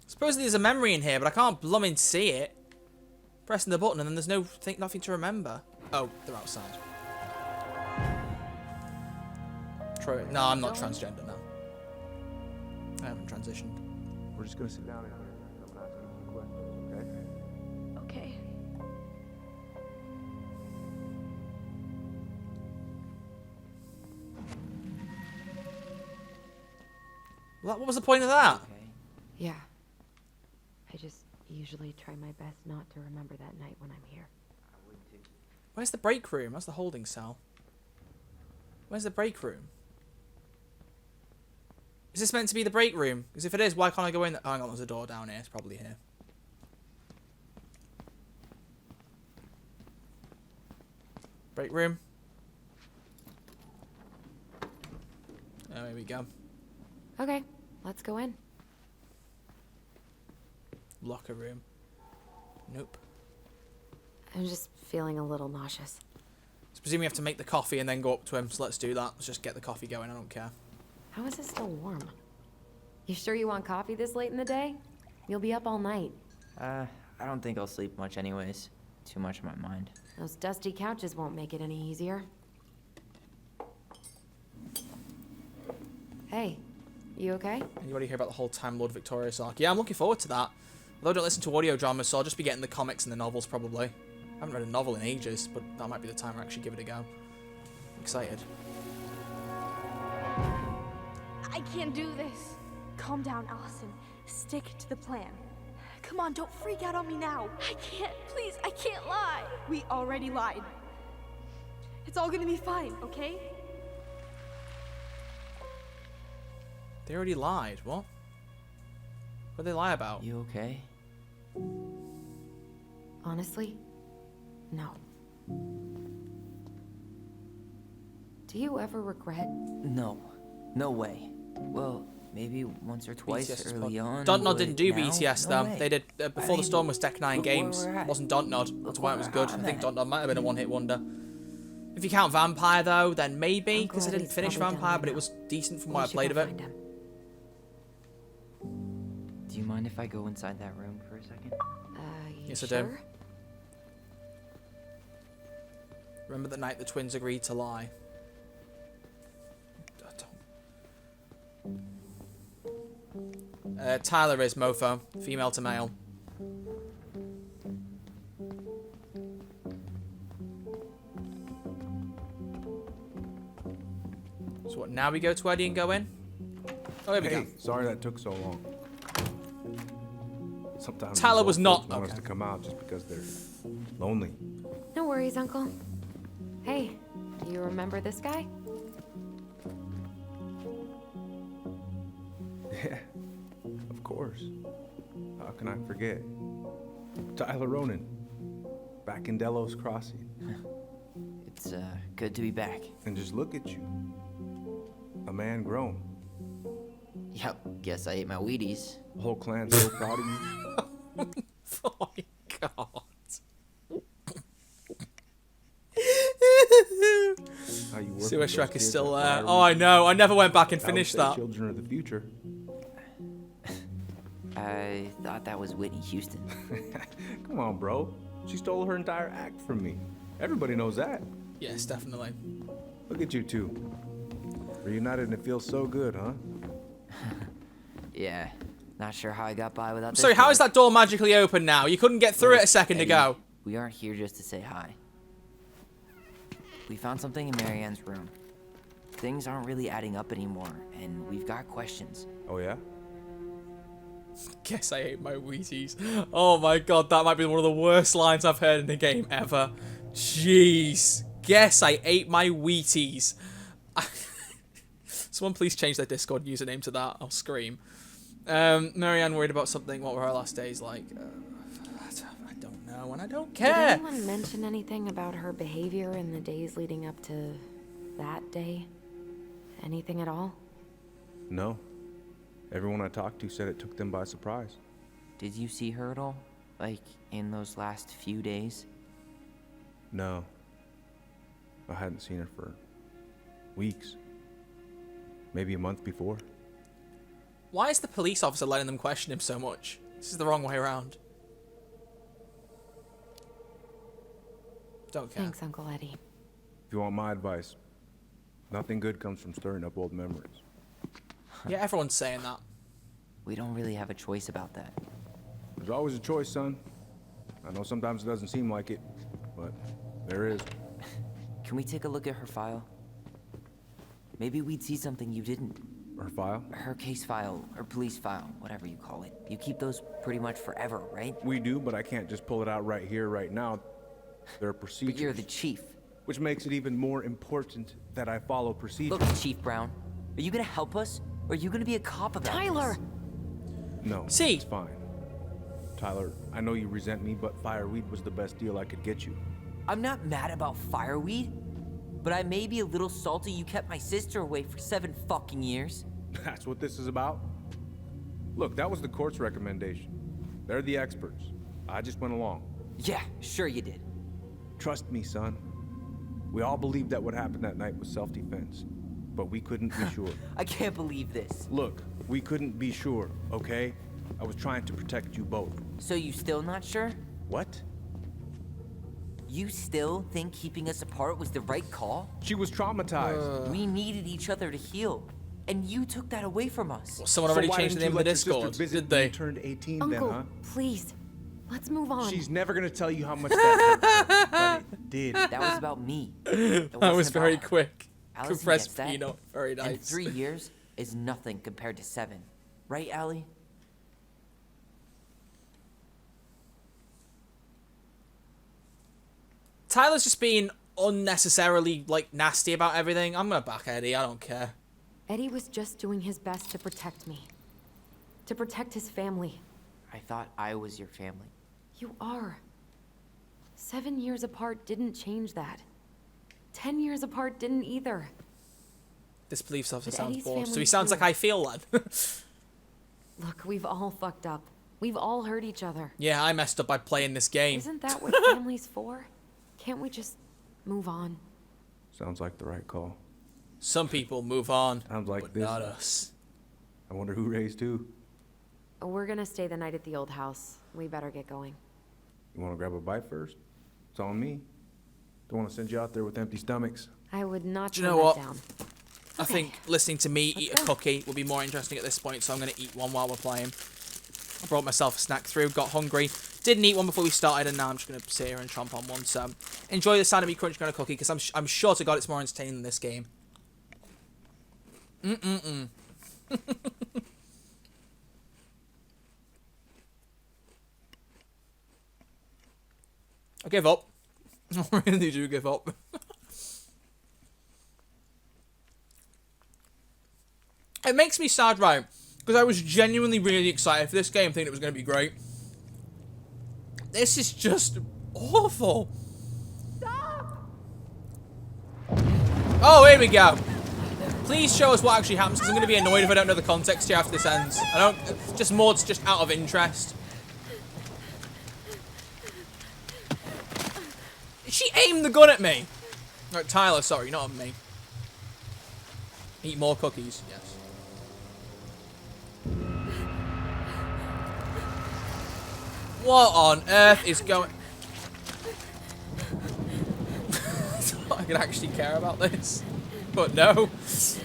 Supposedly there's a memory in here, but I can't blooming see it. Pressing the button and then there's nothing to remember. Oh, they're outside. No, I'm not transgender now. I haven't transitioned. We're just gonna sit down in here. I'm gonna ask you some questions, okay? Okay. What was the point of that? Okay. Yeah. I just usually try my best not to remember that night when I'm here. I would too. Where's the break room? That's the holding cell. Where's the break room? Is this meant to be the break room? Because if it is, why can't I go in? Oh, hang on, there's a door down here. It's probably here. Break room. Oh, here we go. Okay, let's go in. Locker room. Nope. I'm just feeling a little nauseous. presume we have to make the coffee and then go up to him, so let's do that. Let's just get the coffee going, I don't care. How is it still warm? You sure you want coffee this late in the day? You'll be up all night. I don't think I'll sleep much anyways. Too much on my mind. Those dusty couches won't make it any easier. Hey, you okay? Anybody hear about the whole Time Lord Victorious arc? Yeah, I'm looking forward to that. Although I don't listen to audio dramas, so I'll just be getting the comics and the novels probably. I haven't read a novel in ages, but that might be the time I actually give it a go. I'm excited. I can't do this. Calm down, Allison. Stick to the plan. Come on, don't freak out on me now. I can't, please, I can't lie. We already lied. It's all gonna be fine, okay? They already lied. What? What did they lie about? You okay? Honestly, no. Do you ever regret? No. No way. Well, maybe once or twice BTS early on. Dontnod didn't do now? BTS No though. way. They did before the Storm was Deck 9 look where games. we're at. It wasn't Dontnod. That's why it was where good. I'm I think at. Dontnod might have been a one-hit wonder. If you count Vampire though, then maybe, because I Uncle didn't Eddie's finish probably Vampire, down but it now. was decent from We what I should played go of it. find him. Do you mind if I go inside that room for a second? You Yes, I sure? do. Remember the night the twins agreed to lie? Tyler is mofo, female to male. So what, now we go to Eddie and go in? Oh, here we go. Hey, sorry that took so long. Sometimes Tyler these was old not- folks want us okay. to come out just because they're lonely. No worries, Uncle. Hey, you remember this guy? Yeah, of course. How can I forget? Tyler Ronan, back in Delos Crossing. It's good to be back. And just look at you. A man grown. Yep, guess I ate my Wheaties. The whole clan's so proud of you. Oh my god. How you work Sewer with those Shrek is kids still at there. Fire Oh, I Week. know. I never went back and I would finished say that. Children of the future. I thought that was Whitney Houston. Come on, bro. She stole her entire act from me. Everybody knows that. Yes, definitely. Look at you two. Reunited and it feels so good, huh? Yeah, not sure how I got by without this. Sorry, how one. is that door magically open now? You couldn't get through it a second Eddie, ago. We aren't here just to say hi. We found something in Marianne's room. Things aren't really adding up anymore, and we've got questions. Oh, yeah? Guess I ate my Wheaties. Oh my god, that might be one of the worst lines I've heard in a game ever. Jeez. Guess I ate my Wheaties. Someone please change their Discord username to that. I'll scream. Marianne worried about something. What were her last days like? I don't know, and I don't Did care. anyone mention anything about her behavior in the days leading up to that day? Anything at all? No. Everyone I talked to said it took them by surprise. Did you see her at all? Like, in those last few days? No. I hadn't seen her for weeks. Maybe a month before. Why is the police officer letting them question him so much? This is the wrong way around. Don't care. Thanks, Uncle Eddie. If you want my advice, nothing good comes from stirring up old memories. Yeah, everyone's saying that. We don't really have a choice about that. There's always a choice, son. I know sometimes it doesn't seem like it, but there is. Can we take a look at her file? Maybe we'd see something you didn't. Her file? Her case file, or police file, whatever you call it. You keep those pretty much forever, right? We do, but I can't just pull it out right here, right now. There are procedures. But you're the chief. Which makes it even more important that I follow procedures. Look, Chief Brown, are you gonna help us? Or are you gonna be a cop about Tyler! this? No, See? it's fine. Tyler, I know you resent me, but fireweed was the best deal I could get you. I'm not mad about fireweed, but I may be a little salty you kept my sister away for 7 fucking years. That's what this is about? Look, that was the court's recommendation. They're the experts. I just went along. Yeah, sure you did. Trust me, son. We all believed that what happened that night was self-defense, but we couldn't be sure. I can't believe this. Look, we couldn't be sure, okay? I was trying to protect you both. So you still not sure? What? You still think keeping us apart was the right call? She was traumatized. We needed each other to heal, and you took that away from us. Well, someone already changed the name of the Discord, did they? Turned 18 Uncle, then, huh? please. Let's move on. She's never gonna tell you how much that hurt her, but it did. That was about me. That was very quick. Allison Compressed gets that, peanut. Very nice. And 3 years is nothing compared to 7. Right, Allie? Tyler's just being unnecessarily, like, nasty about everything. I'm gonna back Eddie. I don't care. Eddie was just doing his best to protect me. To protect his family. I thought I was your family. You are. 7 years apart didn't change that. 10 years apart didn't either. This police officer But sounds Eddie's bored. So he family's sounds like here. I feel, lad. Look, we've all fucked up. We've all hurt each other. Yeah, I messed up by playing this game. Isn't that what family's for? Can't we just move on? Sounds like the right call. Some people move on, Sounds like but this. not us. I wonder who raised who. We're gonna stay the night at the old house. We better get going. You wanna grab a bite first? It's on me. Don't wanna send you out there with empty stomachs. I would not Do you turn know that what? down. I think listening to me eat a go. cookie would be more interesting at this point, so I'm going to eat one while we're playing. I brought myself a snack through, got hungry, didn't eat one before we started, and now I'm just going to sit here and chomp on one. So enjoy the sound of me crunching on a cookie, because I'm sure to God it's more entertaining than this game. I give up. I really do give up. It makes me sad, right? Because I was genuinely really excited for this game, thinking it was going to be great. This is just awful. Stop! Oh, here we go. Please show us what actually happens, because I'm going to be annoyed if I don't know the context here after this ends. I don't... Just more, it's just out of interest. She aimed the gun at me. Right, Tyler, sorry, not at me. Eat more cookies, yes. What on earth is going... I thought I could actually care about this. But no.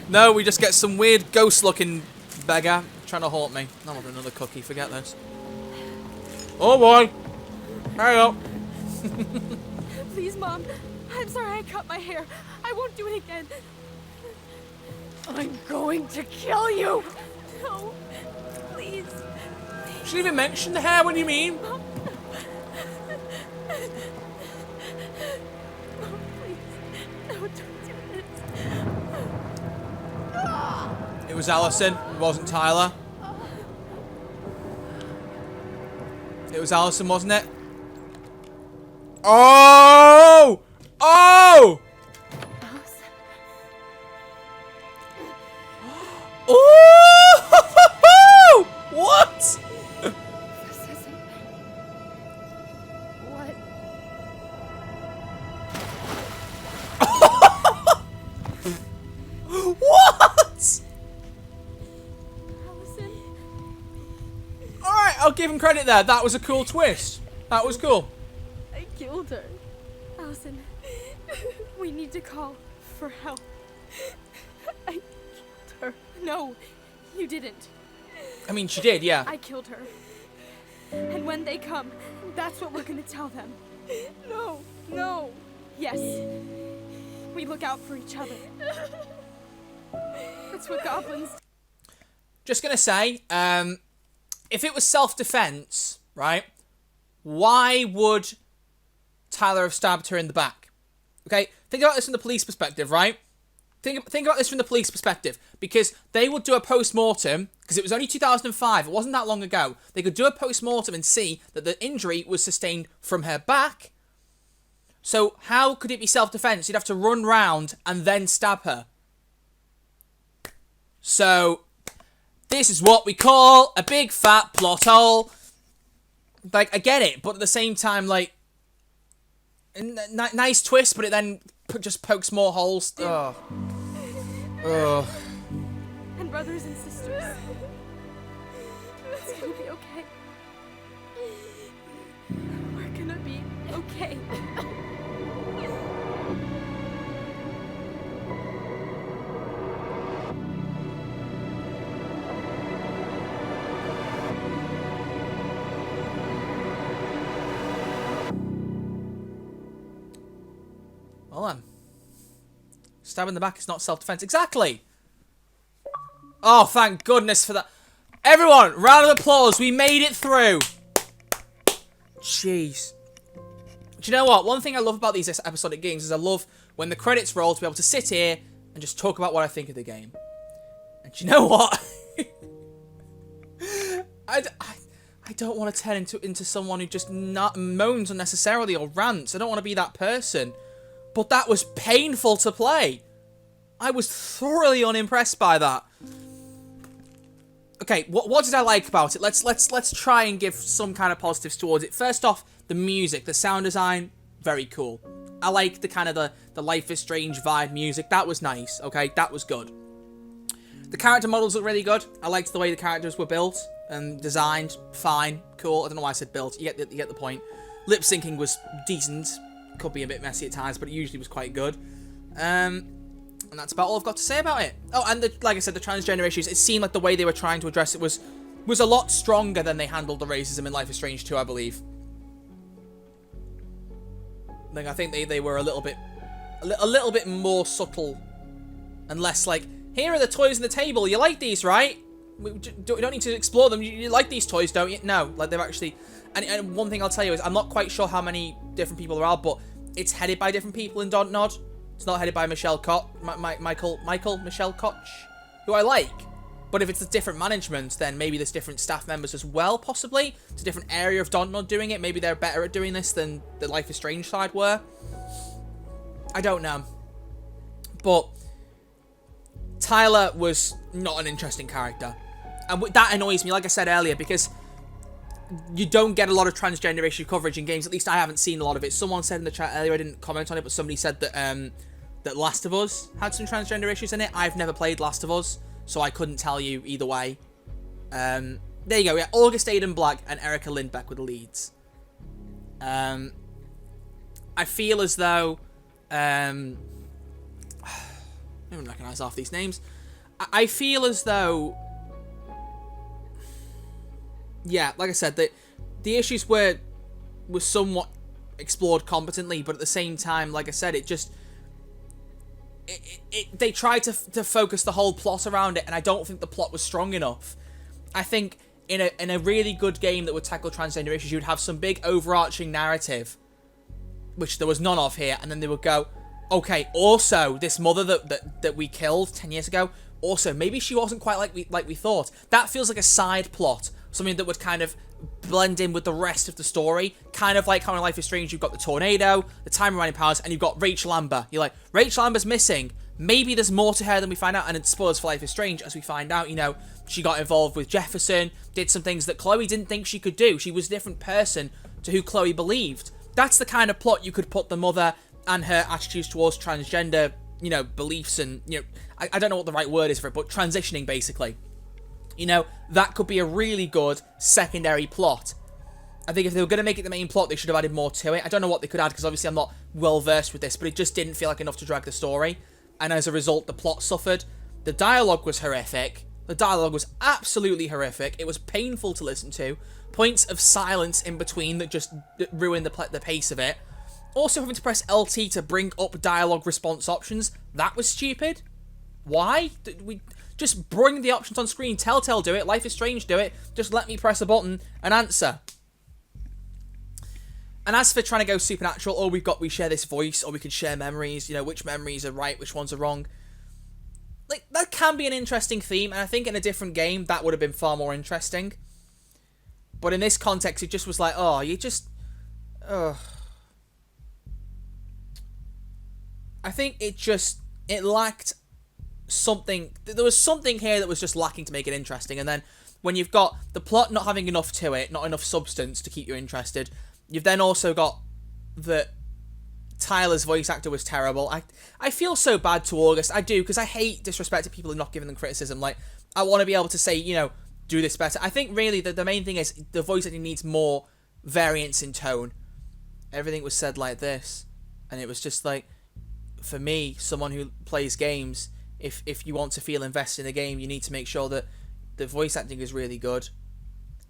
No, we just get some weird ghost-looking beggar trying to haunt me. I want another cookie, forget this. Oh boy. Hurry up. Please, Mom. I'm sorry I cut my hair. I won't do it again. I'm going to kill you. No. Please. She didn't even mention the hair, what do you mean? Mom, please. No, don't do this. It was Allison, it wasn't Tyler. It was Allison, wasn't it? Oh! Oh! Oh! What? This isn't... What? What? Allison? Alright, I'll give him credit there. That was a cool twist. That was cool. I killed her. Allison, we need to call for help. I killed her. No, you didn't. I mean, she did, yeah. I killed her. And when they come, that's what we're gonna tell them. No, no. Yes. We look out for each other. That's what goblins do. Just gonna say, if it was self-defense, right, why would Tyler have stabbed her in the back? Okay, think about this from the police perspective, right? Think about this from the police perspective, because they would do a post-mortem, because it was only 2005, it wasn't that long ago. They could do a post-mortem and see that the injury was sustained from her back. So how could it be self-defense? You'd have to run round and then stab her. So this is what we call a big fat plot hole. Like, I get it, but at the same time, like, nice twist, but it then just pokes more holes. Oh. Oh. And brothers and sisters. It's gonna be okay. We're gonna be okay. Well then. Stab in the back is not self-defense. Exactly! Oh, thank goodness for that. Everyone, round of applause. We made it through. Jeez. Do you know what? One thing I love about these episodic games is I love when the credits roll to be able to sit here and just talk about what I think of the game. And do you know what? I don't want to turn into someone who just moans unnecessarily or rants. I don't want to be that person. But that was painful to play. I was thoroughly unimpressed by that. Okay, what did I like about it? Let's try and give some kind of positives towards it. First off, the music, the sound design, very cool. I like the kind of the Life is Strange vibe music. That was nice, okay? That was good. The character models look really good. I liked the way the characters were built and designed. Fine, cool. I don't know why I said built. You get the point. Lip syncing was decent. Could be a bit messy at times, but it usually was quite good. And that's about all I've got to say about it. Oh, and like I said, the transgender issues, it seemed like the way they were trying to address it was a lot stronger than they handled the racism in Life is Strange 2, I believe. Like, I think they were a little bit more subtle and less like, here are the toys on the table, you like these, right? We don't need to explore them. You like these toys, don't you? No, like they've actually... And one thing I'll tell you is I'm not quite sure how many different people there are, but it's headed by different people in Dontnod. It's not headed by Michelle Michelle Koch, who I like. But if it's a different management, then maybe there's different staff members as well, possibly. It's a different area of Dontnod doing it. Maybe they're better at doing this than the Life is Strange side were. I don't know. But Tyler was not an interesting character. And that annoys me, like I said earlier, because you don't get a lot of transgender issue coverage in games. At least I haven't seen a lot of it. Someone said in the chat earlier, I didn't comment on it, but somebody said that that Last of Us had some transgender issues in it. I've never played Last of Us, so I couldn't tell you either way. There you go. Yeah, August Aiden Black and Erica Lindbeck were the leads. I feel as though I don't even recognise half these names. I feel as though, yeah, like I said, the issues were somewhat explored competently, but at the same time, like I said, they tried to focus the whole plot around it, and I don't think the plot was strong enough. I think in a really good game that would tackle transgender issues, you'd have some big overarching narrative, which there was none of here, and then they would go, okay, also, this mother that we killed 10 years ago, also, maybe she wasn't quite like we thought. That feels like a side plot. Something that would kind of blend in with the rest of the story. Kind of like how in Life is Strange, you've got the tornado, the time rewinding powers, and you've got Rachel Amber. You're like, Rachel Amber's missing. Maybe there's more to her than we find out. And it's spoilers for Life is Strange, as we find out, you know, she got involved with Jefferson, did some things that Chloe didn't think she could do. She was a different person to who Chloe believed. That's the kind of plot you could put the mother and her attitudes towards transgender, you know, beliefs and, you know, I don't know what the right word is for it, but transitioning, basically. You know, that could be a really good secondary plot. I think if they were going to make it the main plot, they should have added more to it. I don't know what they could add, because obviously I'm not well-versed with this, but it just didn't feel like enough to drag the story. And as a result, the plot suffered. The dialogue was horrific. The dialogue was absolutely horrific. It was painful to listen to. Points of silence in between that just ruined the pace of it. Also, having to press LT to bring up dialogue response options, that was stupid. Why? We just bring the options on screen. Telltale do it. Life is Strange do it. Just let me press a button and answer. And as for trying to go supernatural, or we share this voice, or we could share memories, you know, which memories are right, which ones are wrong. Like, that can be an interesting theme, and I think in a different game, that would have been far more interesting. But in this context, it just was like, oh, you just... Ugh. I think it lacked something. There was something here that was just lacking to make it interesting. And then when you've got the plot not having enough to it, not enough substance to keep you interested, you've then also got the Tyler's voice actor was terrible. I feel so bad to August. I do, because I hate disrespecting people and not giving them criticism. Like, I want to be able to say, you know, do this better. I think really the main thing is the voice acting needs more variance in tone. Everything was said like this, and it was just like, for me, someone who plays games, if you want to feel invested in a game, you need to make sure that the voice acting is really good.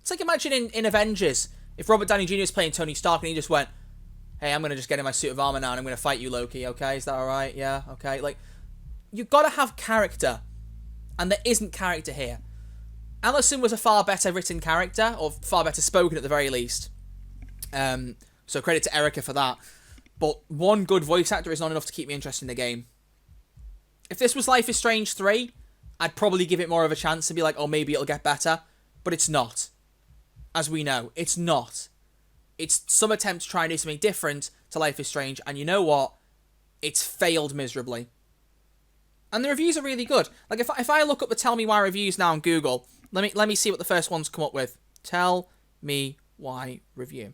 It's like, imagine in Avengers, if Robert Downey Jr. is playing Tony Stark and he just went, hey, I'm going to just get in my suit of armor now and I'm going to fight you, Loki, okay? Is that alright? Yeah, okay. Like, you've got to have character, and there isn't character here. Allison was a far better written character, or far better spoken at the very least. So credit to Erica for that. But one good voice actor is not enough to keep me interested in the game. If this was Life is Strange 3, I'd probably give it more of a chance and be like, oh, maybe it'll get better. But it's not. As we know, it's not. It's some attempt to try and do something different to Life is Strange, and you know what? It's failed miserably. And the reviews are really good. Like, if I look up the Tell Me Why reviews now on Google, let me see what the first ones come up with. Tell Me Why review.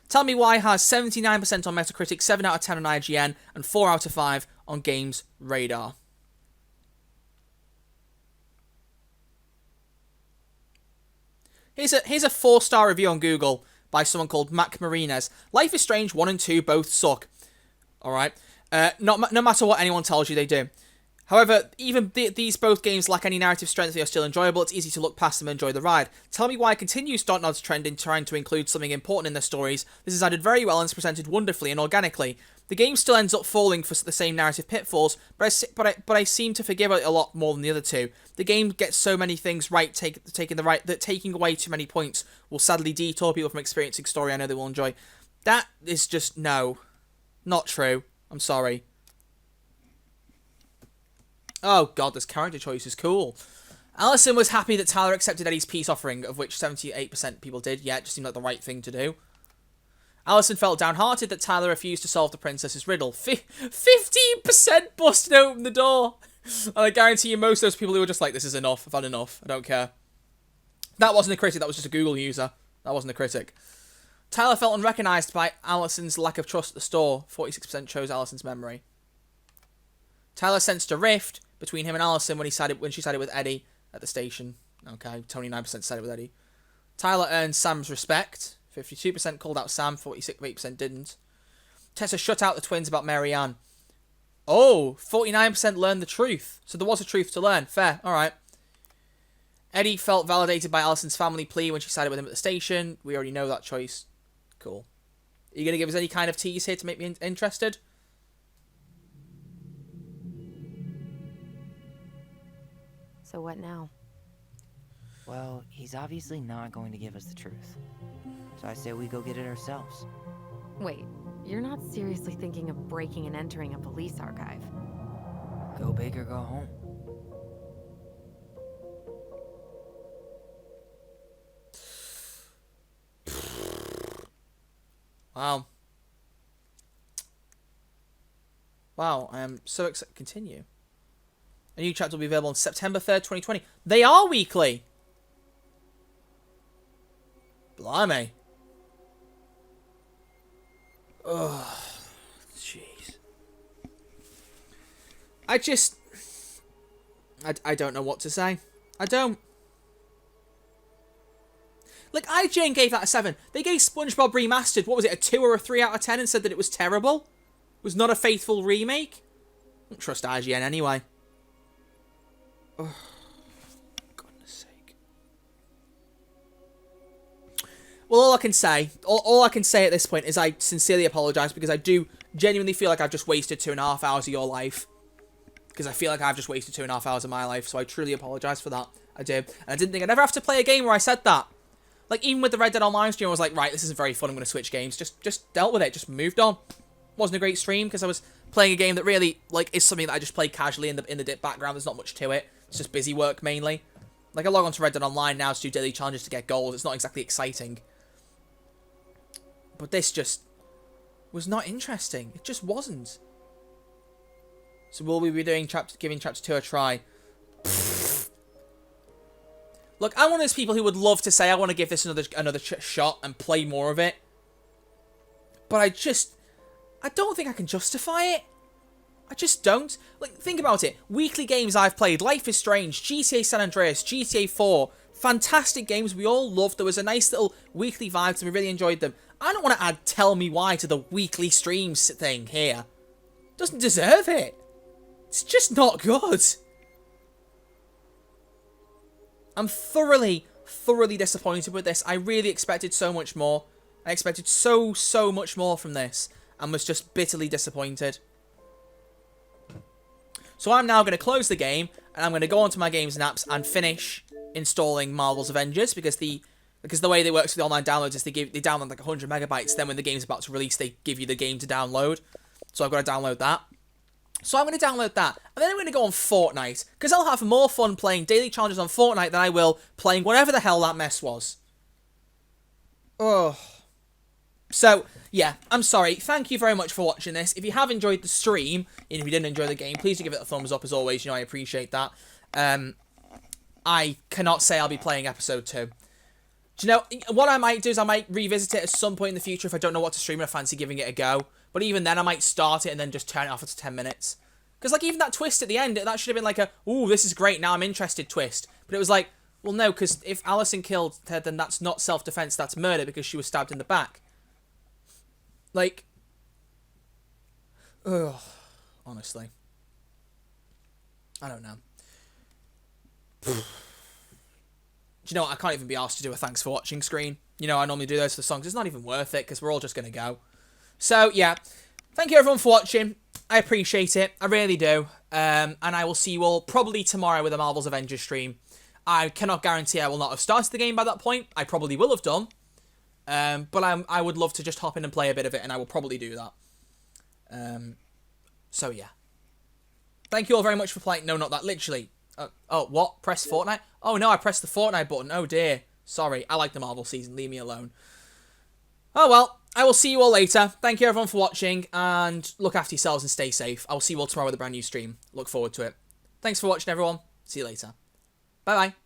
Tell Me Why has 79% on Metacritic, 7 out of 10 on IGN, and 4 out of 5 on Games Radar. Here's a 4-star review on Google by someone called Mac Martinez. Life is Strange 1 and 2 both suck. Alright? No matter what anyone tells you, they do. However, even these both games lack any narrative strength, they are still enjoyable. It's easy to look past them and enjoy the ride. Tell Me Why continues Dontnod's trend in trying to include something important in their stories. This is added very well and is presented wonderfully and organically. The game still ends up falling for the same narrative pitfalls, but I seem to forgive it a lot more than the other two. The game gets so many things right, that taking away too many points will sadly detour people from experiencing story I know they will enjoy. That is just, no. Not true. I'm sorry. Oh god, this character choice is cool. Allison was happy that Tyler accepted Eddie's peace offering, of which 78% people did. Yeah, it just seemed like the right thing to do. Allison felt downhearted that Tyler refused to solve the princess's riddle. 15% busted open the door. And I guarantee you most of those people who were just like, this is enough, I've had enough, I don't care. That wasn't a critic, that was just a Google user. That wasn't a critic. Tyler felt unrecognised by Allison's lack of trust at the store. 46% chose Allison's memory. Tyler sensed a rift between him and Allison when she sided with Eddie at the station. Okay, 29% sided with Eddie. Tyler earned Sam's respect. 52% called out Sam, 48% didn't. Tessa shut out the twins about Mary Ann. Oh, 49% learned the truth. So there was a truth to learn. Fair, alright. Eddie felt validated by Allison's family plea when she sided with him at the station. We already know that choice. Cool. Are you going to give us any kind of tease here to make me interested? So what now? Well, he's obviously not going to give us the truth. So I say we go get it ourselves. Wait, you're not seriously thinking of breaking and entering a police archive? Go big or go home. Wow. Wow, I am so excited. Continue. A new chapter will be available on September 3rd, 2020. They are weekly! Blimey. Ugh. Jeez. I don't know what to say. I don't. Like, IGN gave that a 7. They gave SpongeBob Remastered, what was it, a 2 or a 3 out of 10 and said that it was terrible? Was not a faithful remake? I don't trust IGN anyway. Oh, goodness sake. Well, all I can say at this point is I sincerely apologise, because I do genuinely feel like I've just wasted 2.5 hours of your life. Because I feel like I've just wasted 2.5 hours of my life, so I truly apologise for that. I do. And I didn't think I'd ever have to play a game where I said that. Like, even with the Red Dead Online stream, I was like, right, this isn't very fun, I'm going to switch games. Just dealt with it, just moved on. Wasn't a great stream, because I was playing a game that really, like, is something that I just play casually in the background. There's not much to it. It's just busy work, mainly. Like, I log on to Red Dead Online now to do daily challenges to get goals. It's not exactly exciting. But this just was not interesting. It just wasn't. So will we be doing giving Chapter 2 a try? Look, I'm one of those people who would love to say I want to give this another shot and play more of it. But I don't think I can justify it. I just don't. Like, think about it. Weekly games I've played. Life is Strange, GTA San Andreas, GTA 4. Fantastic games we all loved. There was a nice little weekly vibe and we really enjoyed them. I don't want to add Tell Me Why to the weekly streams thing here. Doesn't deserve it. It's just not good. I'm thoroughly disappointed with this. I really expected so much more. I expected so much more from this and was just bitterly disappointed. So I'm now going to close the game, and I'm going to go onto my games and apps and finish installing Marvel's Avengers, because the way they work with the online downloads is they download like 100 megabytes, then when the game's about to release, they give you the game to download. So I've got to download that. So I'm going to download that, and then I'm going to go on Fortnite, because I'll have more fun playing daily challenges on Fortnite than I will playing whatever the hell that mess was. Ugh. So, yeah, I'm sorry. Thank you very much for watching this. If you have enjoyed the stream, and if you didn't enjoy the game, please do give it a thumbs up as always. You know, I appreciate that. I cannot say I'll be playing episode 2. Do you know, what I might do is I might revisit it at some point in the future if I don't know what to stream and I fancy giving it a go. But even then, I might start it and then just turn it off after 10 minutes. Because, like, even that twist at the end, that should have been like a, ooh, this is great, now I'm interested twist. But it was like, well, no, because if Allison killed Ted, then that's not self-defense, that's murder because she was stabbed in the back. Like, ugh, honestly. I don't know. Do you know what? I can't even be asked to do a thanks for watching screen. You know, I normally do those for the songs. It's not even worth it because we're all just going to go. So, yeah. Thank you everyone for watching. I appreciate it. I really do. And I will see you all probably tomorrow with a Marvel's Avengers stream. I cannot guarantee I will not have started the game by that point. I probably will have done. But I would love to just hop in and play a bit of it, and I will probably do that. So, yeah. Thank you all very much for playing. No, not that. Literally. Oh, what? Press Fortnite? Oh, no, I pressed the Fortnite button. Oh, dear. Sorry. I like the Marvel season. Leave me alone. Oh, well. I will see you all later. Thank you, everyone, for watching, and look after yourselves and stay safe. I will see you all tomorrow with a brand new stream. Look forward to it. Thanks for watching, everyone. See you later. Bye-bye.